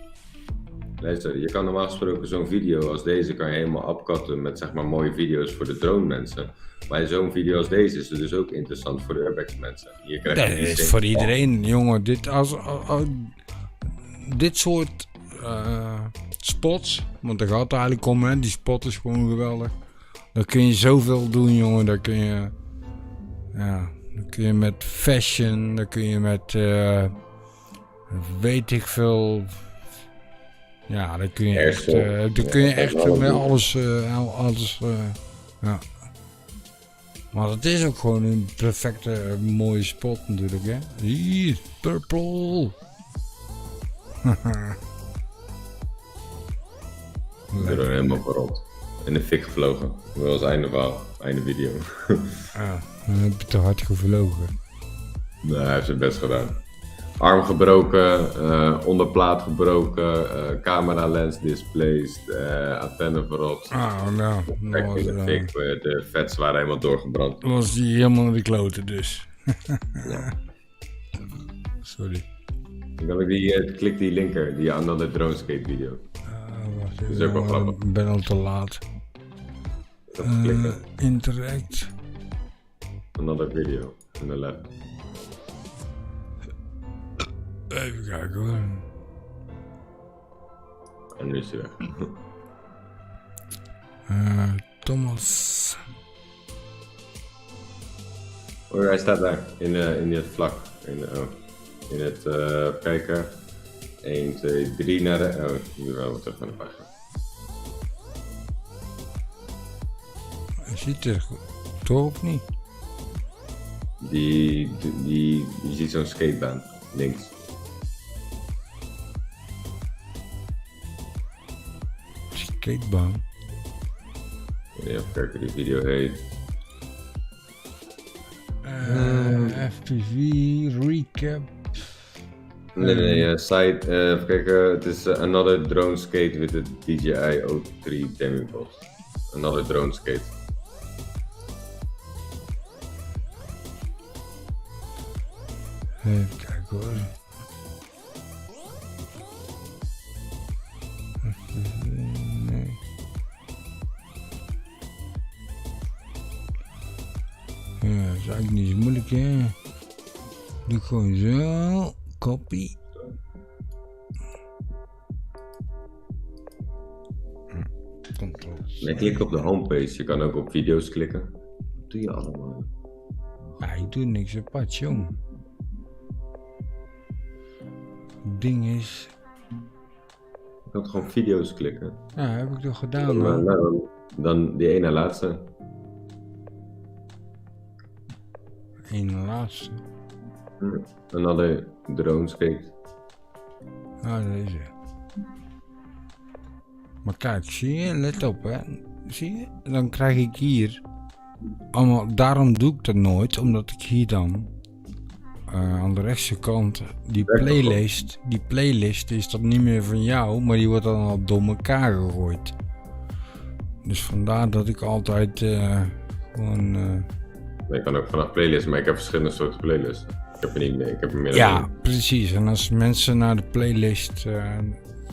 Luister, je kan normaal gesproken zo'n video als deze kan je helemaal afkatten met zeg maar mooie video's voor de drone mensen. Maar zo'n video als deze is dus ook interessant voor de airbags mensen. Dat is voor iedereen, jongen. Dit soort spots, want daar gaat het eigenlijk om, hè. Die spot is gewoon geweldig. Daar kun je zoveel doen, jongen. Daar kun je, dan kun je met fashion, daar kun je met... weet ik veel. Ja, dan kun je echt, met alles. Ja. Maar het is ook gewoon een perfecte mooie spot natuurlijk, hè. Hier, purple. Ik ben er helemaal verrot. In de fik gevlogen. Dat was het einde verhaal. Einde video. Dan heb je te hard gevlogen. Nee, hij heeft zijn best gedaan. Arm gebroken, onderplaat gebroken, camera lens displaced, antenne verrot. Nou. De vets waren helemaal doorgebrand. Dan was die helemaal naar de kloten dus. Ja. Sorry. Klik die linker, die Another Drone Skate video. Wacht Dat is ook wel grappig. Ik ben al te laat. Even klikken. Interact. Another video, on the left. Even kijken hoor. En nu is hij weg. Thomas. Oh, hij staat daar, in het vlak. In het kijken. 1, 2, 3 naar de... Oh, nu gaan we terug naar de pagina. Hij zit er toch of niet? Je ziet zo'n skatebaan, links. Skatebaan? Even kijken, die video heet... FPV, recap. Nee, site, even kijken, het is Another Drone Skate with the DJI O3 Demibot. Another Drone Skate. Even kijken hoor. Nee. Ja, dat is eigenlijk niet zo moeilijk hè. Doe ik gewoon zo. Copy. Nee, klik op de homepage, je kan ook op video's klikken. Wat doe je allemaal? Ja, ik doe niks apart, jong. Het ding is... Je kan gewoon video's klikken. Ja, heb ik toch gedaan, man. Dan die ene laatste. Eén laatste. Another Drone Skate. Ah, deze. Maar kijk, zie je? Let op, hè. Zie je? Dan krijg ik hier... Allemaal, daarom doe ik dat nooit, omdat ik hier dan... aan de rechtse kant, die playlist is dat niet meer van jou, maar die wordt dan al door elkaar gegooid. Dus vandaar dat ik altijd gewoon... Je kan ook vanaf playlist, maar ik heb verschillende soorten playlists. Ik heb er niet mee, ik heb er meer dan Ja, één. precies. En als mensen naar de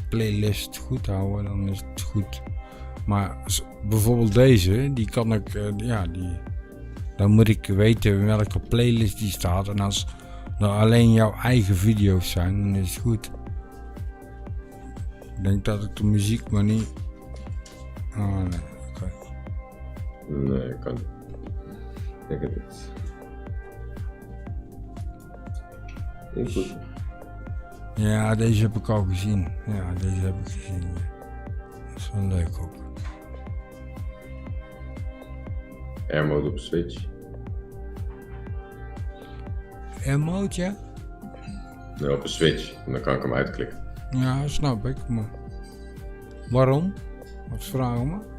playlist goed houden, dan is het goed. Maar bijvoorbeeld deze, die kan ik, dan moet ik weten in welke playlist die staat. En als er alleen jouw eigen video's zijn, dan is het goed. Ik denk dat ik de muziek maar niet... Oh nee, oké. Nee, kan niet. Ik denk het niet. Is goed. Ja, deze heb ik al gezien. Ja, deze heb ik gezien. Dat is wel leuk ook. Air mode op Switch. Air mode, ja? Nee, op een Switch. En dan kan ik hem uitklikken. Ja, snap ik, maar... Waarom? Wat vragen me?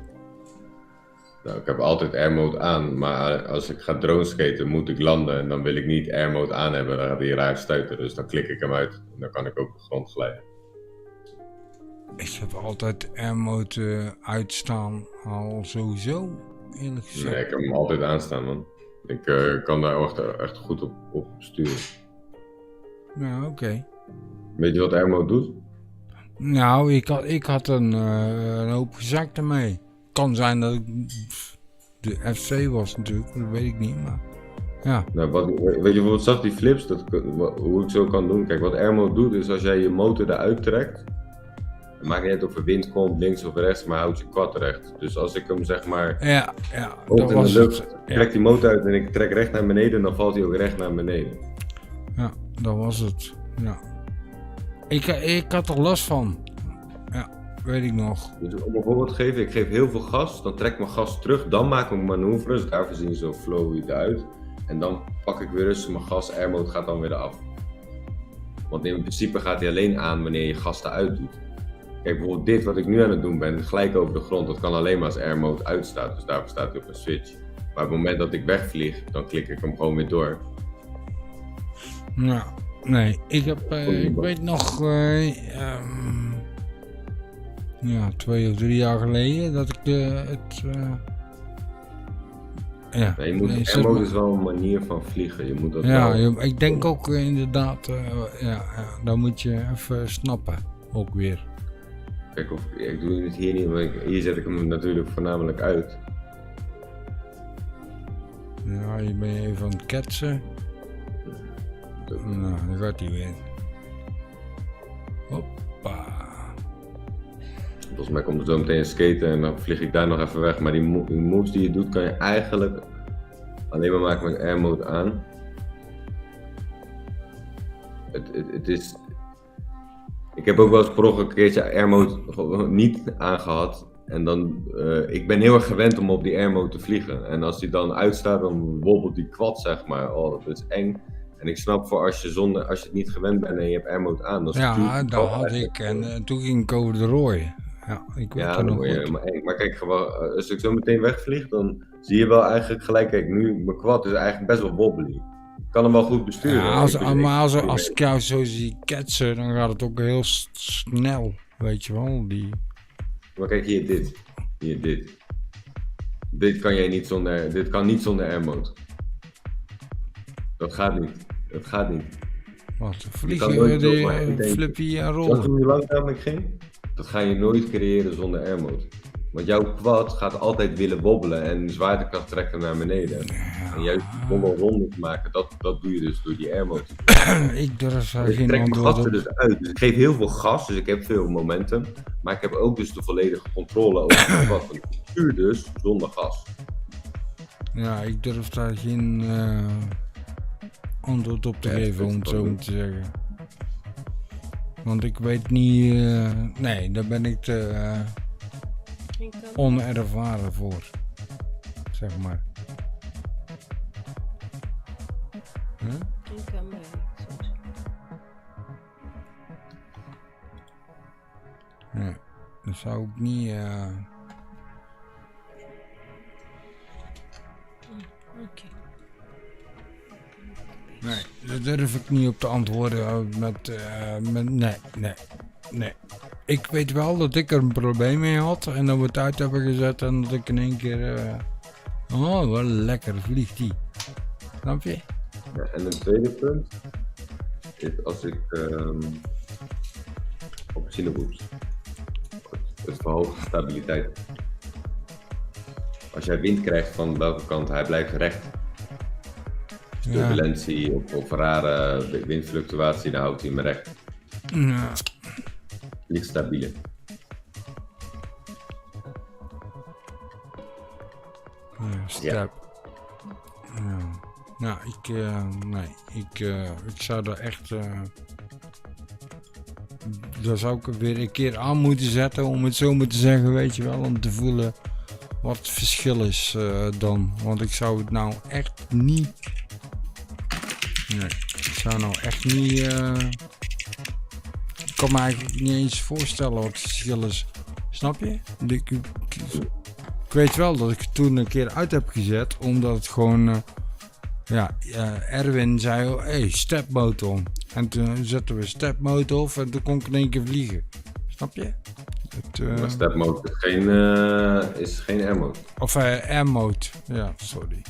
Nou, ik heb altijd air mode aan, maar als ik ga drone skaten moet ik landen en dan wil ik niet air mode aan hebben, dan gaat hij raar stuiten, dus dan klik ik hem uit en dan kan ik ook op de grond glijden. Ik heb altijd air mode uitstaan, al sowieso, eerlijk gezegd. Nee, ik heb hem altijd aanstaan, man. Ik kan daar echt goed op sturen. Ja, oké. Weet je wat air mode doet? Nou, ik had een hoop gezakt ermee. Kan zijn dat ik de FC was natuurlijk, dat weet ik niet, maar ja. Nou, weet je bijvoorbeeld, zag die flips, hoe ik zo kan doen? Kijk, wat air mode doet is als jij je motor eruit trekt, het maakt niet uit of er wind komt, links of rechts, maar houd je quad recht. Dus als ik hem zeg maar ja, dat was in de lucht, het. trek die motor uit en ik trek recht naar beneden, dan valt hij ook recht naar beneden. Ja, dat was het, ja. Ik had er last van. Ja, weet ik nog. Dus om een voorbeeld te geven, ik geef heel veel gas, dan trek ik mijn gas terug, dan maak ik een manoeuvre, dus daarvoor zien zo flowy uit. En dan pak ik weer rustig mijn gas, air mode gaat dan weer af. Want in principe gaat hij alleen aan wanneer je gasten uitdoet. Kijk, bijvoorbeeld dit wat ik nu aan het doen ben, gelijk over de grond, dat kan alleen maar als air mode uitstaat. Dus daarvoor staat hij op een switch. Maar op het moment dat ik wegvlieg, dan klik ik hem gewoon weer door. Nou, nee, ik weet nog, ja, 2 of 3 jaar geleden dat ik ja, Nee, je moet, air mode is wel een manier van vliegen. Je moet dat ja, wel... ik denk ook inderdaad, ja, dan moet je even snappen, ook weer. Kijk, ik doe het hier niet, maar hier zet ik hem natuurlijk voornamelijk uit. Ja, hier ben je even aan het ketsen. Nou, dan gaat hij weer. Hoppa. Volgens mij komt er zo meteen een skaten en dan vlieg ik daar nog even weg. Maar die moves die je doet, kan je eigenlijk alleen maar maken met air mode aan. Het is... Ik heb ook wel eens per ongeluk een keertje air mode niet aangehad. En dan, ik ben heel erg gewend om op die air mode te vliegen. En als die dan uitstaat, dan wobbelt die quad, zeg maar. Oh, dat is eng. En ik snap voor als je het niet gewend bent en je hebt air mode aan. Dan ja, dat had ik. En toen ging ik over de rooi. Ja, ik weet dan word je helemaal eng. Maar kijk, gewoon, als ik zo meteen wegvlieg, dan zie je wel eigenlijk gelijk. Kijk, nu, mijn quad is eigenlijk best wel wobbly. Ik kan hem wel goed besturen. Ja, als ik jou zo zie ketsen, dan gaat het ook heel snel. Weet je wel, die... Maar kijk, hier dit. Hier dit. Dit kan niet zonder air mode. Dat gaat niet. Dat gaat niet. Wat? Vliegen de flippy en rollen? Dat hoe langzaam ik ging? Dat ga je nooit creëren zonder air mode. Want jouw quad gaat altijd willen wobbelen en zwaartekracht trekt hem naar beneden. Ja. En juist volle rondes maken, dat doe je dus door die air mode. Ik durf geen geen trek mijn gasten op. dus uit. Dus ik geef heel veel gas, dus ik heb veel momentum. Maar ik heb ook dus de volledige controle over mijn quad. Want ik stuur dus zonder gas. Ja, ik durf daar geen antwoord op te geven, om het zo te zeggen. Want ik weet niet, nee, daar ben ik te onervaren voor, zeg maar. Huh? Geen camera. Nee, dat zou ik niet... Oké. Nee, daar durf ik niet op te antwoorden met nee. Ik weet wel dat ik er een probleem mee had en dat we het uit hebben gezet en dat ik in één keer... oh, wat lekker vliegt die. Snap je? Ja, en een tweede punt is als ik op cineboops. Het verhoogt de stabiliteit. Als jij wind krijgt van welke kant, hij blijft recht. Turbulentie of rare windfluctuatie, dan houdt hij me recht. Ja. Niet stabiel. Step. Ja. Nou, ik zou daar echt... daar zou ik weer een keer aan moeten zetten, om het zo maar te zeggen, weet je wel, om te voelen wat het verschil is dan. Want ik zou het nou echt niet... Nee, ik zou nou echt niet... ik kan me eigenlijk niet eens voorstellen wat het verschil is. Snap je? Ik weet wel dat ik het toen een keer uit heb gezet, omdat het gewoon... Erwin zei, hey, stepmode om. En toen zetten we stepmode op en toen kon ik in één keer vliegen. Snap je? Maar stepmode is geen air mode. Of air mode, ja, sorry.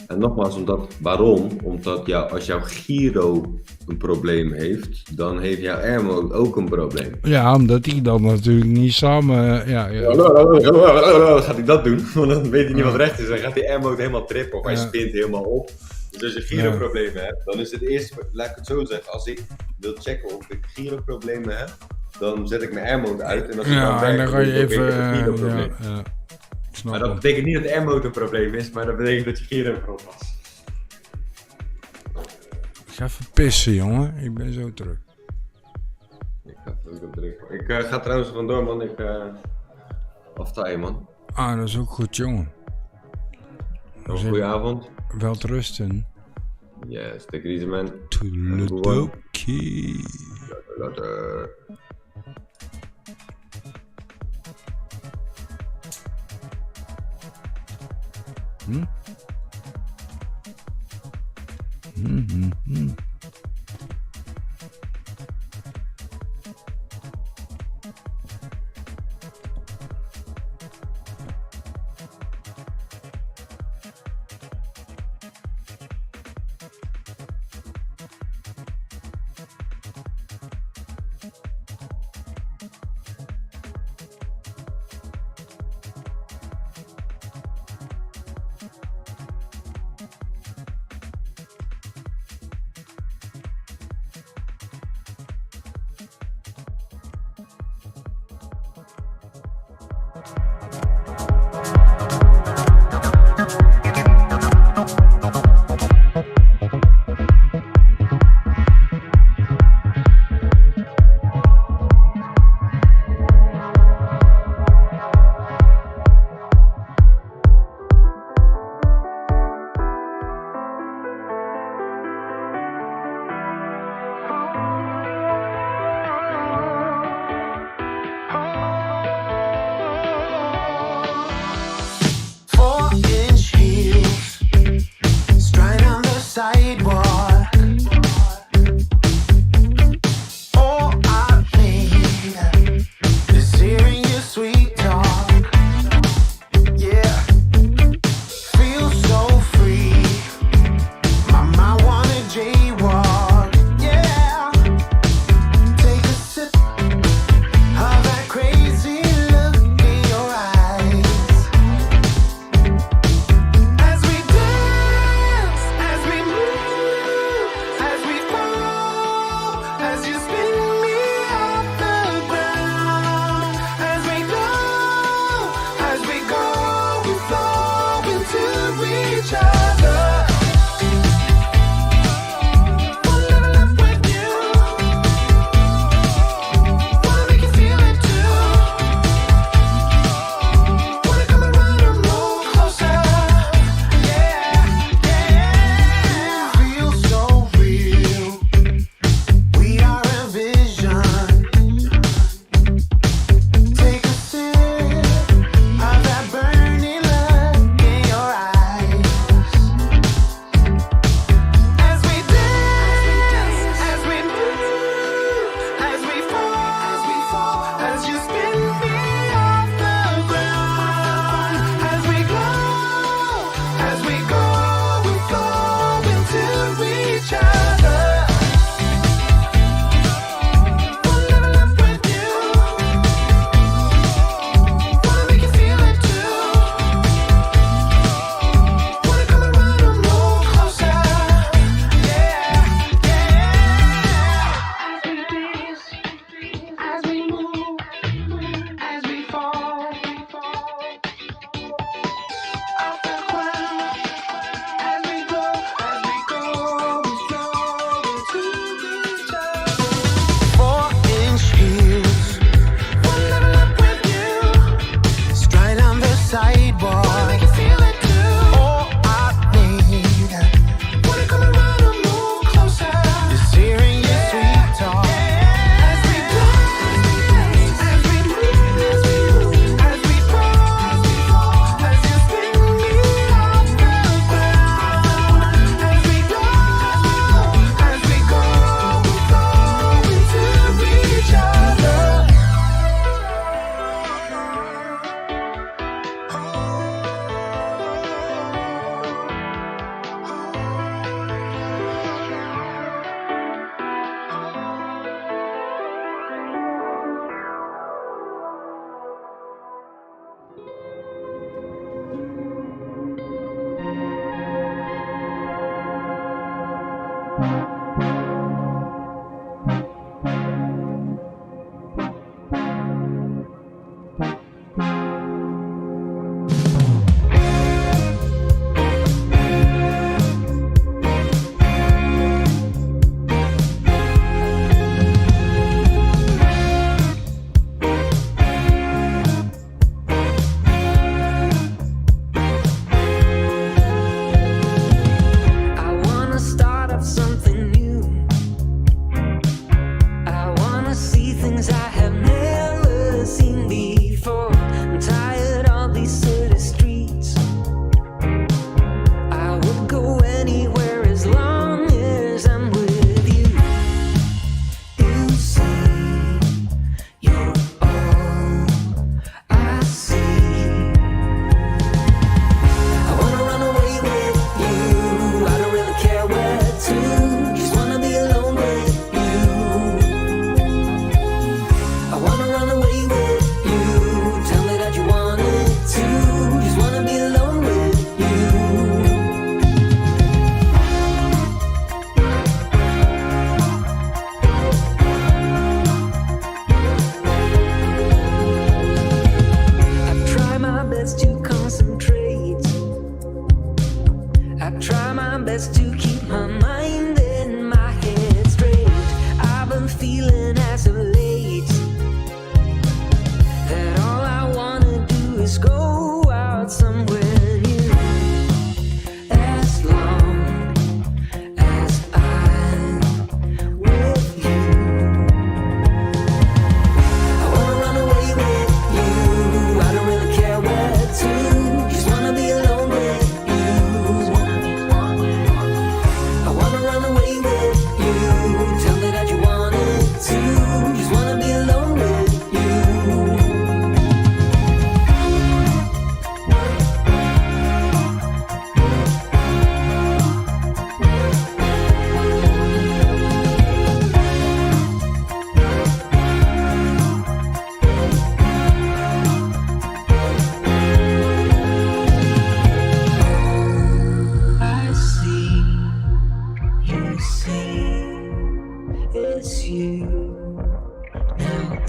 En nogmaals, waarom? Omdat als jouw gyro een probleem heeft, dan heeft jouw air mode ook een probleem. Ja, omdat die dan natuurlijk niet samen... Dan gaat hij dat doen, want dan weet hij niet wat recht is. Dan gaat die air mode helemaal trippen of hij spint helemaal op. Dus als je gyro-problemen hebt, dan is het eerst, laat ik het zo zeggen, als ik wil checken of ik gyro-problemen heb, dan zet ik mijn air mode uit en als ik dan werkt, dan ga je even... Maar dat betekent niet dat air mode een probleem is, maar dat betekent dat je gyro een probleem was. Ik ga even pissen, jongen. Ik ben zo terug. Ik ga trouwens vandoor, man. Ik aftaaien, man. Ah, dat is ook goed, jongen. Goeie avond. Wel te rusten. Yes, take it easy, man. Toedeledokie. Later.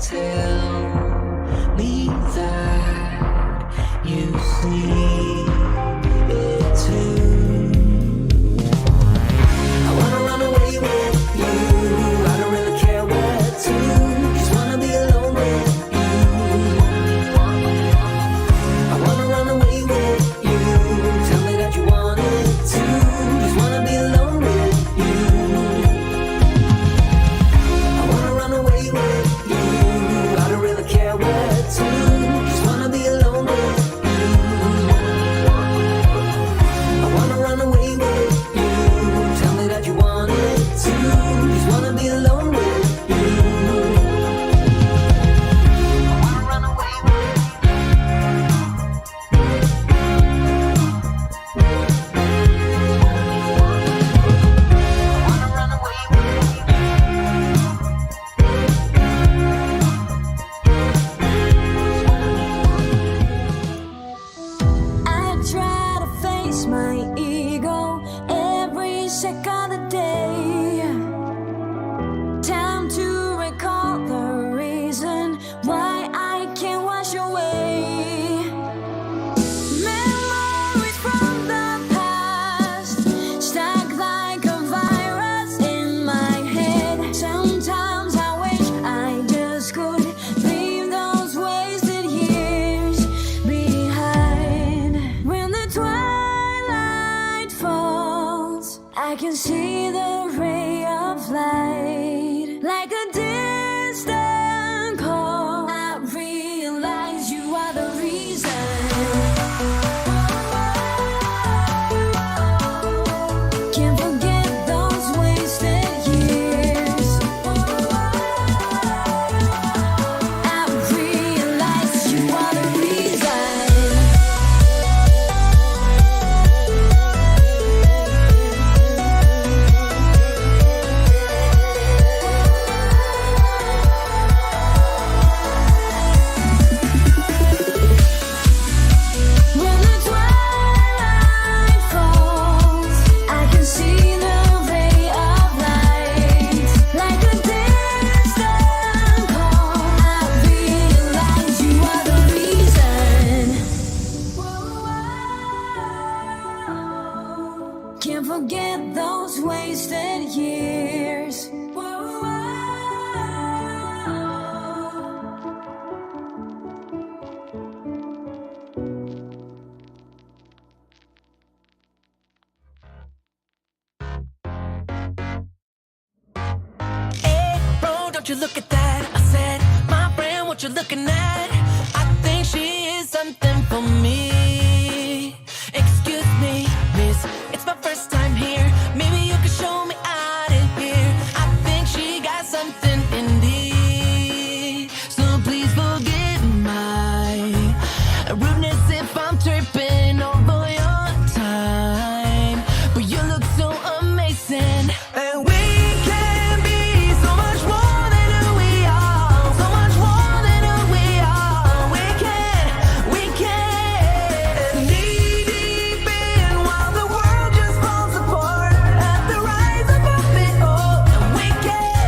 tell me that you see it too. I wanna run away with you. I don't really care where to. Just wanna be alone with you. I wanna run away with you. Tell me that you want it too. Just wanna be alone with you. I wanna run away with you. I don't really care where to. Just wanna be alone with you. I wanna run away with you. Tell me that you want it too. Just wanna be alone with you. I wanna run away with I try to face my ego every second of the day. Time to recall the reason why I can't wash away memories from the past, stuck like a virus in my head. Sometimes I wish I just could leave those wasted years behind. When the twilight falls, I can see the ray of light, like a distant call. I realize you are the reason. Can't forget those wasted years. I realize you are the reason. When the twilight falls, I can see the ray of light, like a distant call. I realize you are the reason. Can't forget those wasted years. Hey, bro, don't you look at that. I said, my friend, what you looking at? I think she is something for me. Excuse me, miss, it's my first time here. Maybe you could show me out of here. I think she got something in me. So please forgive my rudeness if I'm tripping over your time. But you look so amazing. And we can be so much more than who we are. So much more than who we are. We can. Knee deep in while the world just falls apart. At the rise above it all. And we can.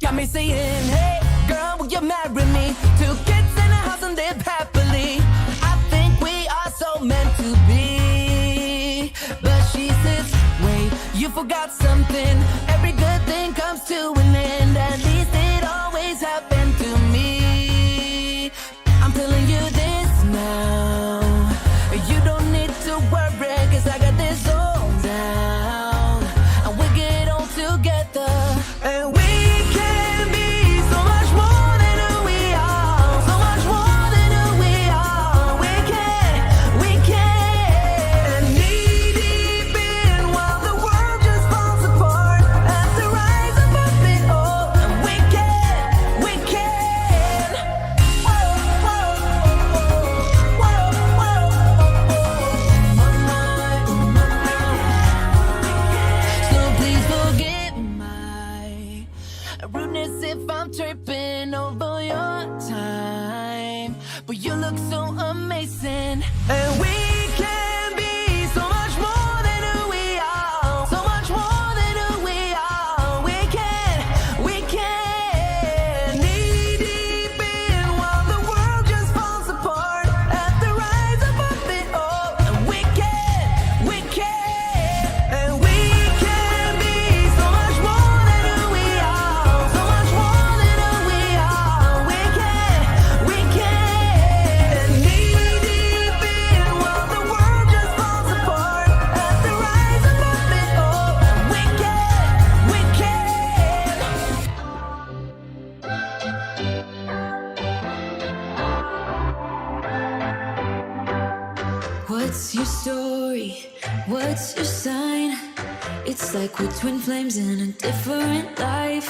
Got me saying, hey, girl, will you marry me? 2 kids in a house and live happily. I think we are so meant to be. But she says, wait, you forgot something. Every good thing comes to an end. At least it always happened to me. I'm telling you this now. You don't need to worry, 'cause I got this all down. And we get on together. And we can be so much more than who we are. So much more than who we are. We can. Knee deep in while the world just falls apart. At the rise above it all. And we can. Whoa, whoa, whoa, whoa. So please forgive my rudeness if I'm tripping over your time. But you look so amazing. And we can be so much more than who we are. So much more than who we are. We can. It's like we're twin flames in a different life.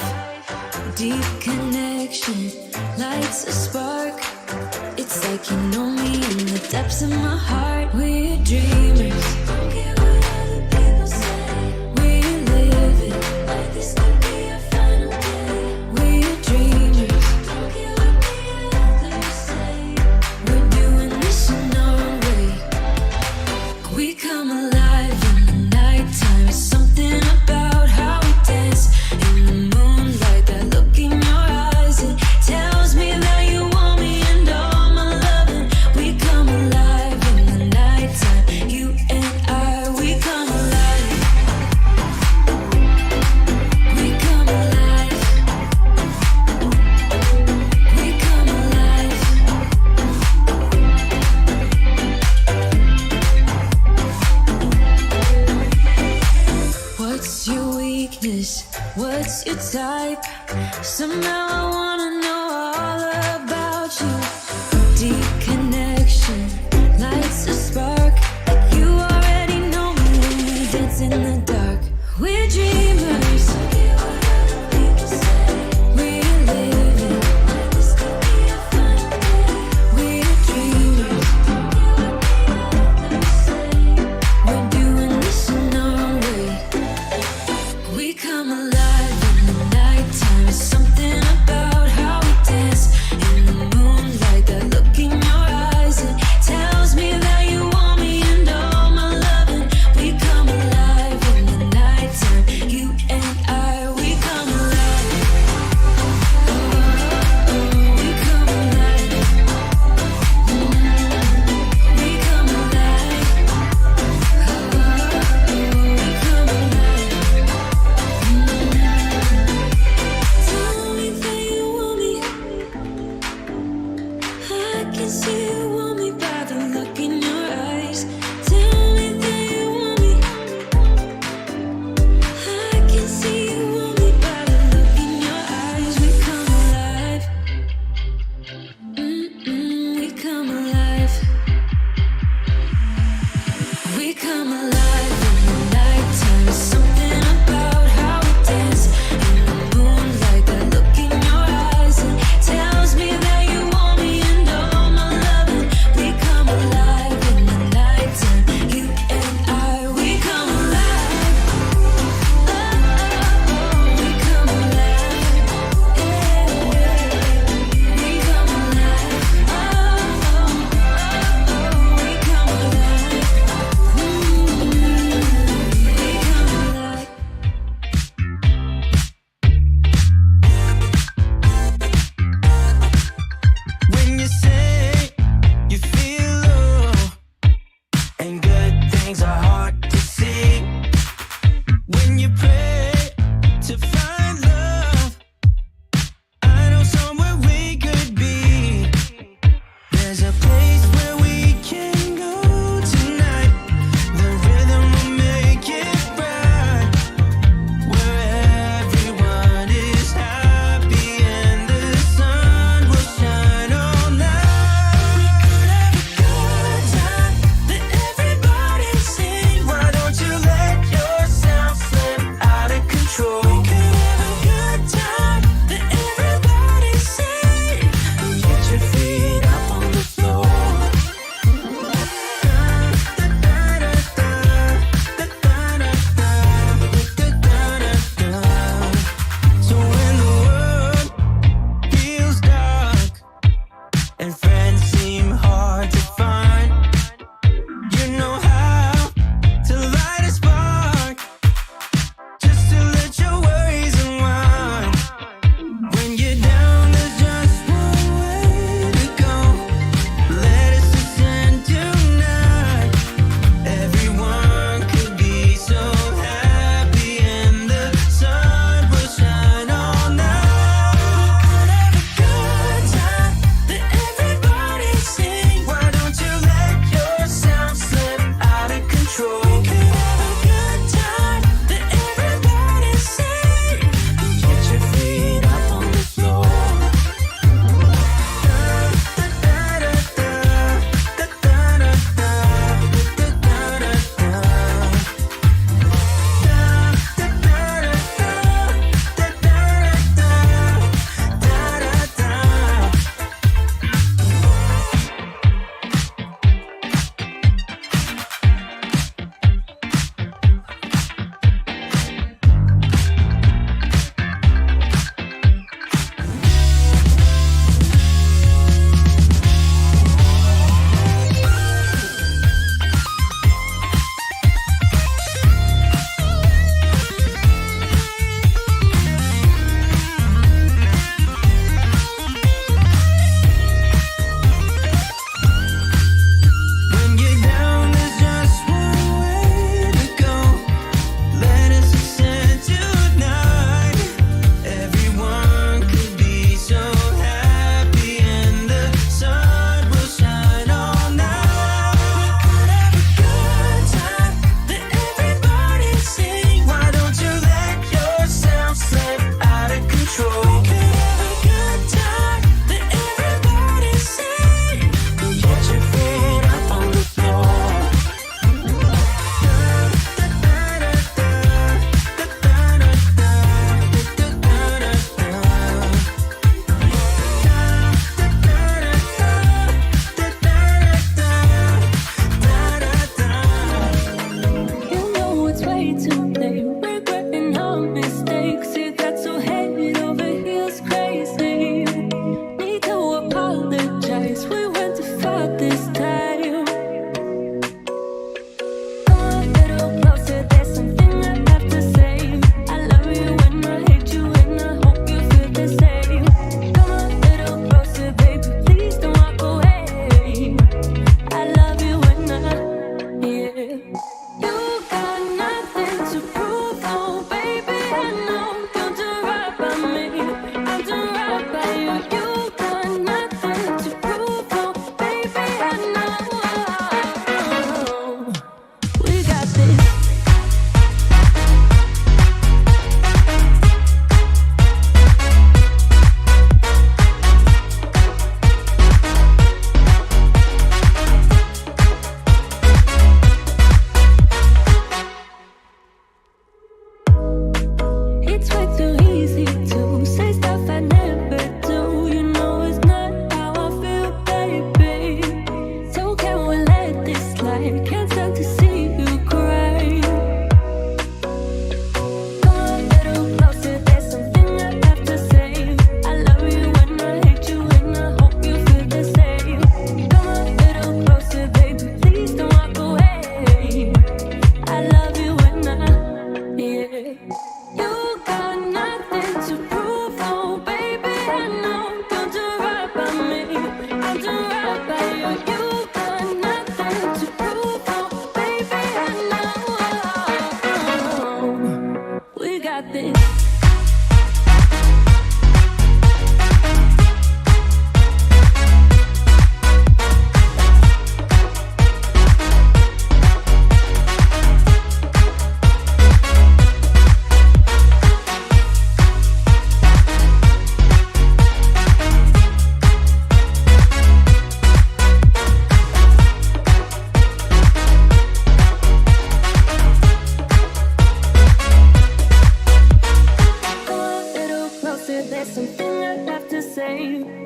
Deep connection lights a spark. It's like you know me in the depths of my heart. We're dreamers. Don't care what other people say. We're living like this could be our final day. We're dreamers. Don't care what the others say. We're doing this in our way. We come alive in the nighttime. Something about how we dance in the moonlight. That look in your eyes, it tells me that you want me and all my loving. We come alive in the nighttime. You and I, we come alive. We come alive. We come alive. What's your weakness? What's your type? Somehow I wanna know all about you. Deep connection lights a spark. Like you already know me when we dance in the dark. We're dreamers. We're living like this could be our final day. We're dreamers. We're doing this in our way. We come alive in the nighttime. Something about how we dance in the moonlight. That look in your eyes, it tells me that you want me and all my loving. We come alive in the nighttime. You and I, we come alive. We come alive. We come alive. We come alive. Tell me that you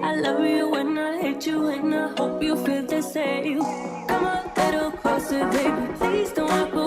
I love you and I hate you, and I hope you feel the same. Come a little closer, baby. Please don't walk away.